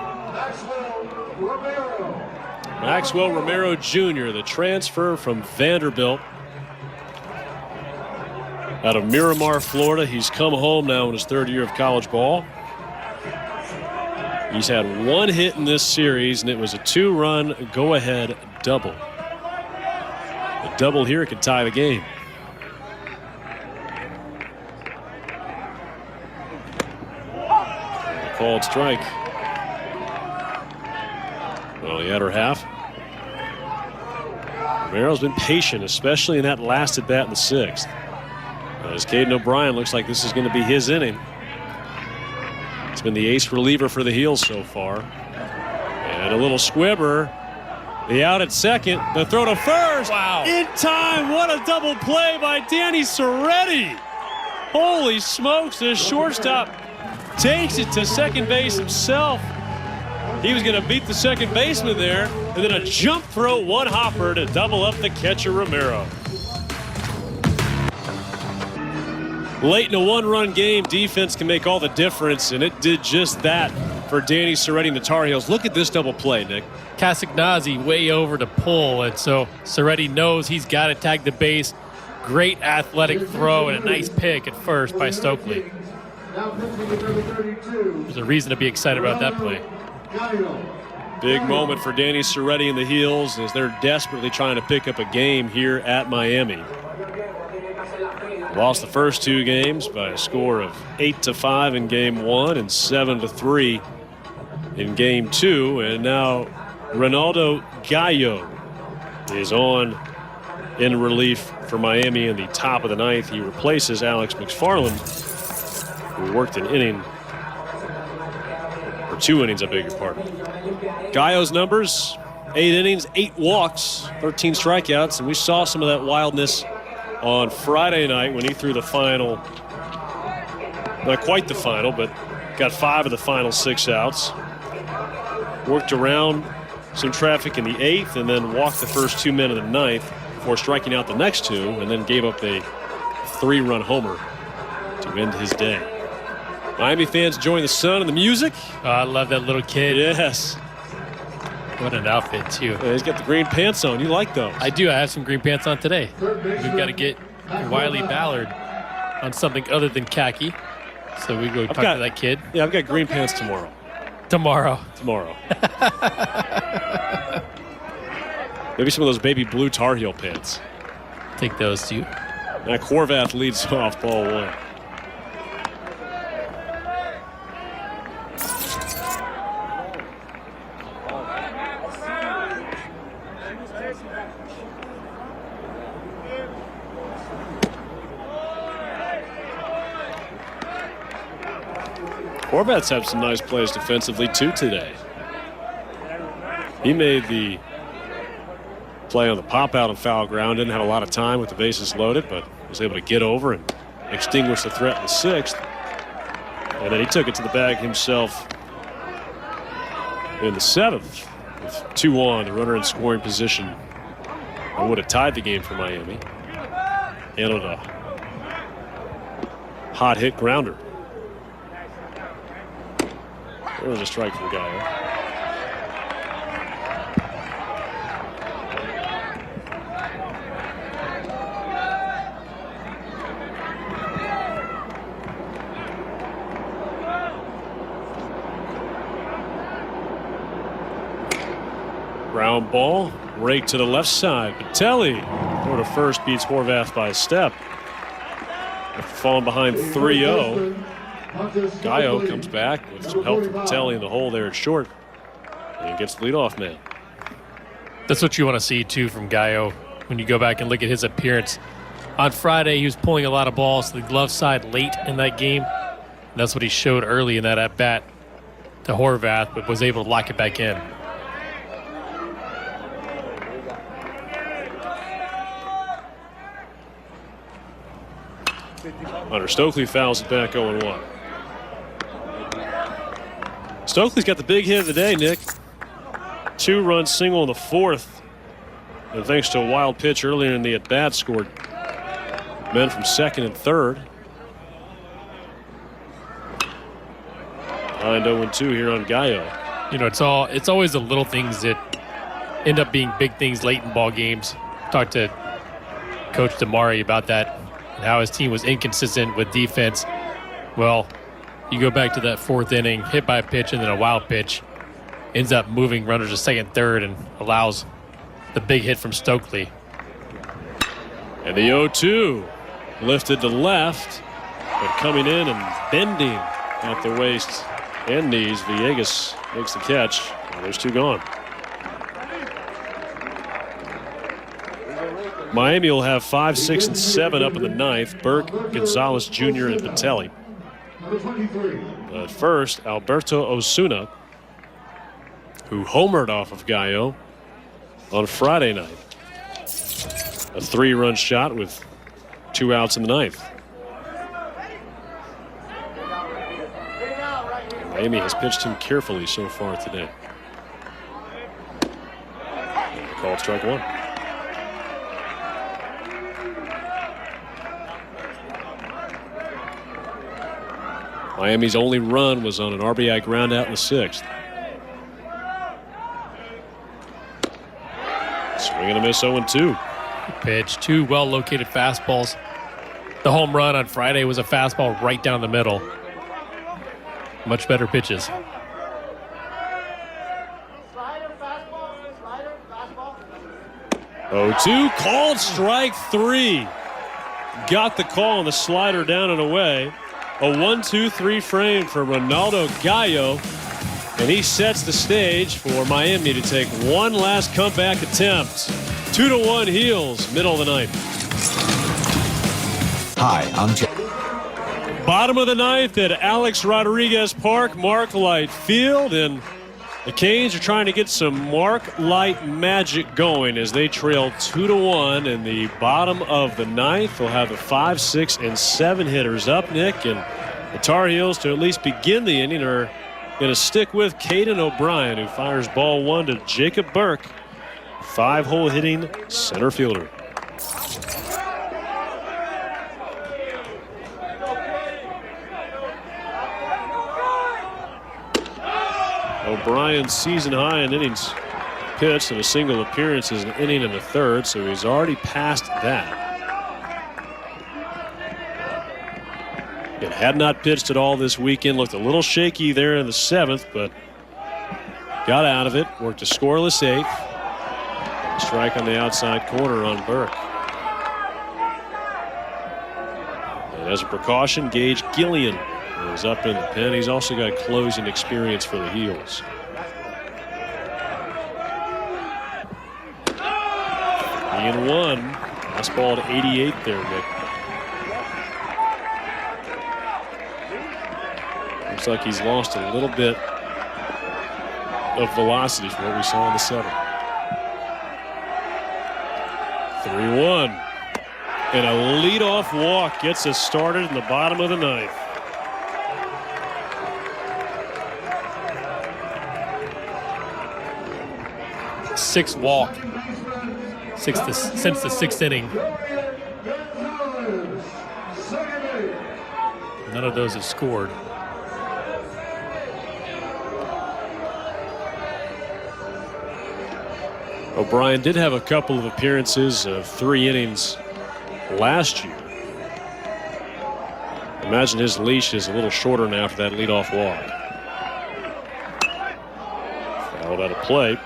Maxwell Romero Jr., the transfer from Vanderbilt out of Miramar, Florida. He's come home now in his 3rd year of college ball. He's had 1 hit in this series, and it was a 2-run go-ahead double. A double here could tie the game. Called strike. Well, he had her half. Romero's been patient, especially in that last at bat in the 6th. As Caden O'Brien looks like this is going to be his inning. It's been the ace reliever for the Heels so far. And a little squibber. The out at second. The throw to first. Wow. In time. What a double play by Danny Soretti. Holy smokes. The shortstop takes it to second base himself. He was going to beat the second baseman there, and then a jump throw, one hopper to double up the catcher Romero. Late in a one-run game, defense can make all the difference, and it did just that for Danny Serretti and the Tar Heels. Look at this double play, Nick. Casignazi way over to pull, and so Serretti knows he's got to tag the base. Great athletic throw and a nice pick at first by Stokely. There's a reason to be excited about that play. Big moment for Danny Serretti and the Heels as they're desperately trying to pick up a game here at Miami. Lost the first two games by a score of 8-5 in game one and 7-3 in game two. And now Ronaldo Gallo is on in relief for Miami in the top of the ninth. He replaces Alex McFarland, who worked an inning, or 2 innings, I beg your pardon. Gallo's numbers, 8 innings, 8 walks, 13 strikeouts, and we saw some of that wildness on Friday night when he threw the final, not quite the final, but got 5 of the final 6 outs. Worked around some traffic in the 8th and then walked the first 2 men of the 9th before striking out the next 2 and then gave up a 3-run homer to end his day. Miami fans enjoying the sun and the music. Oh, I love that little kid. Yes. What an outfit, too. Yeah, he's got the green pants on. You like those? I do. I have some green pants on today. We've got to get Wiley Ballard on something other than khaki. So we go talk to that kid. Yeah, I've got green pants tomorrow. Tomorrow. Maybe some of those baby blue Tar Heel pants. Take those, too. Now Horvath leads off ball 1. Horvath's had some nice plays defensively, too, today. He made the play on the pop-out on foul ground. Didn't have a lot of time with the bases loaded, but was able to get over and extinguish the threat in the 6th. And then he took it to the bag himself in the 7th. With 2 on, the runner in scoring position. And would have tied the game for Miami. Handled a hot hit grounder. There was a strike from Gallo. Ground ball, rake to the left side. Patelli, throw to first, beats Horvath by a step. Falling behind 3-0. Gallo comes back with some help from Patelli in the hole there at short and gets the leadoff man. That's what you want to see, too, from Gallo when you go back and look at his appearance. On Friday, he was pulling a lot of balls to the glove side late in that game. And that's what he showed early in that at-bat to Horvath, but was able to lock it back in. Hunter Stokely fouls it back 0-1. Stokely's got the big hit of the day, Nick. 2-run single in the 4th. And thanks to a wild pitch earlier in the at-bat, scored men from 2nd and 3rd. Behind 0-2 here on Gallo. You know, it's always the little things that end up being big things late in ball games. Talked to Coach Damari about that and how his team was inconsistent with defense. Well, you go back to that 4th inning, hit by a pitch and then a wild pitch, ends up moving runners to 2nd, 3rd, and allows the big hit from Stokely. And the 0-2 lifted to left, but coming in and bending at the waist and knees. Villegas makes the catch. And there's 2 gone. Miami will have 5, 6, and 7 up in the 9th. Burke, Gonzalez Jr., and Patelli. But first, Alberto Osuna, who homered off of Gallo on Friday night. A 3-run shot with 2 outs in the 9th. Miami has pitched him carefully so far today. Called strike one. Miami's only run was on an RBI ground out in the 6th. Swing and a miss, 0-2. Pitch, 2 well-located fastballs. The home run on Friday was a fastball right down the middle. Much better pitches. Slider, fastball, slider, fastball. 0-2, called strike 3. Got the call on the slider down and away. A 1-2-3 frame for Ronaldo Gallo. And he sets the stage for Miami to take one last comeback attempt. 2-1 Heels, middle of the ninth. Hi, I'm Jeff. Bottom of the ninth at Alex Rodriguez Park, Mark Light Field, and the Canes are trying to get some Mark Light magic going as they trail 2-1 in the bottom of the ninth. They'll have the 5, 6, and 7 hitters up, Nick, and the Tar Heels, to at least begin the inning, are going to stick with Caden O'Brien, who fires ball 1 to Jacob Burke, 5-hole hitting center fielder. O'Brien's season high in innings pitched and a single appearance is an inning and a third, so he's already passed that. It had not pitched at all this weekend. Looked a little shaky there in the 7th, but got out of it. Worked a scoreless 8th. And a strike on the outside corner on Burke. And as a precaution, Gage Gillian is up in the pen. He's also got closing experience for the Heels. And 1. Fastball to 88 there, Nick. Looks like he's lost a little bit of velocity from what we saw in the 7th. 3-1. And a leadoff walk gets us started in the bottom of the ninth. Sixth walk. Since the 6th inning. None of those have scored. O'Brien did have a couple of appearances of 3 innings last year. Imagine his leash is a little shorter now after that leadoff walk. Fouled out of play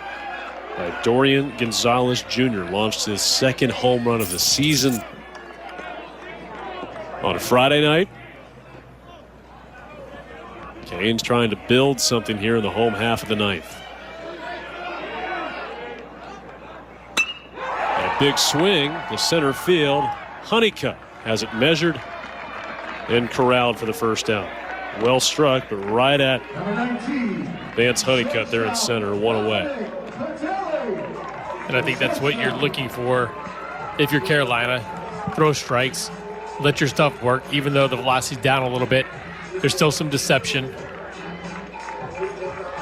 by Dorian Gonzalez Jr. Launched his 2nd home run of the season on a Friday night. Canes trying to build something here in the home half of the ninth. Big swing to center field. Honeycutt has it measured and corralled for the first out. Well struck, but right at Vance Honeycutt there in center, 1 away. And I think that's what you're looking for if you're Carolina. Throw strikes, let your stuff work. Even though the velocity's down a little bit, there's still some deception.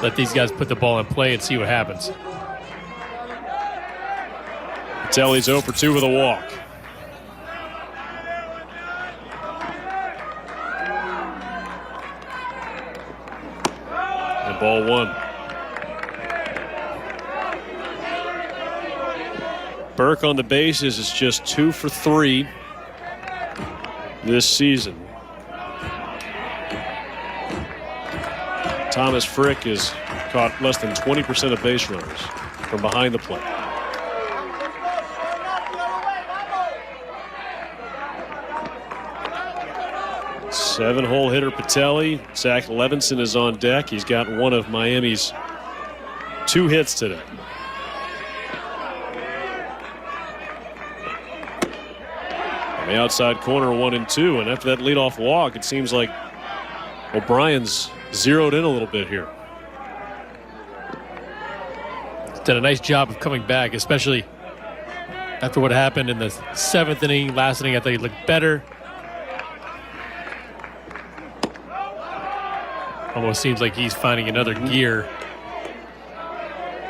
Let these guys put the ball in play and see what happens. Telly's 0 for 2 with a walk. And ball 1. Burke on the bases is just 2 for 3 this season. Thomas Frick has caught less than 20% of base runners from behind the plate. Seven-hole hitter Patelli. Zach Levinson is on deck. He's got one of Miami's 2 hits today. On the outside corner, 1 and 2. And after that leadoff walk, it seems like O'Brien's zeroed in a little bit here. He's done a nice job of coming back, especially after what happened in the 7th inning. Last inning, I thought he looked better. Almost seems like he's finding another gear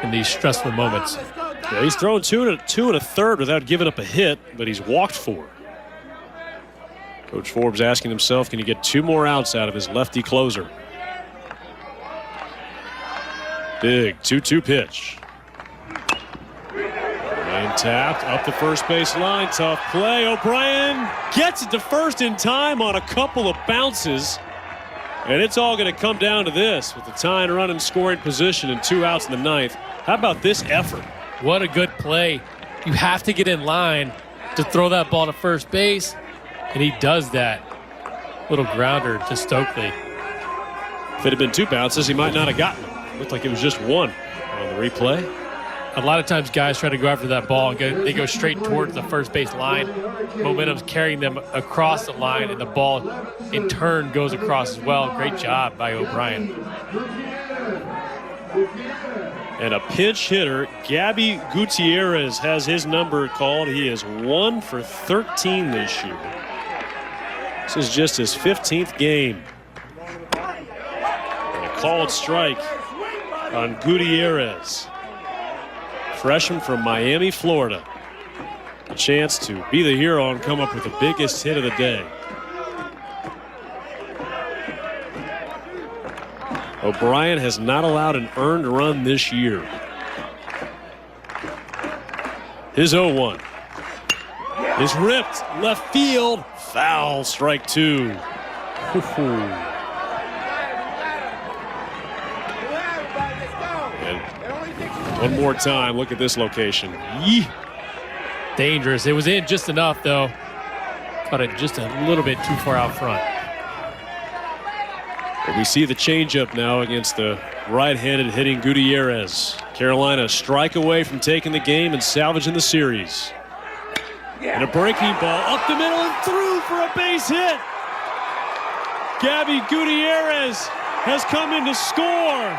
in these stressful moments. Yeah, he's thrown two and a third without giving up a hit, but he's walked 4. Coach Forbes asking himself, can he get 2 more outs out of his lefty closer? Big 2-2 pitch. And tapped up the first base line. Tough play. O'Brien gets it to first in time on a couple of bounces. And it's all going to come down to this with the tying run in scoring position and 2 outs in the 9th. How about this effort? What a good play. You have to get in line to throw that ball to first base, and he does that. Little grounder to Stokely. If it had been 2 bounces, he might not have gotten it. Looked like it was just 1 on the replay. A lot of times guys try to go after that ball and they go straight towards the first base line. Momentum's carrying them across the line, and the ball in turn goes across as well. Great job by O'Brien. And a pinch hitter, Gabby Gutierrez, has his number called. He is 1 for 13 this year. This is just his 15th game. And a called strike on Gutierrez. Freshman from Miami, Florida. A chance to be the hero and come up with the biggest hit of the day. O'Brien has not allowed an earned run this year. His 0-1 is ripped left field. Foul, strike 2. And one more time, look at this location. Yee. Dangerous. It was in just enough, though. Caught it just a little bit too far out front. And we see the changeup now against the right-handed hitting Gutierrez. Carolina a strike away from taking the game and salvaging the series. And a breaking ball up the middle and through for a base hit. Gabby Gutierrez has come in to score.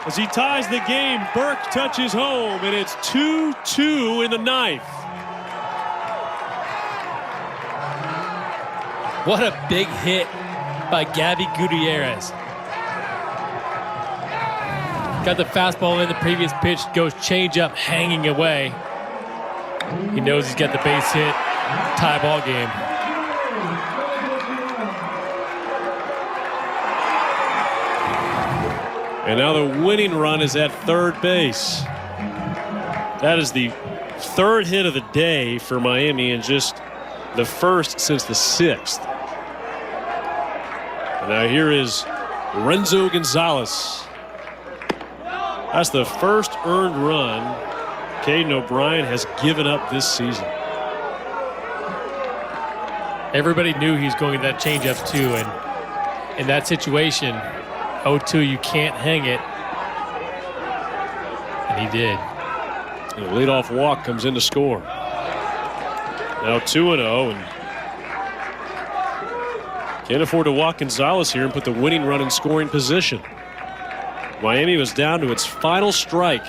As he ties the game, Burke touches home, and it's 2-2 in the 9th. What a big hit by Gabby Gutierrez. Got the fastball in the previous pitch, goes changeup hanging away. He knows he's got the base hit, tie ball game. And now the winning run is at third base. That is the 3rd hit of the day for Miami and just the 1st since the 6th. Now here is Renzo Gonzalez. That's the first earned run Caden O'Brien has given up this season. Everybody knew he was going to that changeup too, and in that situation, 0-2, you can't hang it, and he did. And the leadoff walk comes in to score. Now 2-0, and can't afford to walk Gonzalez here and put the winning run in scoring position. Miami was down to its final strike.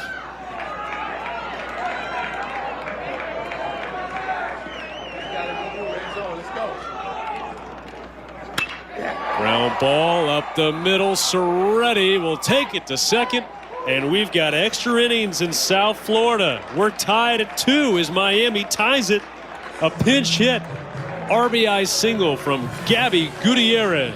Ground ball up the middle. Cerretti will take it to second. And we've got extra innings in South Florida. We're tied at 2 as Miami ties it. A pinch hit. RBI single from Gabby Gutierrez.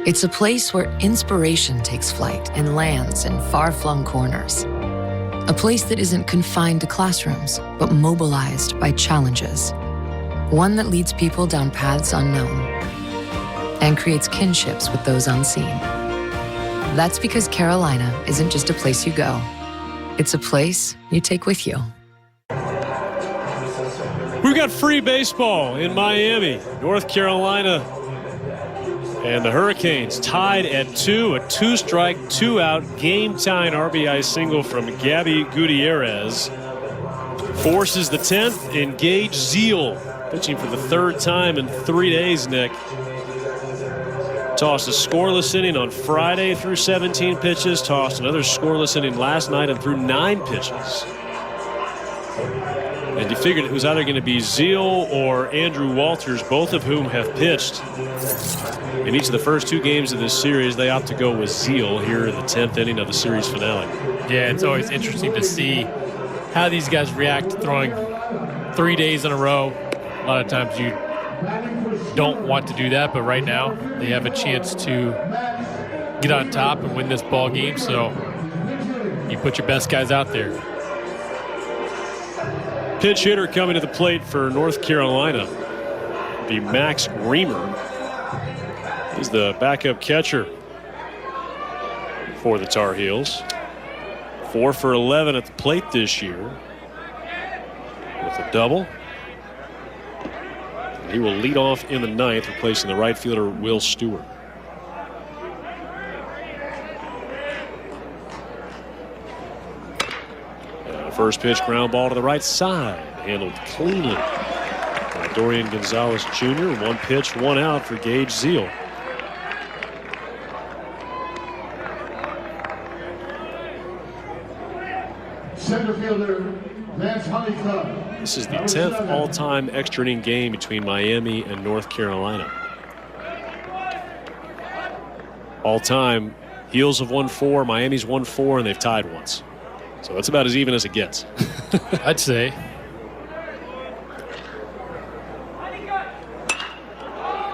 It's a place where inspiration takes flight and lands in far-flung corners. A place that isn't confined to classrooms, but mobilized by challenges. One that leads people down paths unknown and creates kinships with those unseen. That's because Carolina isn't just a place you go. It's a place you take with you. We've got free baseball in Miami. North Carolina and the Hurricanes tied at 2. A 2-strike, 2-out, game-tying RBI single from Gabby Gutierrez. Forces the 10th, Engage Zeal, pitching for the 3rd time in 3 days, Nick. Tossed a scoreless inning on Friday through 17 pitches. Tossed another scoreless inning last night and threw 9 pitches. And you figured it was either going to be Zeal or Andrew Walters, both of whom have pitched. In each of the first 2 games of this series, they opt to go with Zeal here in the 10th inning of the series finale. Yeah, it's always interesting to see how these guys react to throwing 3 days in a row. A lot of times you don't want to do that, but right now they have a chance to get on top and win this ball game, so you put your best guys out there. Pinch hitter coming to the plate for North Carolina, be Max Reamer. He's the backup catcher for the Tar Heels. 4 for 11 at the plate this year with a double. And he will lead off in the 9th, replacing the right fielder Will Stewart. First pitch ground ball to the right side, handled cleanly by Dorian Gonzalez Jr. 1 pitch, 1 out for Gage Zeal. Center fielder, Vance Honeycutt. This is the 10th all-time extra inning game between Miami and North Carolina. All-time, Heels have won 4, Miami's won 4, and they've tied once. So that's about as even as it gets. I'd say.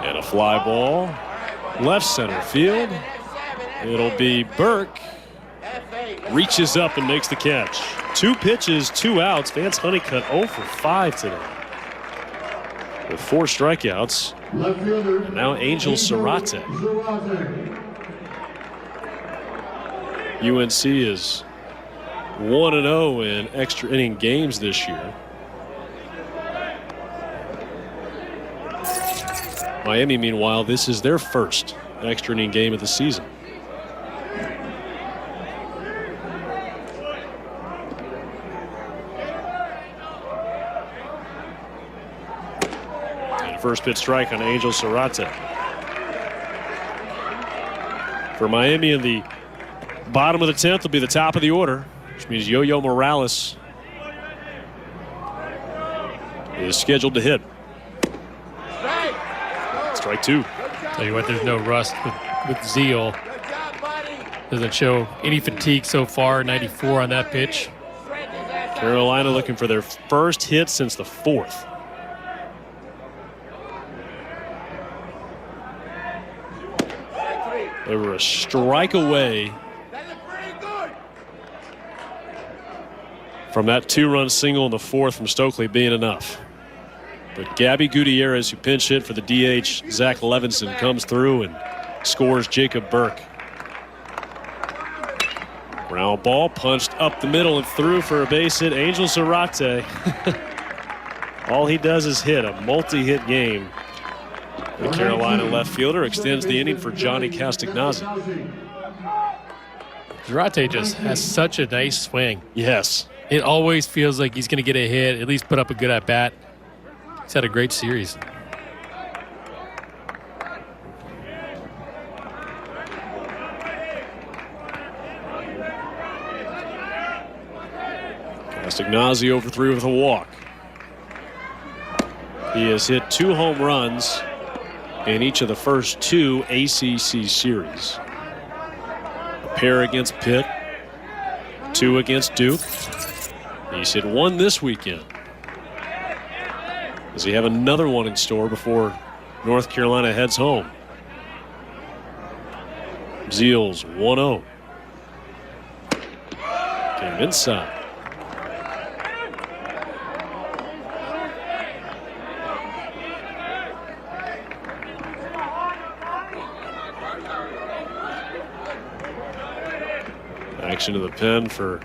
And a fly ball, left center field. It'll be Burke. Reaches up and makes the catch. 2 pitches, 2 outs. Vance Honeycutt 0 for 5 today. With 4 strikeouts. And now Angel Zarate. UNC is 1-0 in extra inning games this year. Miami, meanwhile, this is their first extra inning game of the season. And first pitch strike on Angel Zarate. For Miami in the bottom of the 10th will be the top of the order, which means Yo-Yo Morales is scheduled to hit. Strike 2. Tell you what, there's no rust with Zeal. Doesn't show any fatigue so far. 94 on that pitch. Carolina looking for their first hit since the 4th. They were a strike away from that 2-run single in the 4th from Stokely being enough. But Gabby Gutierrez, who pinch hit for the DH, Zach Levinson, comes through and scores Jacob Burke. Ground ball punched up the middle and through for a base hit. Angel Zarate. All he does is hit, a multi-hit game. The Carolina left fielder extends the inning for Johnny Castagnazzi. Zarate just has such a nice swing. Yes. It always feels like he's going to get a hit, at least put up a good at-bat. He's had a great series. Castagnazzi over 3 with a walk. He has hit 2 home runs in each of the first 2 ACC series. A pair against Pitt, 2 against Duke. He's hit 1 this weekend. Does he have another one in store before North Carolina heads home? Zeal's 1-0. Came inside. Action to the pen for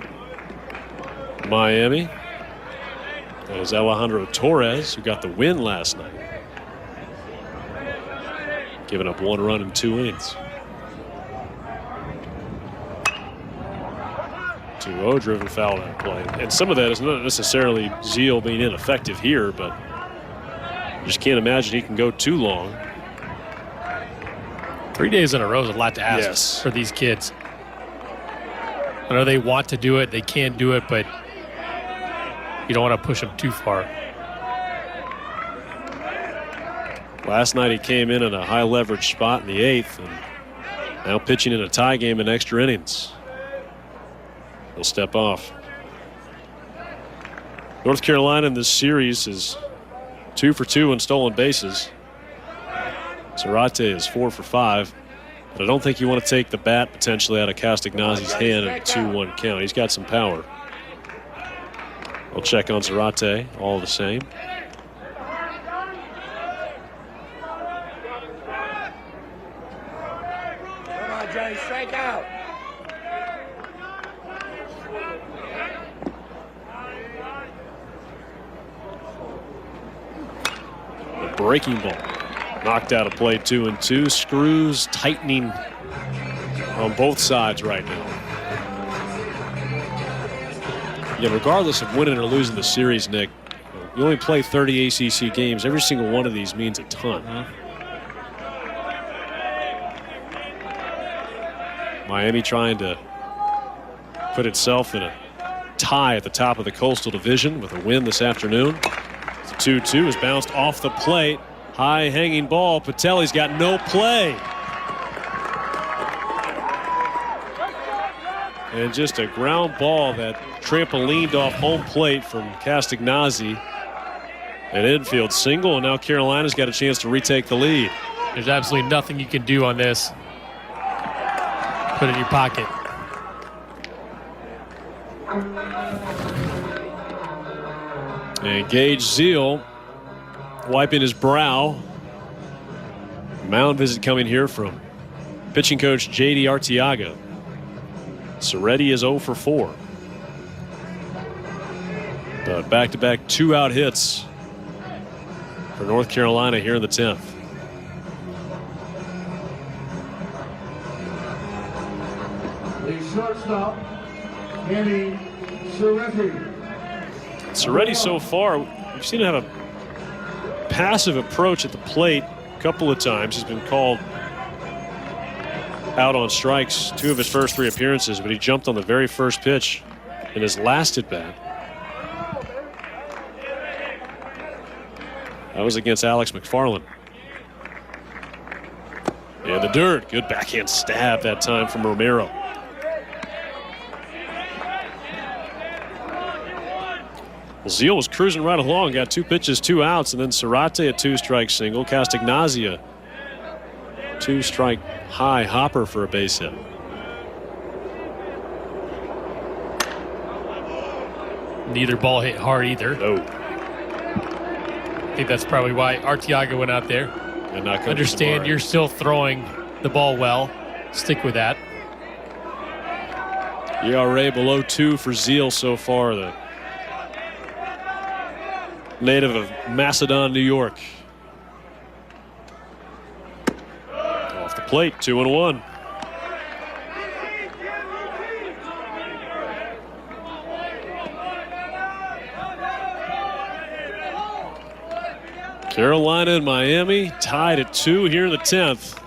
Miami. That is Alejandro Torres, who got the win last night. Giving up 1 run in 2 innings. 2-0 driven foul out of play. And some of that is not necessarily Zeal being ineffective here, but I just can't imagine he can go too long. 3 days in a row is a lot to ask for these kids. I know they want to do it, they can do it, but You don't want to push him too far. Last night he came in a high leverage spot in the 8th, and now pitching in a tie game in extra innings. He'll step off. North Carolina in this series is 2 for 2 in stolen bases. Zarate is 4 for 5. But I don't think you want to take the bat potentially out of Castagnazzi's hand in a 2-1 count. He's got some power. We'll check on Zarate, all the same. Come on, Johnny, strike out. The breaking ball. Knocked out of play 2-2. Screws tightening on both sides right now. Yeah, regardless of winning or losing the series, Nick, you only play 30 ACC games. Every single one of these means a ton. Miami trying to put itself in a tie at the top of the Coastal Division with a win this afternoon. The 2-2 is bounced off the plate. High hanging ball. Patelli's got no play. And just a ground ball that trampolined off home plate from Castagnazzi. An infield single, and now Carolina's got a chance to retake the lead. There's absolutely nothing you can do on this. Put it in your pocket. And Gage Zeal wiping his brow. Mound visit coming here from pitching coach J.D. Arteaga. Soretti is 0 for 4. But back-to-back 2-out hits for North Carolina here in the 10th. The shortstop, Andy Soretti. Soretti so far, we've seen him have a passive approach at the plate a couple of times. He's been called out on strikes 2 of his first 3 appearances, but he jumped on the very first pitch in his last at bat. That was against Alex McFarland. And the dirt. Good backhand stab that time from Romero. Well, Zeal was cruising right along, got 2 pitches, 2 outs, and then Zarate a 2-strike single. Castagnazzi a 2-strike high hopper for a base hit. Neither ball hit hard either. No. I think that's probably why Arteaga went out there. And not Coach Understand Samara. you're still throwing the ball well. Stick with that. ERA below 2 for Zeal so far. The native of Macedon, New York. Off the plate, 2-1. Carolina and Miami tied at 2 here in the 10th.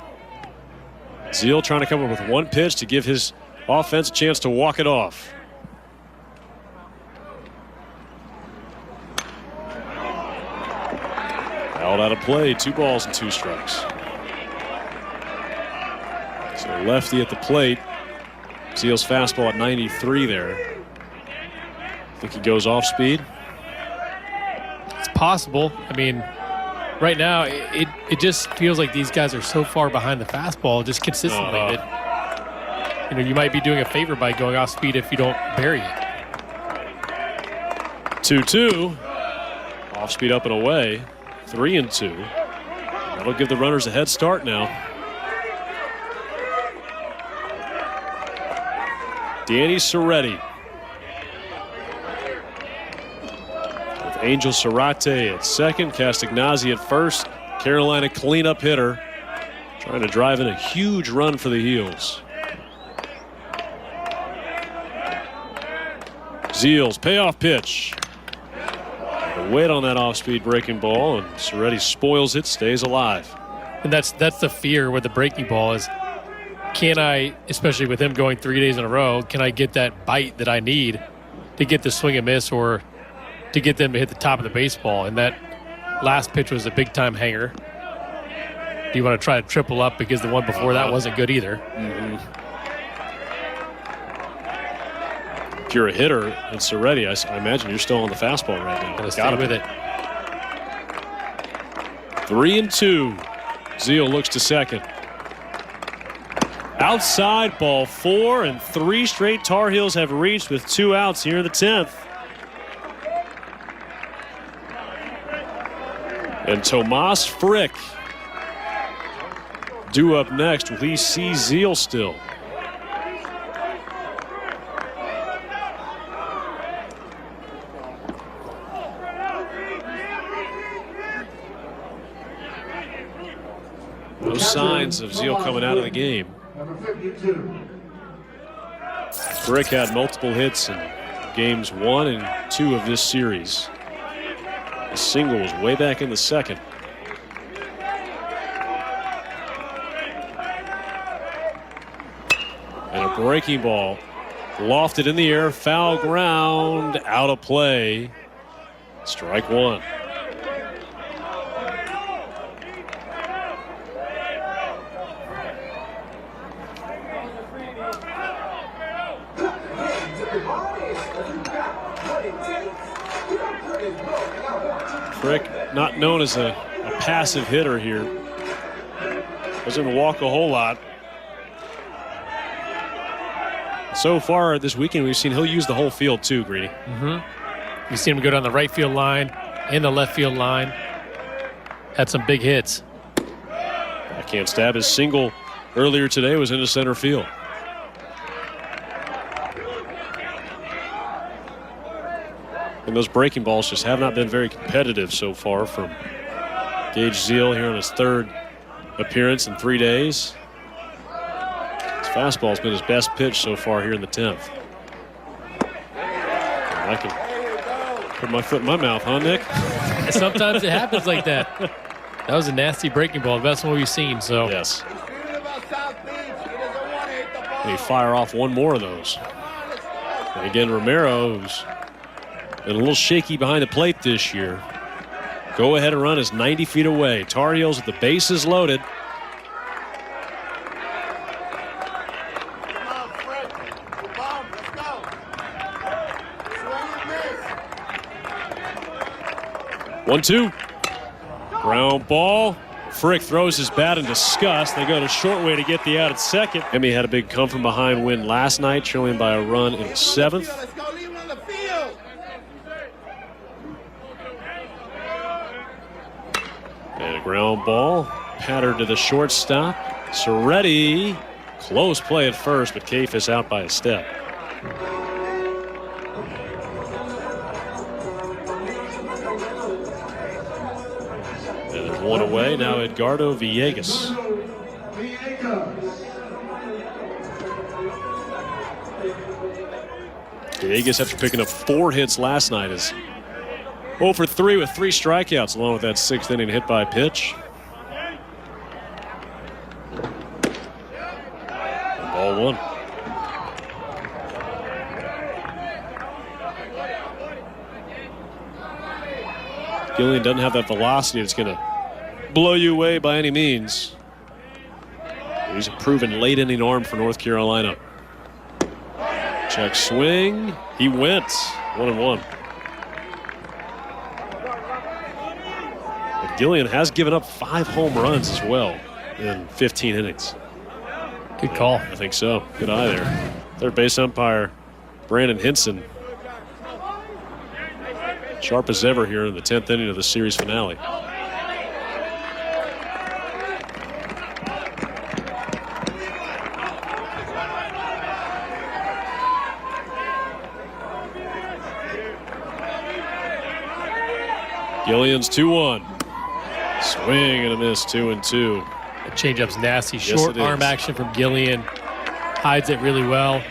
Zeal trying to come up with 1 pitch to give his offense a chance to walk it off. Out of play, 2 balls and 2 strikes. So lefty at the plate. Zeal's fastball at 93 there. Think he goes off speed? It's possible. I mean, right now, it just feels like these guys are so far behind the fastball just consistently that you might be doing a favor by going off speed if you don't bury it. 2-2. Off speed up and away. 3-2. That'll give the runners a head start now. Danny Soretti. With Angel Zarate at second, Castagnazzi at first. Carolina cleanup hitter. Trying to drive in a huge run for the Heels. Zeal's payoff pitch. The weight on that off-speed breaking ball, and Soretti spoils it, stays alive. And that's the fear with the breaking ball is, can I, especially with him going 3 days in a row, can I get that bite that I need to get the swing and miss or to get them to hit the top of the baseball. And that last pitch was a big-time hanger. Do you want to try to triple up because the one before that wasn't good either? If you're a hitter and Soretti, I imagine you're still on the fastball right now. Gotta stay with it. 3-2. Zeal looks to second. Outside, ball 4, and 3 straight Tar Heels have reached with 2 outs here in the 10th. And Tomas Frick due up next. Will he see Zeal still? No signs of Zeal coming out of the game. Frick had multiple hits in games 1 and 2 of this series. The single was way back in the second. And a breaking ball lofted in the air, foul ground, out of play. Strike 1. Frick, not known as a passive hitter here. Doesn't walk a whole lot. So far this weekend, we've seen he'll use the whole field too, Greedy. You've seen him go down the right field line and the left field line. Had some big hits. Backhand stab. His single earlier today was into center field. And those breaking balls just have not been very competitive so far from Gage Zeal here on his 3rd appearance in 3 days. His fastball's been his best pitch so far here in the 10th. I can put my foot in my mouth, huh, Nick? Sometimes it happens like that. That was a nasty breaking ball, the best one we've seen. So yes. They fire off one more of those. And again, Romero, who's been a little shaky behind the plate this year. Go ahead and run is 90 feet away. Tar Heels with the bases loaded. One, 2. Ground ball. Frick throws his bat in disgust. They go to short way to get the out at second. Emmy had a big come from behind win last night, trailing by a run in the 7th. And a ground ball, pattered to the shortstop. Soretti, close play at first, but Caife is out by a step. And there's one away, now Edgardo Villegas. Villegas, after picking up 4 hits last night, is 0 for 3 with 3 strikeouts, along with that 6th inning hit by pitch. And ball 1. Gillian doesn't have that velocity that's going to blow you away by any means. He's a proven late inning arm for North Carolina. Check swing. He went 1-1. Gillian has given up 5 home runs as well in 15 innings. Good call. I think so. Good eye there. Third base umpire Brandon Hinson. Sharp as ever here in the 10th inning of the series finale. Gillian's 2-1. Swing and a miss, 2-2. The changeup's nasty. Yes, Short arm action from Gillian. Hides it really well.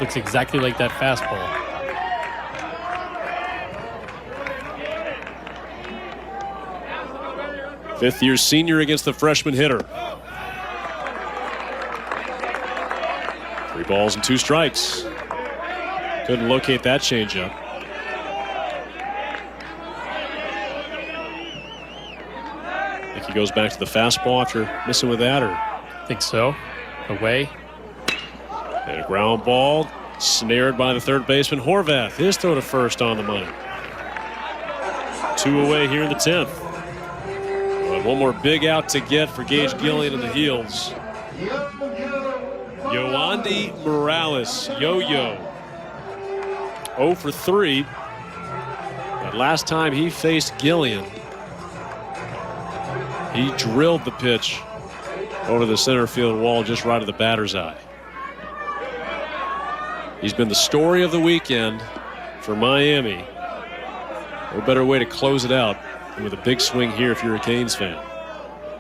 Looks exactly like that fastball. Fifth-year senior against the freshman hitter. 3 balls and 2 strikes. Couldn't locate that changeup. Think he goes back to the fastball after missing with that, or? I think so. Away. And a ground ball snared by the third baseman Horvath. His throw to first on the money. 2 away here in the 10th. But one more big out to get for Gage Gillian and the Heels. Yoandy Morales, Yo-Yo. 0 for 3. But last time he faced Gillian, he drilled the pitch over the center field wall just right of the batter's eye. He's been the story of the weekend for Miami. No better way to close it out than with a big swing here if you're a Canes fan.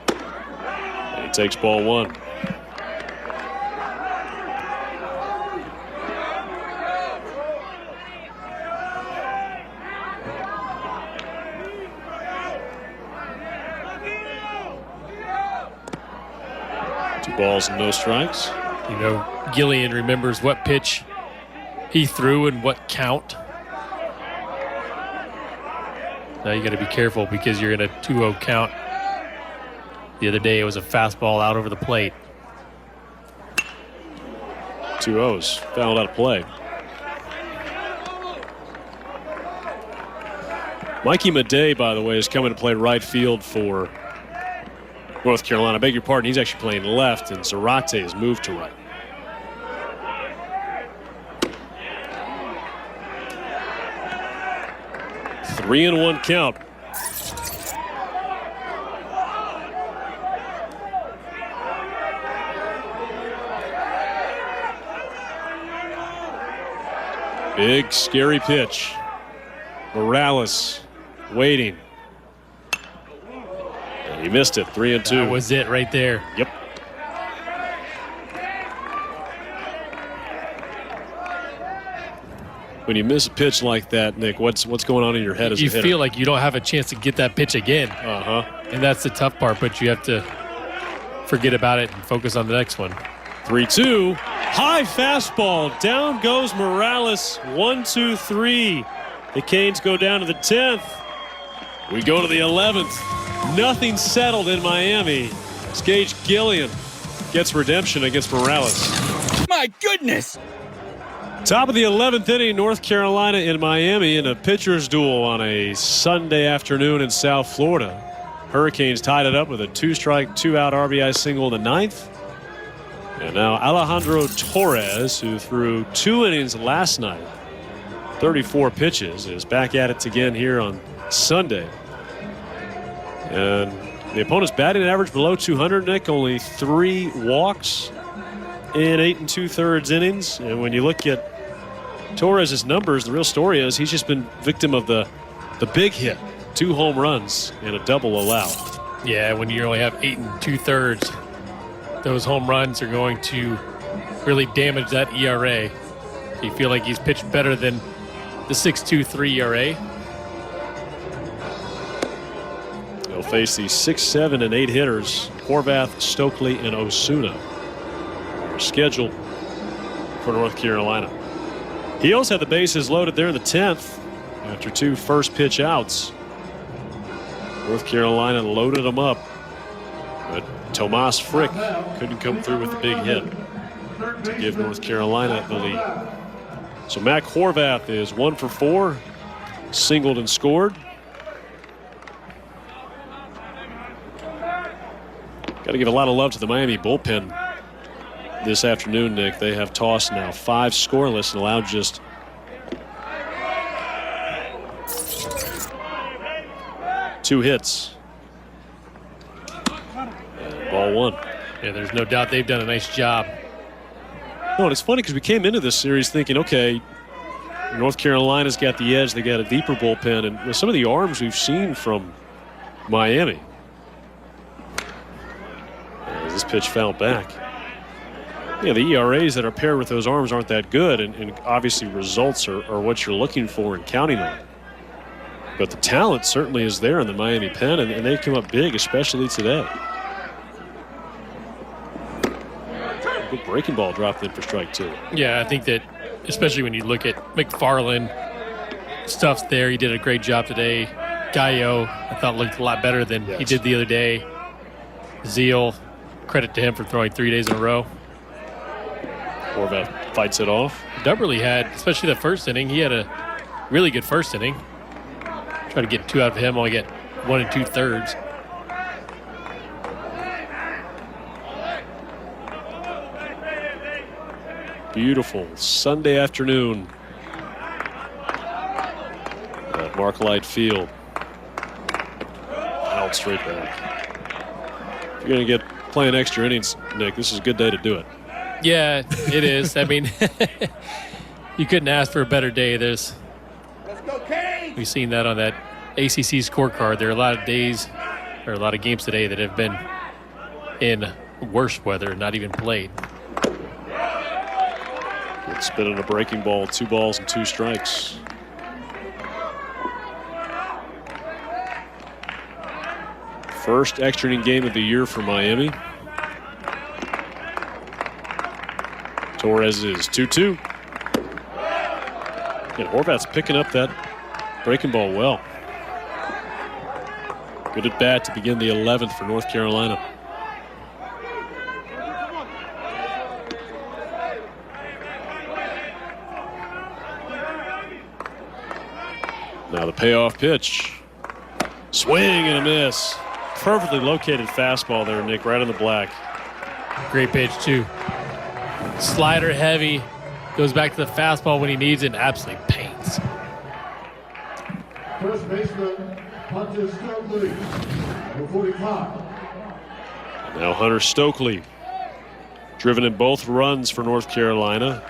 And he takes ball 1. Two balls and no strikes. You know, Gillian remembers what pitch he threw and what count. Now you got to be careful because you're in a 2-0 count. The other day it was a fastball out over the plate. 2 0s, fouled out of play. Mikey Madej, by the way, is coming to play right field for North Carolina. I beg your pardon, he's actually playing left, and Zarate has moved to right. Three and 1 count. Big, scary pitch. Morales waiting. And he missed it. 3 and 2. That was it right there. Yep. When you miss a pitch like that, Nick, what's going on in your head as a hitter? You feel like you don't have a chance to get that pitch again. And that's the tough part, but you have to forget about it and focus on the next one. 3-2. High fastball. Down goes Morales. 1-2-3. The Canes go down to the 10th. We go to the 11th. Nothing settled in Miami. Gage Gillian gets redemption against Morales. My goodness! Top of the 11th inning, North Carolina in Miami in a pitcher's duel on a Sunday afternoon in South Florida. Hurricanes tied it up with a 2-strike, 2-out RBI single in the 9th. And now Alejandro Torres, who threw 2 innings last night, 34 pitches, is back at it again here on Sunday. And the opponent's batting average below 200, Nick, only 3 walks in 8 2/3 innings. And when you look at Torres' numbers, the real story is he's just been victim of the big hit. 2 home runs and a double allowed. Yeah, when you only have 8 2/3, those home runs are going to really damage that ERA. You feel like he's pitched better than the 6.23 ERA. They'll face the 6, 7, and 8 hitters, Horvath, Stokely, and Osuna. Scheduled for North Carolina. Heels had the bases loaded there in the 10th after 2 first pitch outs. North Carolina loaded them up, but Tomas Frick couldn't come through with the big hit to give North Carolina the lead. So Mac Horvath is 1 for 4, singled and scored. Got to give a lot of love to the Miami bullpen this afternoon, Nick. They have tossed now 5 scoreless and allowed just 2 hits. And ball 1. Yeah, there's no doubt they've done a nice job. No, and it's funny because we came into this series thinking, okay, North Carolina's got the edge. They got a deeper bullpen. And with some of the arms we've seen from Miami, as this pitch fouled back. Yeah, the ERAs that are paired with those arms aren't that good, and obviously results are what you're looking for and counting on. But the talent certainly is there in the Miami pen, and they come up big, especially today. Good breaking ball dropped in for strike 2. Yeah, I think that especially when you look at McFarland, stuff's there. He did a great job today. Gallo, I thought, looked a lot better than he did the other day. Zeal, credit to him for throwing 3 days in a row. Horvath fights it off. Dubberly had, especially the first inning, he had a really good first inning. Try to get 2 out of him, only get 1 2/3. Beautiful Sunday afternoon at Marklight Field. Out straight back. If you're going to get playing extra innings, Nick, this is a good day to do it. Yeah, it is. I mean, you couldn't ask for a better day. We've seen that on that ACC scorecard. There are a lot of days or a lot of games today that have been in worse weather, not even played. Good spin on a breaking ball, 2 balls and 2 strikes. First extra inning game of the year for Miami. Torres is 2-2. And Horvath's picking up that breaking ball well. Good at bat to begin the 11th for North Carolina. Now the payoff pitch. Swing and a miss. Perfectly located fastball there, Nick, right on the black. Great pitch, too. Slider heavy. Goes back to the fastball when he needs it and absolutely paints. First baseman, Hunter Stokely, number 45. Now Hunter Stokely, driven in both runs for North Carolina.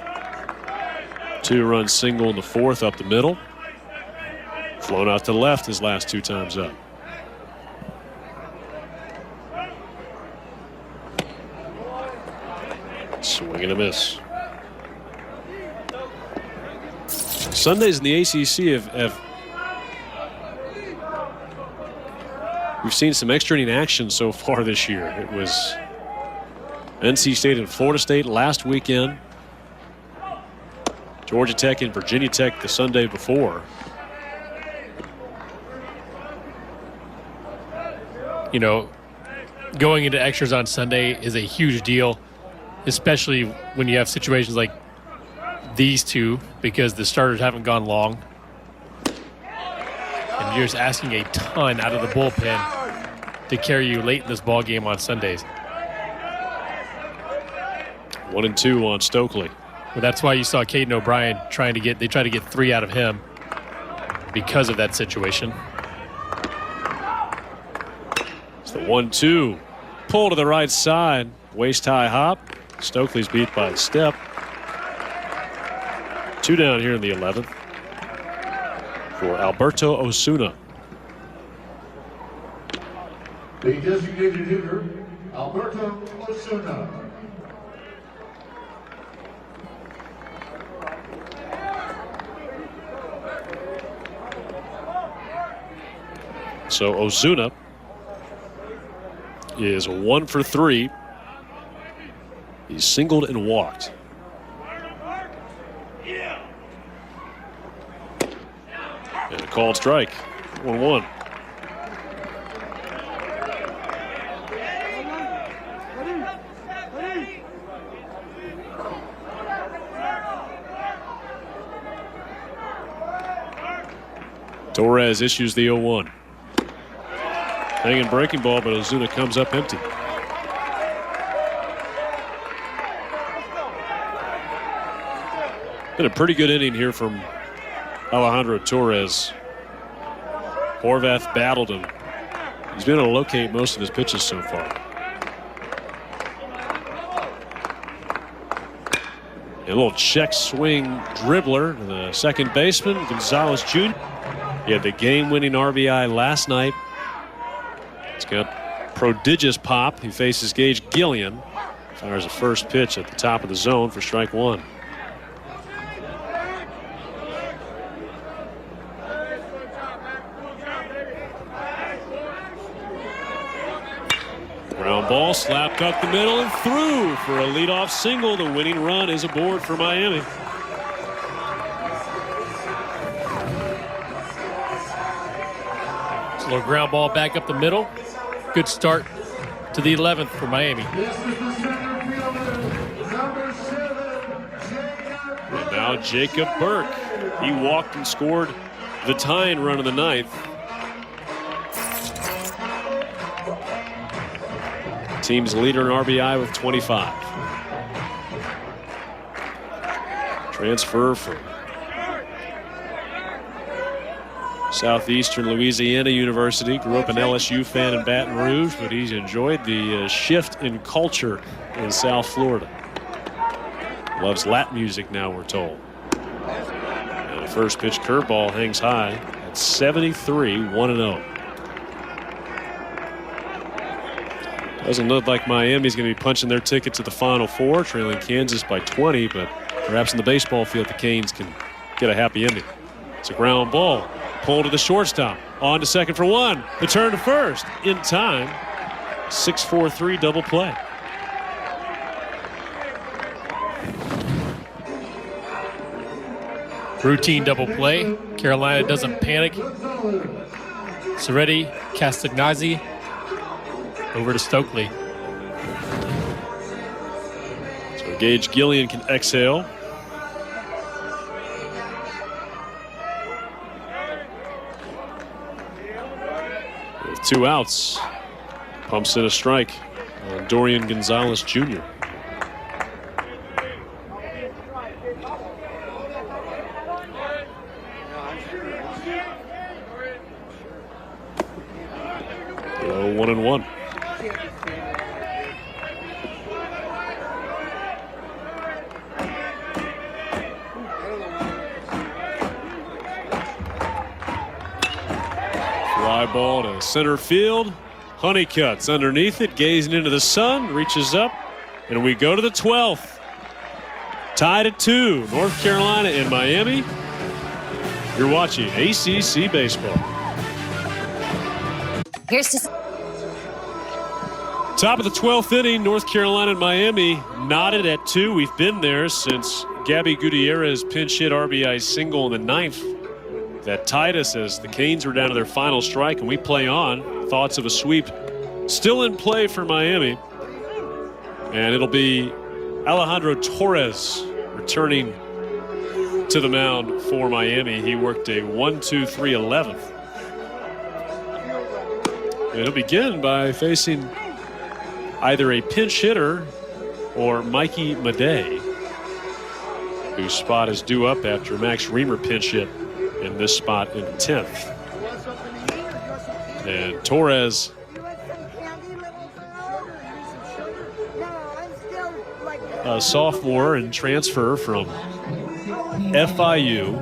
2-run single in the 4th up the middle. Flown out to the left his last 2 times up. Swing and a miss. Sundays in the ACC have we've seen some extra inning action so far this year. It was NC State and Florida State last weekend. Georgia Tech and Virginia Tech the Sunday before. You know, going into extras on Sunday is a huge deal, especially when you have situations like these two, because the starters haven't gone long. And you're just asking a ton out of the bullpen to carry you late in this ball game on Sundays. 1-2 on Stokely. Well, that's why you saw Caden O'Brien try to get 3 out of him because of that situation. It's the 1-2. Pull to the right side. Waist high hop. Stokely's beat by a step. 2 down here in the 11th for Alberto Osuna. The designated hitter, Alberto Osuna. So Osuna is 1 for 3. He's singled and walked. And a called strike. 1-1. Torres issues the 0-1. Hanging breaking ball, but Osuna comes up empty. Been a pretty good inning here from Alejandro Torres. Horvath battled him. He's been able to locate most of his pitches so far. And a little check swing dribbler to the second baseman, Gonzalez Jr. He had the game-winning RBI last night. He's got prodigious pop. He faces Gage Gillian. Fires a first pitch at the top of the zone for strike 1. Ground ball slapped up the middle and through for a leadoff single. The winning run is aboard for Miami. Little ground ball back up the middle. Good start to the 11th for Miami. And now Jacob Burke. He walked and scored the tying run in the 9th. Team's leader in RBI with 25. Transfer from Southeastern Louisiana University. Grew up an LSU fan in Baton Rouge, but he's enjoyed the shift in culture in South Florida. Loves Latin music now, we're told. And the first pitch curveball hangs high at 73, 1-0. Doesn't look like Miami's going to be punching their ticket to the Final Four, trailing Kansas by 20, but perhaps in the baseball field, the Canes can get a happy ending. It's a ground ball. Pull to the shortstop. On to second for one. The turn to first. In time. 6-4-3 double play. Routine double play. Carolina doesn't panic. Soretti, Castagnazzi, over to Stokely. So Gage Gillian can exhale. With 2 outs, pumps in a strike on Dorian Gonzalez Jr. So 1-1. Fly ball to center field. Honeycutt's underneath it, gazing into the sun, reaches up, and we go to the 12th. Tied at 2, North Carolina and Miami. You're watching ACC Baseball. Here's to Top of the 12th inning, North Carolina and Miami knotted at 2. We've been there since Gabby Gutierrez pinch hit RBI single in the 9th. That tied us as the Canes were down to their final strike, and we play on. Thoughts of a sweep still in play for Miami. And it'll be Alejandro Torres returning to the mound for Miami. He worked a 1-2-3 11th. And he'll begin by facing either a pinch hitter or Mikey Madej, whose spot is due up after Max Reamer pinch hit in this spot in the 10th. And Torres a sophomore and transfer from FIU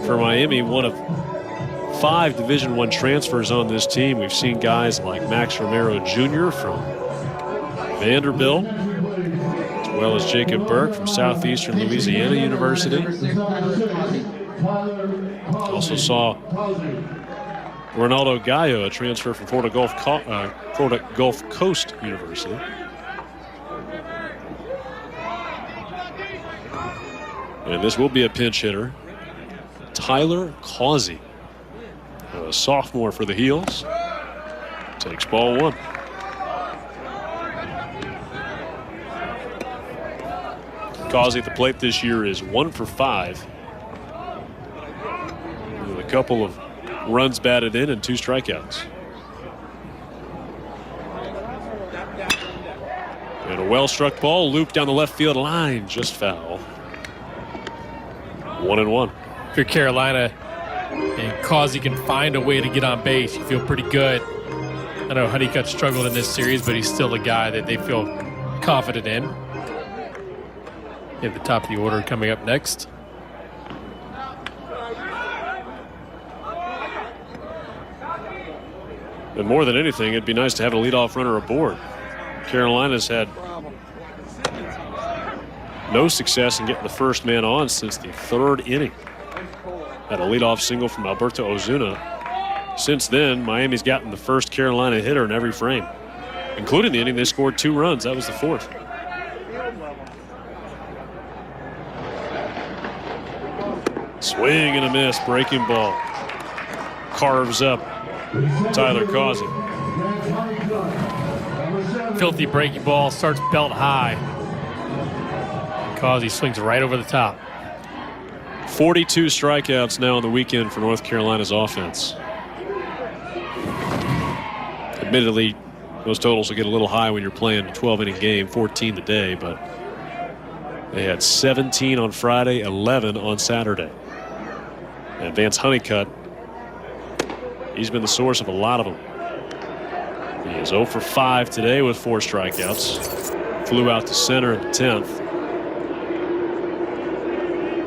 for Miami, one of 5 Division I transfers on this team. We've seen guys like Max Romero Jr. from Vanderbilt, as well as Jacob Burke from Southeastern Louisiana University. Also saw Ronaldo Gallo, a transfer from Florida Gulf Coast University. And this will be a pinch hitter, Tyler Causey, a sophomore for the Heels. Takes ball 1. Causey at the plate this year is 1 for 5. With a couple of runs batted in and 2 strikeouts. And a well-struck ball looped down the left field line, just foul. 1-1. If you're Carolina and Causey can find a way to get on base, you feel pretty good. I know Honeycutt struggled in this series, but he's still a guy that they feel confident in. At the top of the order coming up next. And more than anything, it'd be nice to have a leadoff runner aboard. Carolina's had no success in getting the first man on since the 3rd inning. Had a leadoff single from Alberto Ozuna. Since then, Miami's gotten the first Carolina hitter in every frame, including the inning they scored 2 runs. That was the 4th. Swing and a miss, breaking ball. Carves up Tyler Causey. Filthy breaking ball, starts belt high. Causey swings right over the top. 42 strikeouts now on the weekend for North Carolina's offense. Admittedly, those totals will get a little high when you're playing a 12-inning game, 14 today, but they had 17 on Friday, 11 on Saturday. And Vance Honeycutt, he's been the source of a lot of them. He is 0 for 5 today with 4 strikeouts. Flew out to center in the 10th.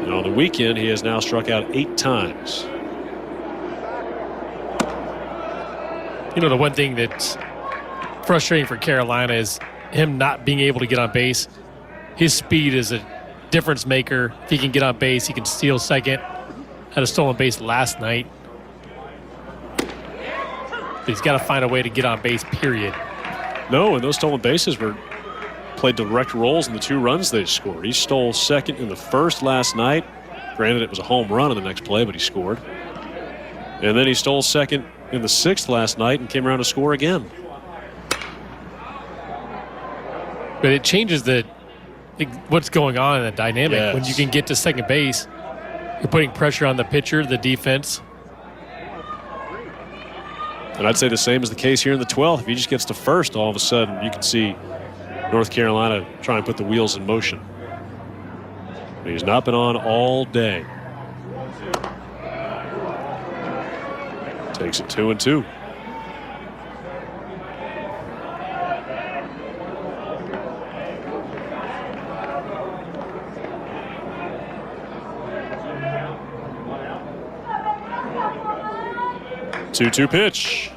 And on the weekend, he has now struck out 8 times. You know, the one thing that's frustrating for Carolina is him not being able to get on base. His speed is a difference maker. If he can get on base, he can steal second. Had a stolen base last night. But he's got to find a way to get on base, period. No, and those stolen bases played direct roles in the 2 runs they scored. He stole second in the first last night. Granted, it was a home run in the next play, but he scored. And then he stole second in the 6th last night and came around to score again. But it changes what's going on in the dynamic. Yes. When you can get to second base, you're putting pressure on the pitcher, the defense. And I'd say the same is the case here in the 12th. If he just gets to first, all of a sudden you can see North Carolina try and put the wheels in motion. But he's not been on all day. Takes it 2-2. Two-two pitch.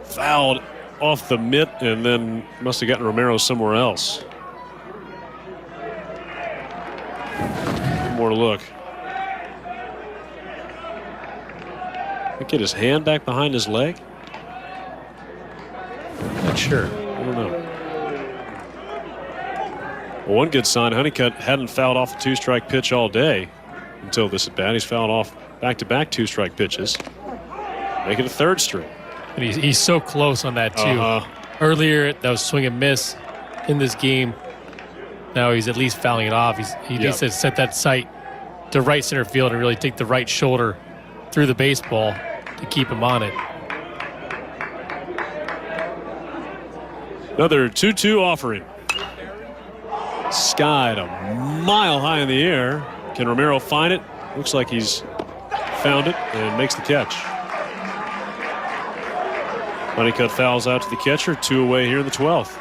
Fouled off the mitt and then must have gotten Romero somewhere else. One more look. Get his hand back behind his leg? Not sure. I don't know. Well, one good sign, Honeycutt hadn't fouled off a 2-strike pitch all day until this at bat. He's fouled off back-to-back 2-strike pitches. Make it a 3rd straight. And he's so close on that, too. Earlier, that was swing and miss in this game. Now he's at least fouling it off. He needs to set that sight to right center field and really take the right shoulder through the baseball to keep him on it. Another 2-2 offering. Skied a mile high in the air. Can Romero find it? Looks like he's found it and makes the catch. Honeycutt fouls out to the catcher. 2 away here in the 12th.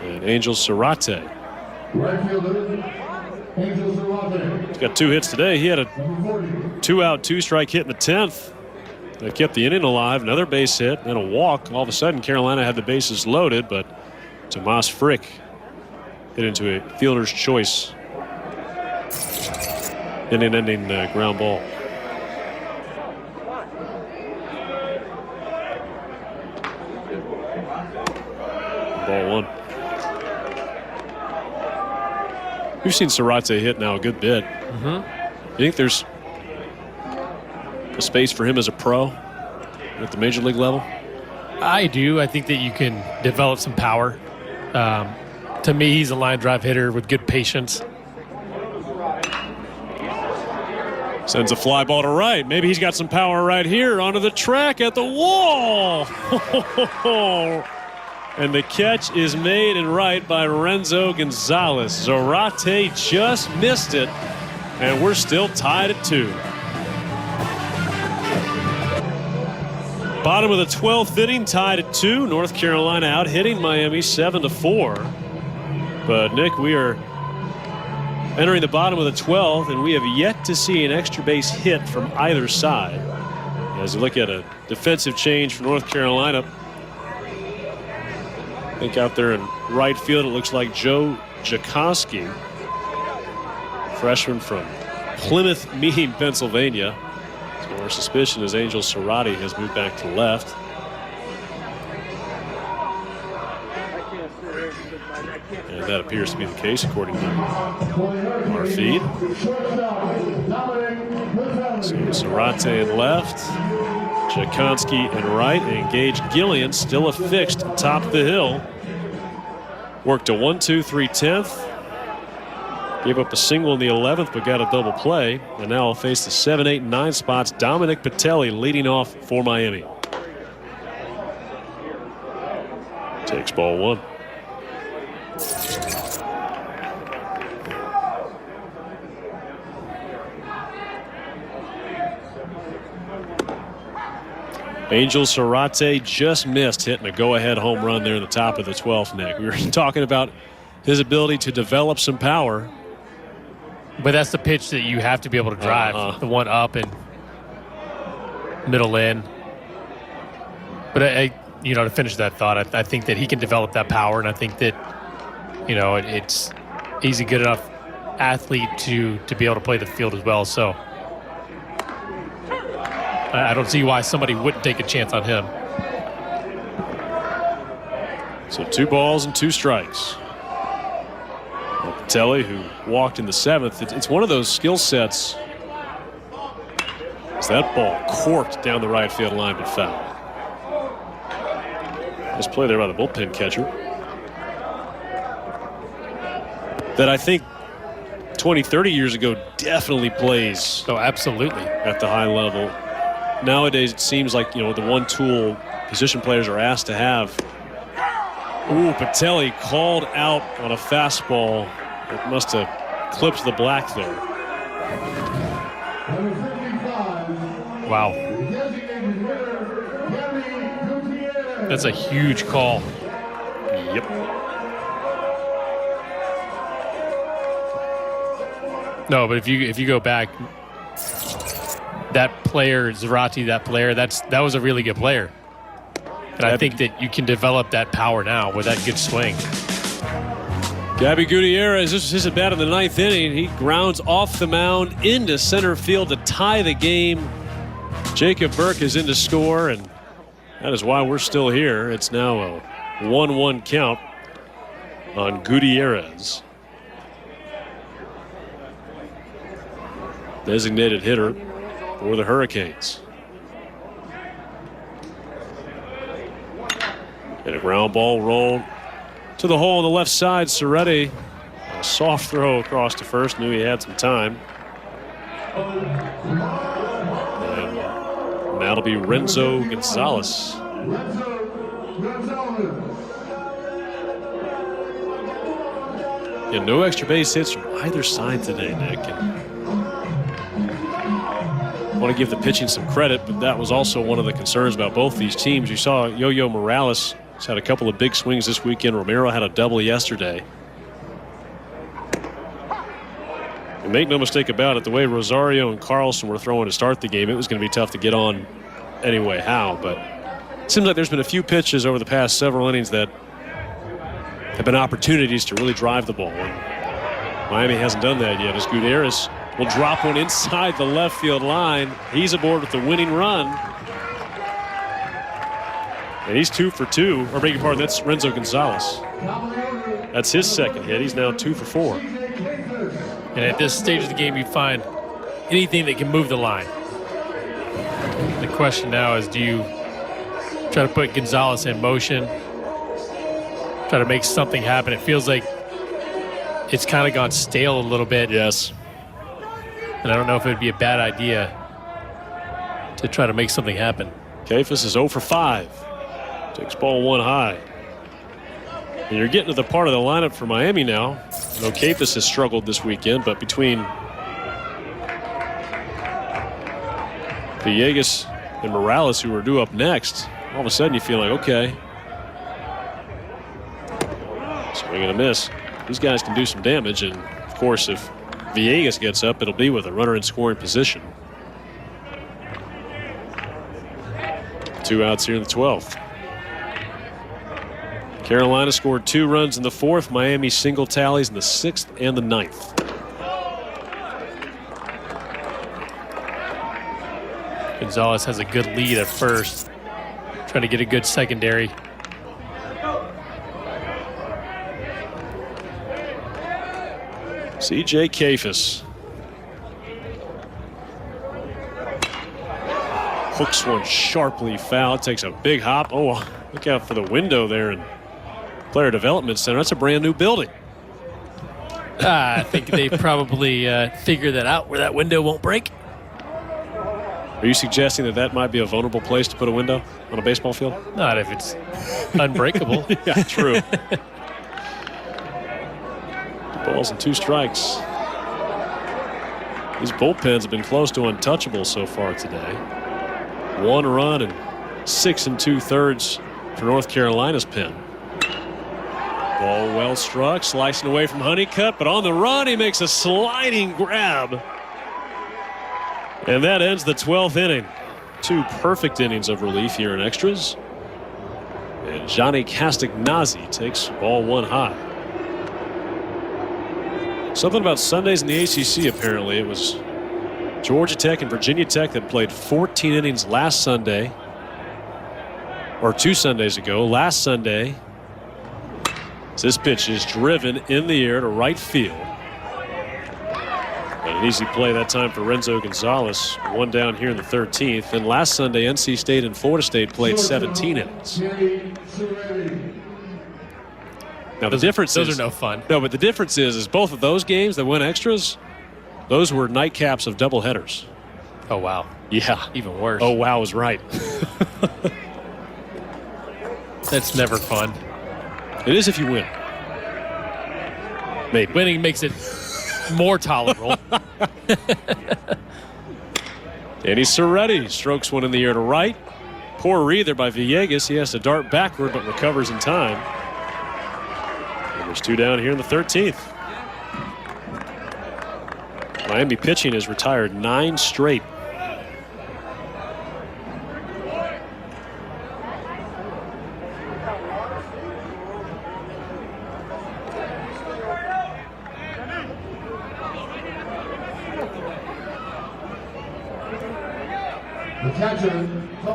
And Angel Zarate. Right fielder, Angel Zarate. He's got 2 hits today. He had a 2-out, 2-strike hit in the 10th. That kept the inning alive. Another base hit and a walk. All of a sudden, Carolina had the bases loaded, but Tomas Frick hit into a fielder's choice. Inning-ending ground ball. Ball 1. We've seen Zarate hit now a good bit. You think there's a space for him as a pro at the major league level? I do. I think that you can develop some power. To me, he's a line drive hitter with good patience. Sends a fly ball to right. Maybe he's got some power right here onto the track at the wall. And the catch is made and right by Renzo Gonzalez. Zarate just missed it, and we're still tied at 2. Bottom of the 12th inning, tied at 2. North Carolina out hitting Miami 7-4. But Nick, we are entering the bottom of the 12th, and we have yet to see an extra base hit from either side. As you look at a defensive change for North Carolina, I think out there in right field, it looks like Joe Jakoski, freshman from Plymouth Meeting, Pennsylvania. So our suspicion is Angel Zarate has moved back to left. And that appears to be the case according to our feed. Shortstop, Dominic So Zarate in left, Jakonski in right, and Gage Gillian still affixed atop the hill. Worked a 1-2, 3/10. Gave up a single in the 11th, but got a double play. And now will face the 7, 8, and 9 spots. Dominic Patelli leading off for Miami. Takes ball 1. Angel Zarate just missed hitting a go-ahead home run there in the top of the 12th, Nick. We were talking about his ability to develop some power. But that's the pitch that you have to be able to drive, the one up and middle in. But to finish that thought, I think that he can develop that power, and I think that, he's a good enough athlete to be able to play the field as well. So I don't see why somebody wouldn't take a chance on him. So 2 balls and 2 strikes. Patelli, who walked in the 7th, it's one of those skill sets. As that ball corked down the right field line, but foul. Nice play there by the bullpen catcher. That I think 20, 30 years ago definitely plays. Oh, absolutely. At the high level. Nowadays, it seems like, the one tool position players are asked to have. Ooh, Patelli called out on a fastball. It must have clipped the black there. Wow. That's a huge call. Yep. No, but if you go back, that player, Zarate, that was a really good player. And I think that you can develop that power now with that good swing. Gabby Gutierrez, this is his at bat in the 9th inning. He grounds off the mound into center field to tie the game. Jacob Burke is in to score, and that is why we're still here. It's now a 1-1 count on Gutierrez. Designated hitter for the Hurricanes. And a ground ball rolled to the hole on the left side. Serretti, a soft throw across to first. Knew he had some time. And that'll be Renzo Gonzalez. Yeah, no extra base hits from either side today, Nick. And I want to give the pitching some credit, but that was also one of the concerns about both these teams. You saw Yo-Yo Morales has had a couple of big swings this weekend. Romero had a double yesterday. And make no mistake about it, the way Rosario and Carlson were throwing to start the game, it was going to be tough to get on anyway how. But it seems like there's been a few pitches over the past several innings that have been opportunities to really drive the ball. And Miami hasn't done that yet, as Gutierrez will drop one inside the left field line. He's aboard with the winning run. And he's 2 for 2. Or beg your pardon, that's Renzo Gonzalez. That's his second hit. He's now 2 for 4. And at this stage of the game, you find anything that can move the line. The question now is, do you try to put Gonzalez in motion, try to make something happen? It feels like it's kind of gone stale a little bit. Yes. And I don't know if it would be a bad idea to try to make something happen. Kefis is 0 for 5. Takes ball 1 high. And you're getting to the part of the lineup for Miami now. No, Kefis has struggled this weekend, but between Villegas and Morales, who are due up next, all of a sudden you feel like, okay, swing and a miss. These guys can do some damage, and of course, if Villegas gets up, it'll be with a runner in scoring position. 2 outs here in the 12th. Carolina scored 2 runs in the 4th. Miami single tallies in the 6th and the 9th. Gonzalez has a good lead at first, trying to get a good secondary. C.J. Kefis. Hooks one sharply foul. Takes a big hop. Oh, look out for the window there in Player Development Center. That's a brand new building. I think they probably figured that out where that window won't break. Are you suggesting that that might be a vulnerable place to put a window on a baseball field? Not if it's unbreakable. Yeah, true. 2 balls and 2 strikes. These bullpens have been close to untouchable so far today. 1 run and 6 2/3 for North Carolina's pen. Ball well struck, slicing away from Honeycutt, but on the run he makes a sliding grab. And that ends the 12th inning. 2 perfect innings of relief here in extras. And Johnny Castagnazi takes ball 1 high. Something about Sundays in the ACC, apparently. It was Georgia Tech and Virginia Tech that played 14 innings last Sunday, or 2 Sundays ago. Last Sunday, this pitch is driven in the air to right field. And an easy play that time for Renzo Gonzalez. 1 down here in the 13th. And last Sunday, NC State and Florida State played 17 innings. Now the difference is, those are no fun. No, but the difference is both of those games that went extras, those were nightcaps of doubleheaders. Oh, wow. Yeah. Even worse. Oh, wow is right. That's never fun. It is if you win. Maybe. Winning makes it more tolerable. Danny Soretti strokes one in the air to right. Poor read there by Villegas. He has to dart backward but recovers in time. And there's 2 down here in the 13th. Miami pitching has retired 9 straight.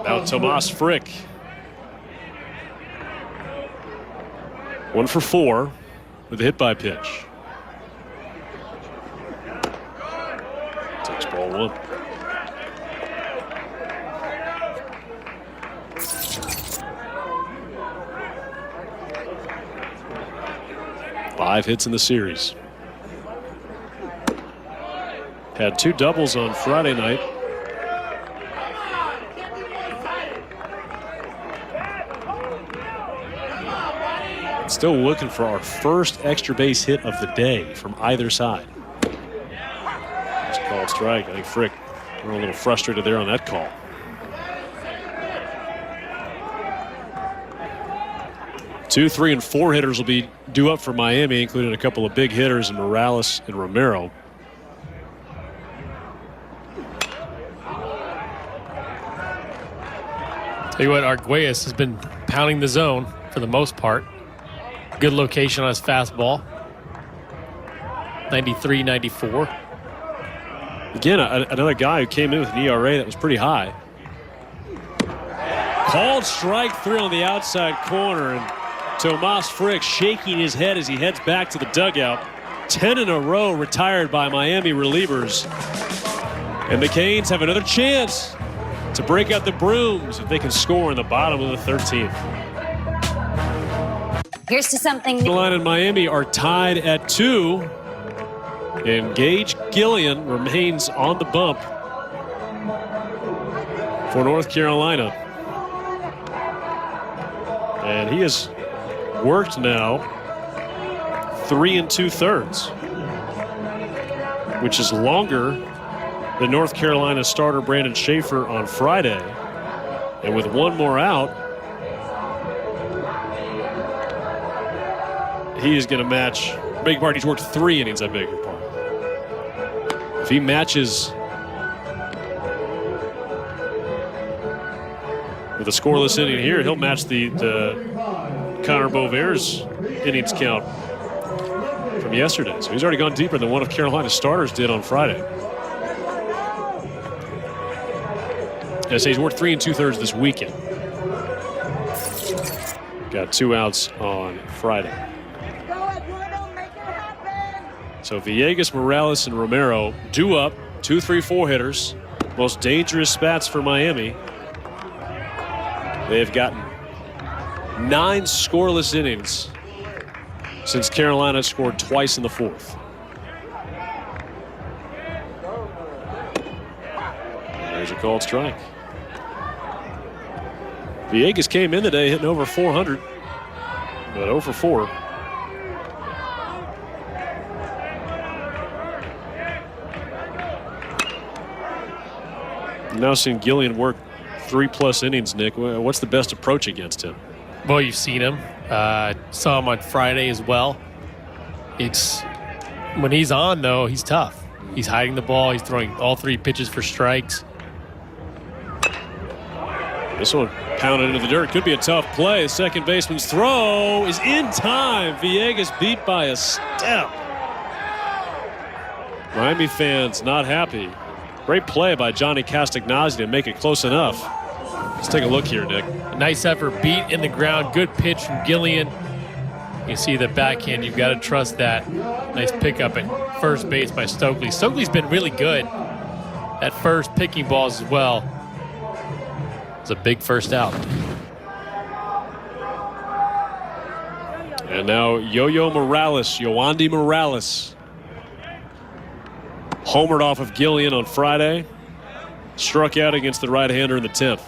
Now Tomas Frick. 1 for 4 with a hit by pitch. Takes ball 1. Five hits in the series. Had 2 doubles on Friday night. Still looking for our first extra base hit of the day from either side. Just called strike. I think Frick were a little frustrated there on that call. Two, 3, and 4 hitters will be due up for Miami, including a couple of big hitters in Morales and Romero. Tell you what, Arguelles has been pounding the zone for the most part. Good location on his fastball. 93, 94. Again, another guy who came in with an ERA that was pretty high. Called strike 3 on the outside corner, and Tomas Frick shaking his head as he heads back to the dugout. 10 in a row retired by Miami relievers. And the Canes have another chance to break out the brooms if they can score in the bottom of the 13th. Here's to something new. Carolina and Miami are tied at 2. And Gage Gillian remains on the bump for North Carolina. And he has worked now 3 2/3, which is longer than North Carolina starter Brandon Schaefer on Friday. And with 1 more out, he is going to match. Beg your pardon, he's worked 3 innings, I beg your pardon. If he matches with a scoreless inning here, he'll match the Connor Beauvair's innings count from yesterday. So he's already gone deeper than one of Carolina's starters did on Friday. I say he's worked 3 2/3 this weekend. Got 2 outs on Friday. So Villegas, Morales, and Romero due up. 2, 3, 4 hitters. most dangerous bats for Miami. They've gotten 9 scoreless innings since Carolina scored twice in the 4th. There's a called strike. Villegas came in today hitting over 400, but 0 for 4. Now seeing Gillian work 3+ innings, Nick. What's the best approach against him? Well, you've seen him. Saw him on Friday as well. It's when he's on, though, he's tough. He's hiding the ball. He's throwing all 3 pitches for strikes. This one pounded into the dirt. Could be a tough play. Second baseman's throw is in time. Villegas beat by a step. Miami fans not happy. Great play by Johnny Castagnazzi to make it close enough. Let's take a look here, Nick. Nice effort, beat in the ground. Good pitch from Gillian. You see the backhand. You've got to trust that. Nice pickup at first base by Stokely. Stokely's been really good at first, picking balls as well. It's a big first out. And now Yoandy Morales. Homered off of Gillian on Friday. Struck out against the right-hander in the 10th.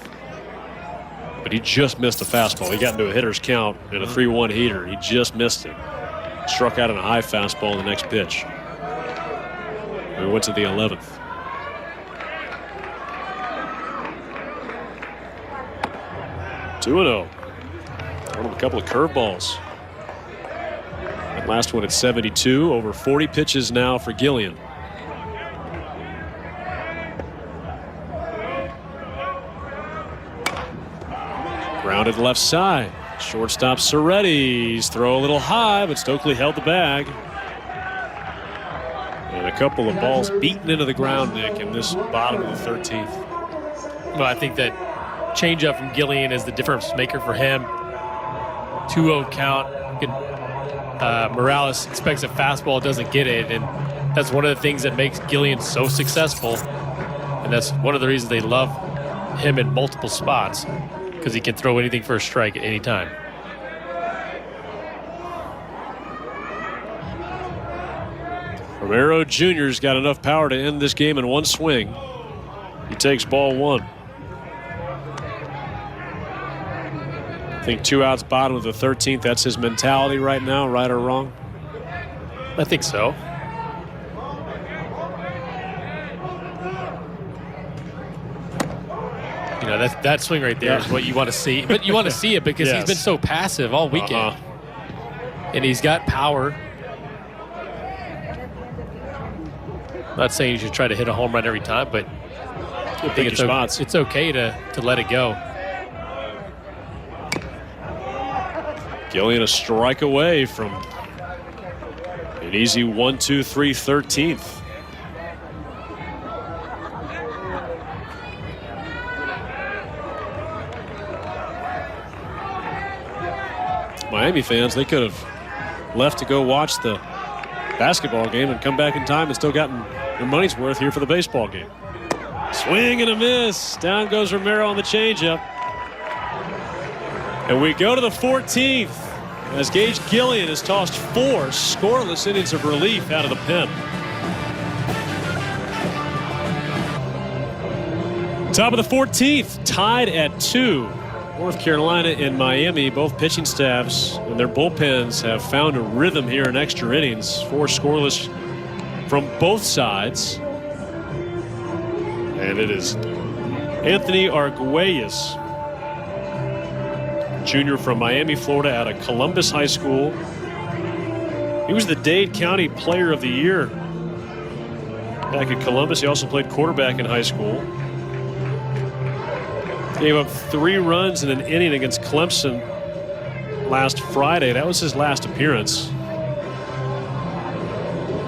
But he just missed a fastball. He got into a hitter's count in a 3-1 heater. He just missed it. Struck out on a high fastball in the next pitch. We went to the 11th. Two-0. One of a couple of curveballs. That last one at 72. Over 40 pitches now for Gillian. Grounded left side. Shortstop Soretti's throw a little high, but Stokely held the bag. And a couple of balls beaten into the ground, Nick, in this bottom of the 13th. Well, I think that changeup from Gillian is the difference maker for him. 2-0 count. Morales expects a fastball, doesn't get it, and that's one of the things that makes Gillian so successful. And that's one of the reasons they love him in multiple spots, because he can throw anything for a strike at any time. Romero Jr.'s got enough power to end this game in one swing. He takes ball 1. I think 2 outs, bottom of the 13th. That's his mentality right now, right or wrong? I think so. You know, that swing right there is what you want to see. But you want to see it because Yes. he's been so passive all weekend. And he's got power. Not saying you should try to hit a home run every time, but I think it's okay to let it go. Gillian a strike away from an easy 1-2-3 13th. Miami fans, they could have left to go watch the basketball game and come back in time and still gotten their money's worth here for the baseball game. Swing and a miss. Down goes Romero on the changeup. And we go to the 14th as Gage Gillian has tossed 4 scoreless innings of relief out of the pen. Top of the 14th, tied at 2. North Carolina and Miami, both pitching staffs and their bullpens have found a rhythm here in extra innings. 4 scoreless from both sides. And it is Anthony Arguelles, junior from Miami, Florida, out of Columbus High School. He was the Dade County Player of the Year back at Columbus. He also played quarterback in high school. Gave up 3 runs in an inning against Clemson last Friday. That was his last appearance.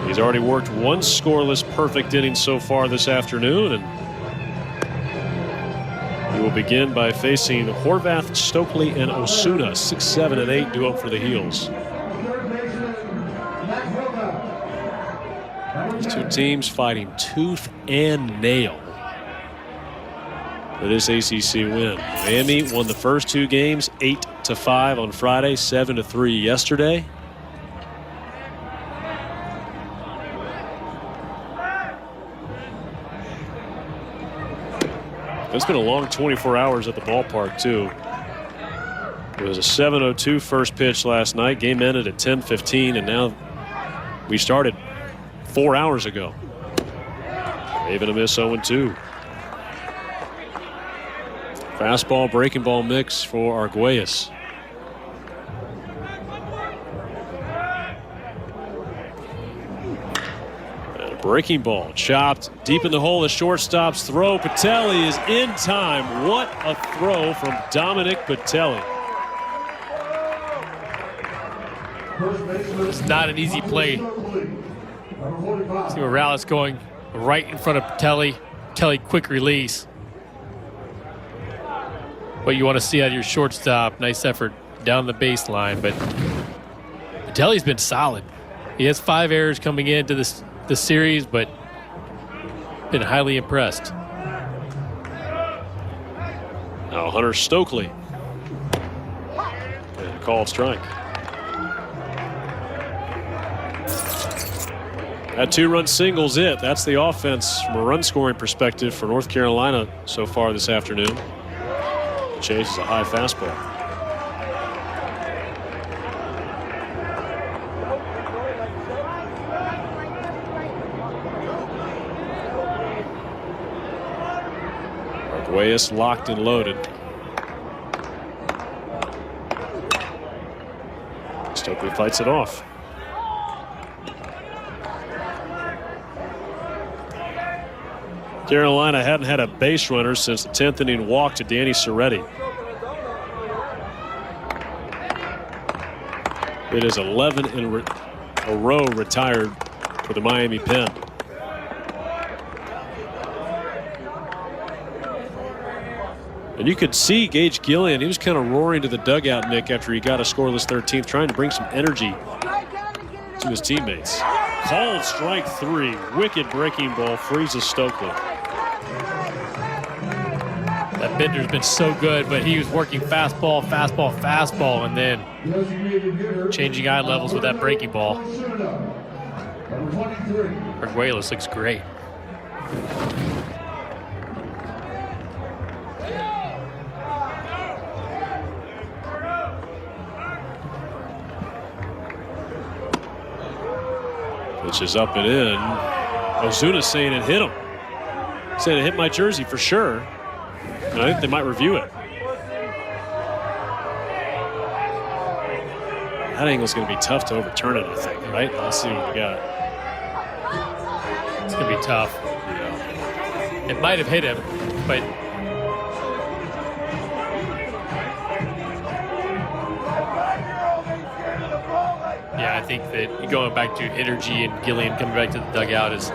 He's already worked 1 scoreless perfect inning so far this afternoon, and he will begin by facing Horvath, Stokely, and Osuna. 6, 7, and 8 due up for the Heels. These two teams fighting tooth and nail for this ACC win. Miami won the first 2 games 8-5 on Friday, 7-3 yesterday. It's been a long 24 hours at the ballpark, too. It was a 7:02 first pitch last night. Game ended at 10:15, and now we started 4 hours ago. Even a miss 0-2. Fastball, breaking ball mix for Arguelles. And a breaking ball chopped deep in the hole. The shortstop's throw. Patelli is in time. What a throw from Dominic Patelli. It's not an easy play. See Morales going right in front of Patelli. Patelli quick release. What you want to see out of your shortstop. Nice effort down the baseline, but Patelli's been solid. He has 5 errors coming into this series, but been highly impressed. Now Hunter Stokely. And a called strike. That 2-run single's it. That's the offense from a run scoring perspective for North Carolina so far this afternoon. Chase is a high fastball. Arguelles locked and loaded. Stokely fights it off. Carolina hadn't had a base runner since the 10th inning walk to Danny Serretti. It is 11 in a row retired for the Miami pen. And you could see Gage Gillian, he was kind of roaring to the dugout, Nick, after he got a scoreless 13th, trying to bring some energy to his teammates. Called strike 3. Wicked breaking ball freezes Stokely. That bender's been so good, but he was working fastball, fastball, fastball, and then changing eye levels with that breaking ball. Arguelles looks great. Pitch is up and in. Ozuna saying it hit him. Saying it hit my jersey for sure. And I think they might review it. That angle's going to be tough to overturn it, I think, right? Let's see what we got. It's going to be tough. Yeah. It might have hit him, but yeah, I think that going back to energy and Gillian coming back to the dugout is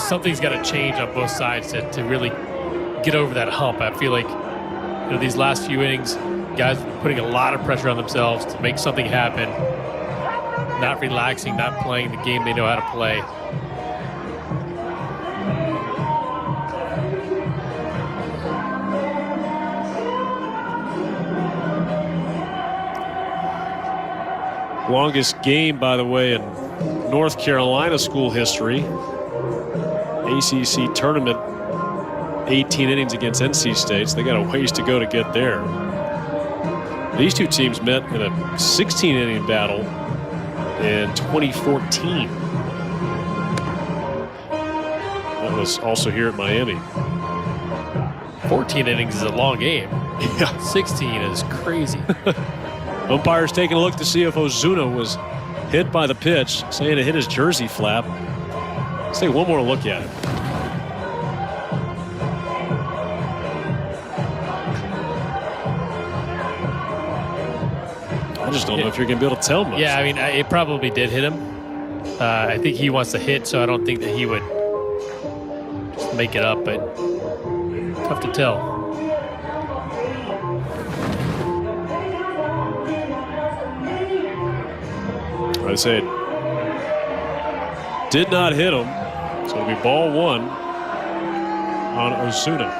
something's got to change on both sides to really get over that hump. I feel like these last few innings, guys are putting a lot of pressure on themselves to make something happen, not relaxing, not playing the game they know how to play. Longest game, by the way, in North Carolina school history. ACC tournament, 18 innings against NC State. So they got a ways to go to get there. These two teams met in a 16-inning battle in 2014. That was also here at Miami. 14 innings is a long game. Yeah. 16 is crazy. Umpires taking a look to see if Ozuna was hit by the pitch, saying it hit his jersey flap. Let's take one more look at it. I just don't know if you're going to be able to tell much. Yeah, I mean, it probably did hit him. I think he wants to hit, so I don't think that he would just make it up, but tough to tell. I said, did not hit him, so it'll be ball 1 on Ozuna.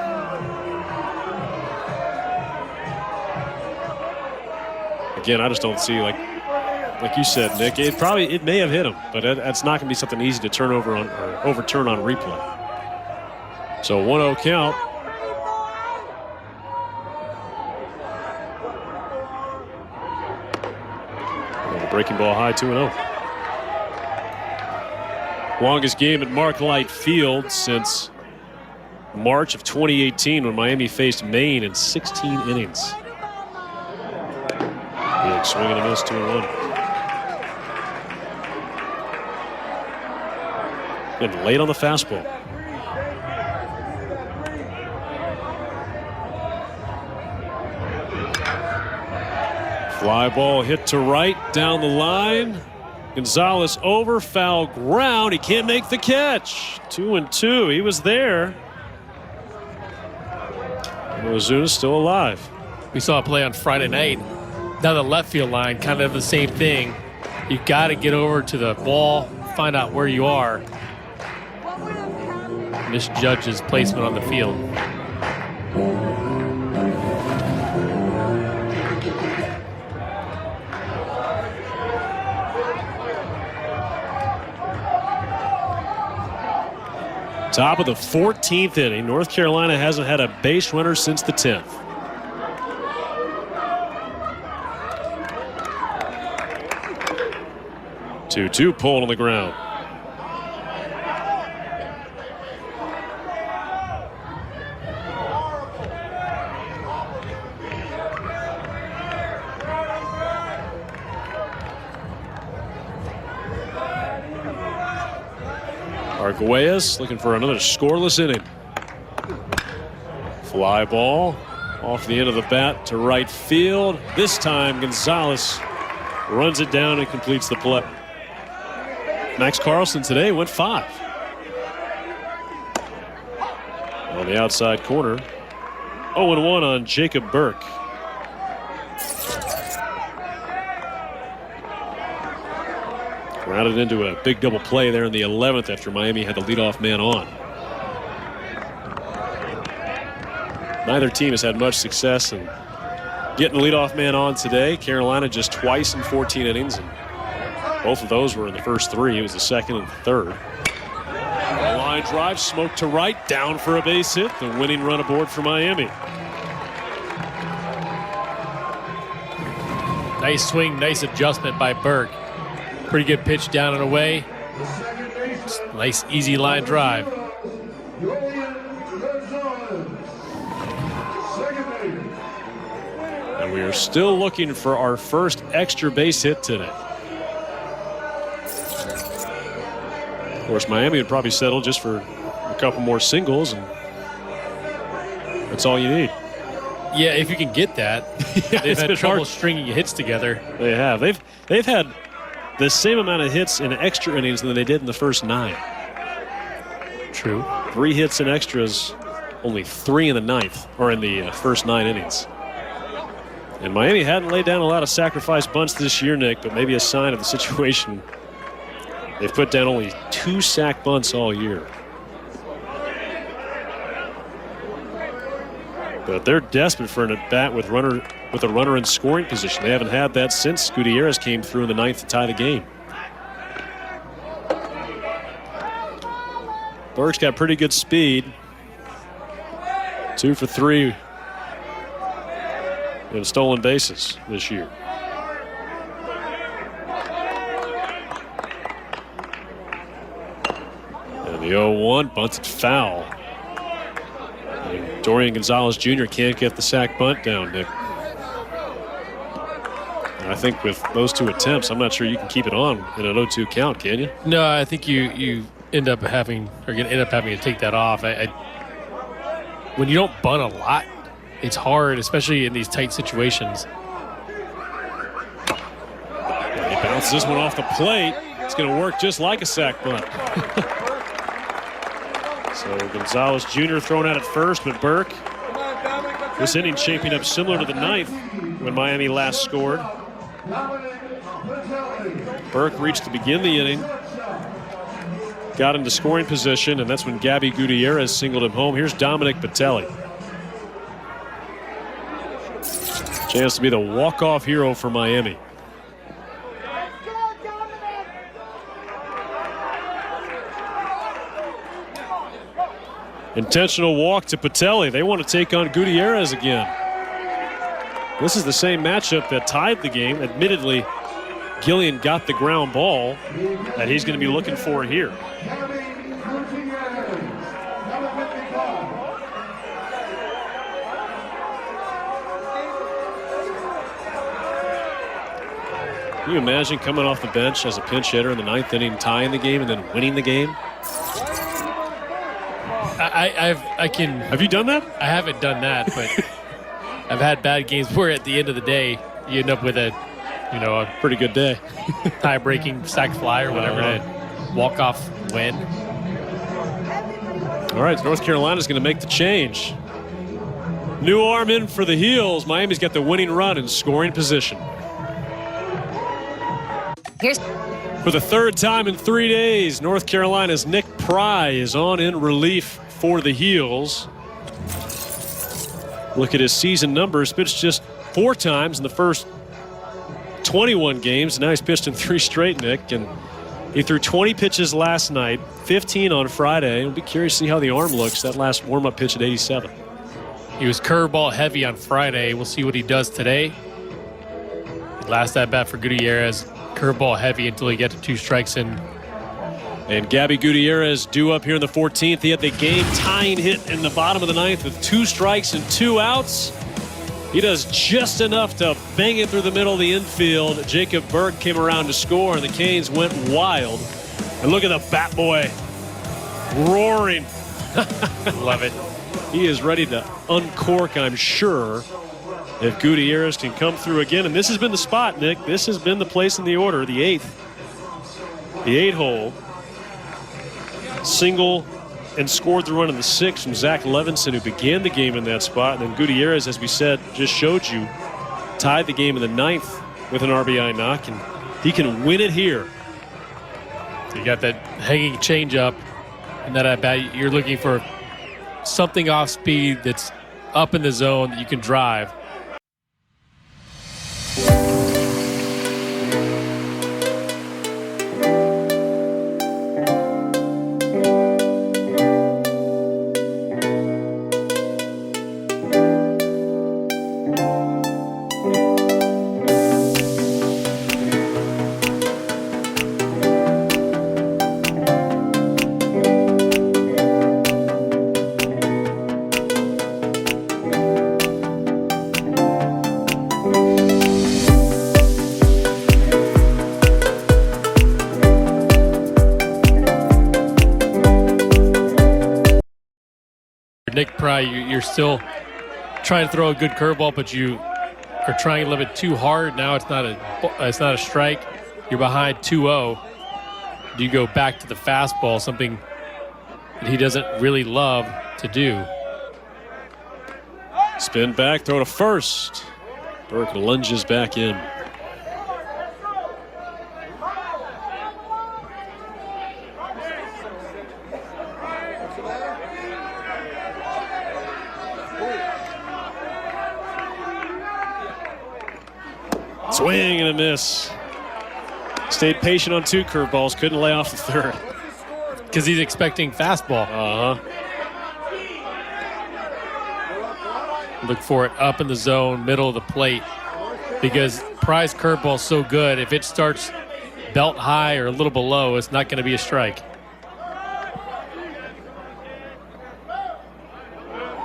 Again, I just don't see, like you said, Nick, it may have hit him, but that's not going to be something easy to turn over on or overturn on replay. So 1-0 count. Breaking ball high, 2-0. Longest game at Mark Light Field since March of 2018 when Miami faced Maine in 16 innings. Big swing and a miss, 2-1. Getting late on the fastball. Fly ball hit to right, down the line. Gonzalez over, foul ground. He can't make the catch. 2-2. He was there. Ozuna's still alive. We saw a play on Friday night. Down the left field line, kind of the same thing. You got to get over to the ball, find out where you are. Misjudge his placement on the field. Top of the 14th inning. North Carolina hasn't had a base runner since the 10th. Two pulled on the ground. Arguelles looking for another scoreless inning. Fly ball off the end of the bat to right field. This time Gonzalez runs it down and completes the play. Max Carlson today went 5. On the outside corner, 0-1 on Jacob Burke. Grounded into a big double play there in the 11th after Miami had the leadoff man on. Neither team has had much success in getting the leadoff man on today. Carolina just twice in 14 innings, and both of those were in the first 3. It was the second and the third. A line drive, smoke to right, down for a base hit. The winning run aboard for Miami. Nice swing, nice adjustment by Burke. Pretty good pitch down and away. Nice easy line drive. And we are still looking for our first extra base hit today. Of course, Miami would probably settle just for a couple more singles, and that's all you need. Yeah, if you can get that. They've had trouble stringing hits together. They have. They've had the same amount of hits in extra innings than they did in the first 9. True. 3 hits in extras, only 3 in the 9th, or in the first 9 innings. And Miami hadn't laid down a lot of sacrifice bunts this year, Nick, but maybe a sign of the situation. They've put down only 2 sack bunts all year. But they're desperate for an at-bat with a runner in scoring position. They haven't had that since Gutierrez came through in the 9th to tie the game. Burke's got pretty good speed. 2 for 3 in stolen bases this year. And the 0-1 bunted foul. And Dorian Gonzalez Jr. can't get the sack bunt down, Nick. And I think with those 2 attempts, I'm not sure you can keep it on in an 0-2 count, can you? No, I think you end up having to take that off. When you don't bunt a lot, it's hard, especially in these tight situations. And he bounces this one off the plate. It's going to work just like a sack bunt. So Gonzalez Jr. thrown out at first, but Burke, this inning shaping up similar to the 9th when Miami last scored. Burke reached to begin the inning, got into scoring position, and that's when Gabby Gutierrez singled him home. Here's Dominic Batelli. Chance to be the walk-off hero for Miami. Intentional walk to Patelli. They want to take on Gutierrez again. This is the same matchup that tied the game. Admittedly, Gillian got the ground ball that he's going to be looking for here. Can you imagine coming off the bench as a pinch hitter in the 9th inning, tying the game, and then winning the game? I can. Have you done that? I haven't done that, but I've had bad games where at the end of the day you end up with a Pretty good day. tie-breaking sac fly or whatever to walk-off win. All right, North Carolina's going to make the change. New arm in for the Heels. Miami's got the winning run in scoring position. For the 3rd time in 3 days, North Carolina's Nick Pry is on in relief for the Heels. Look at his season numbers. Pitched just 4 times in the first 21 games. Now he's pitched in 3 straight, Nick. And he threw 20 pitches last night, 15 on Friday. I'll be curious to see how the arm looks. That last warm-up pitch at 87. He was curveball heavy on Friday. We'll see what he does today. Last at bat for Gutierrez, curveball heavy until he gets to 2 strikes in. And Gabby Gutierrez due up here in the 14th. He had the game-tying hit in the bottom of the 9th with 2 strikes and 2 outs. He does just enough to bang it through the middle of the infield. Jacob Burke came around to score, and the Canes went wild. And look at the bat boy roaring. Love it. He is ready to uncork, I'm sure, if Gutierrez can come through again. And this has been the spot, Nick. This has been the place in the order, the 8th. The 8-hole. Single and scored the run in the 6th from Zach Levinson, who began the game in that spot. And then Gutierrez, as we said, just showed you, tied the game in the 9th with an RBI knock, and he can win it here. You got that hanging changeup, and that at bat you're looking for something off speed that's up in the zone that you can drive. Nick Pry, you're still trying to throw a good curveball, but you are trying a little bit too hard. Now it's not a strike. You're behind 2-0. Do you go back to the fastball, something that he doesn't really love to do? Spin back, throw to first. Burke lunges back in. Swing and a miss. Stayed patient on 2 curveballs. Couldn't lay off the 3rd. Because he's expecting fastball. Look for it up in the zone, middle of the plate. Because Pry's curveball is so good, if it starts belt high or a little below, it's not going to be a strike.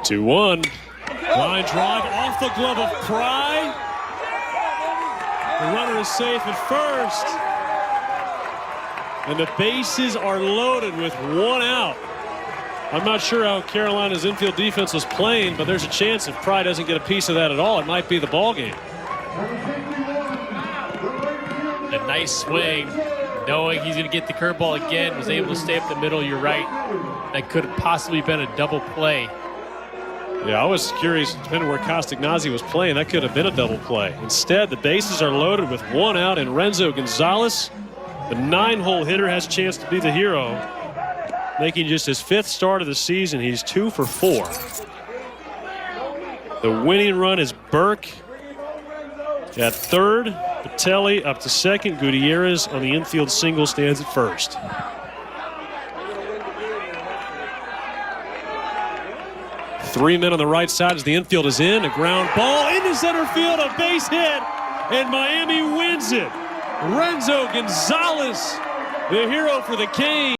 2-1. Line drive off the glove of Pry. The runner is safe at first. And the bases are loaded with 1 out. I'm not sure how Carolina's infield defense was playing, but there's a chance if Pry doesn't get a piece of that at all, it might be the ball game. A nice swing, knowing he's going to get the curveball again, was able to stay up the middle. You're right. That could have possibly been a double play. Yeah, I was curious, depending where Castagnazi was playing, that could have been a double play. Instead, the bases are loaded with 1 out, and Renzo Gonzalez, the 9-hole hitter, has a chance to be the hero. Making just his 5th start of the season, he's 2 for 4. The winning run is Burke At third, Patelli up to second. Gutierrez on the infield single stands at first. Three men on the right side as the infield is in. A ground ball into center field, a base hit, and Miami wins it. Renzo Gonzalez, the hero for the Canes.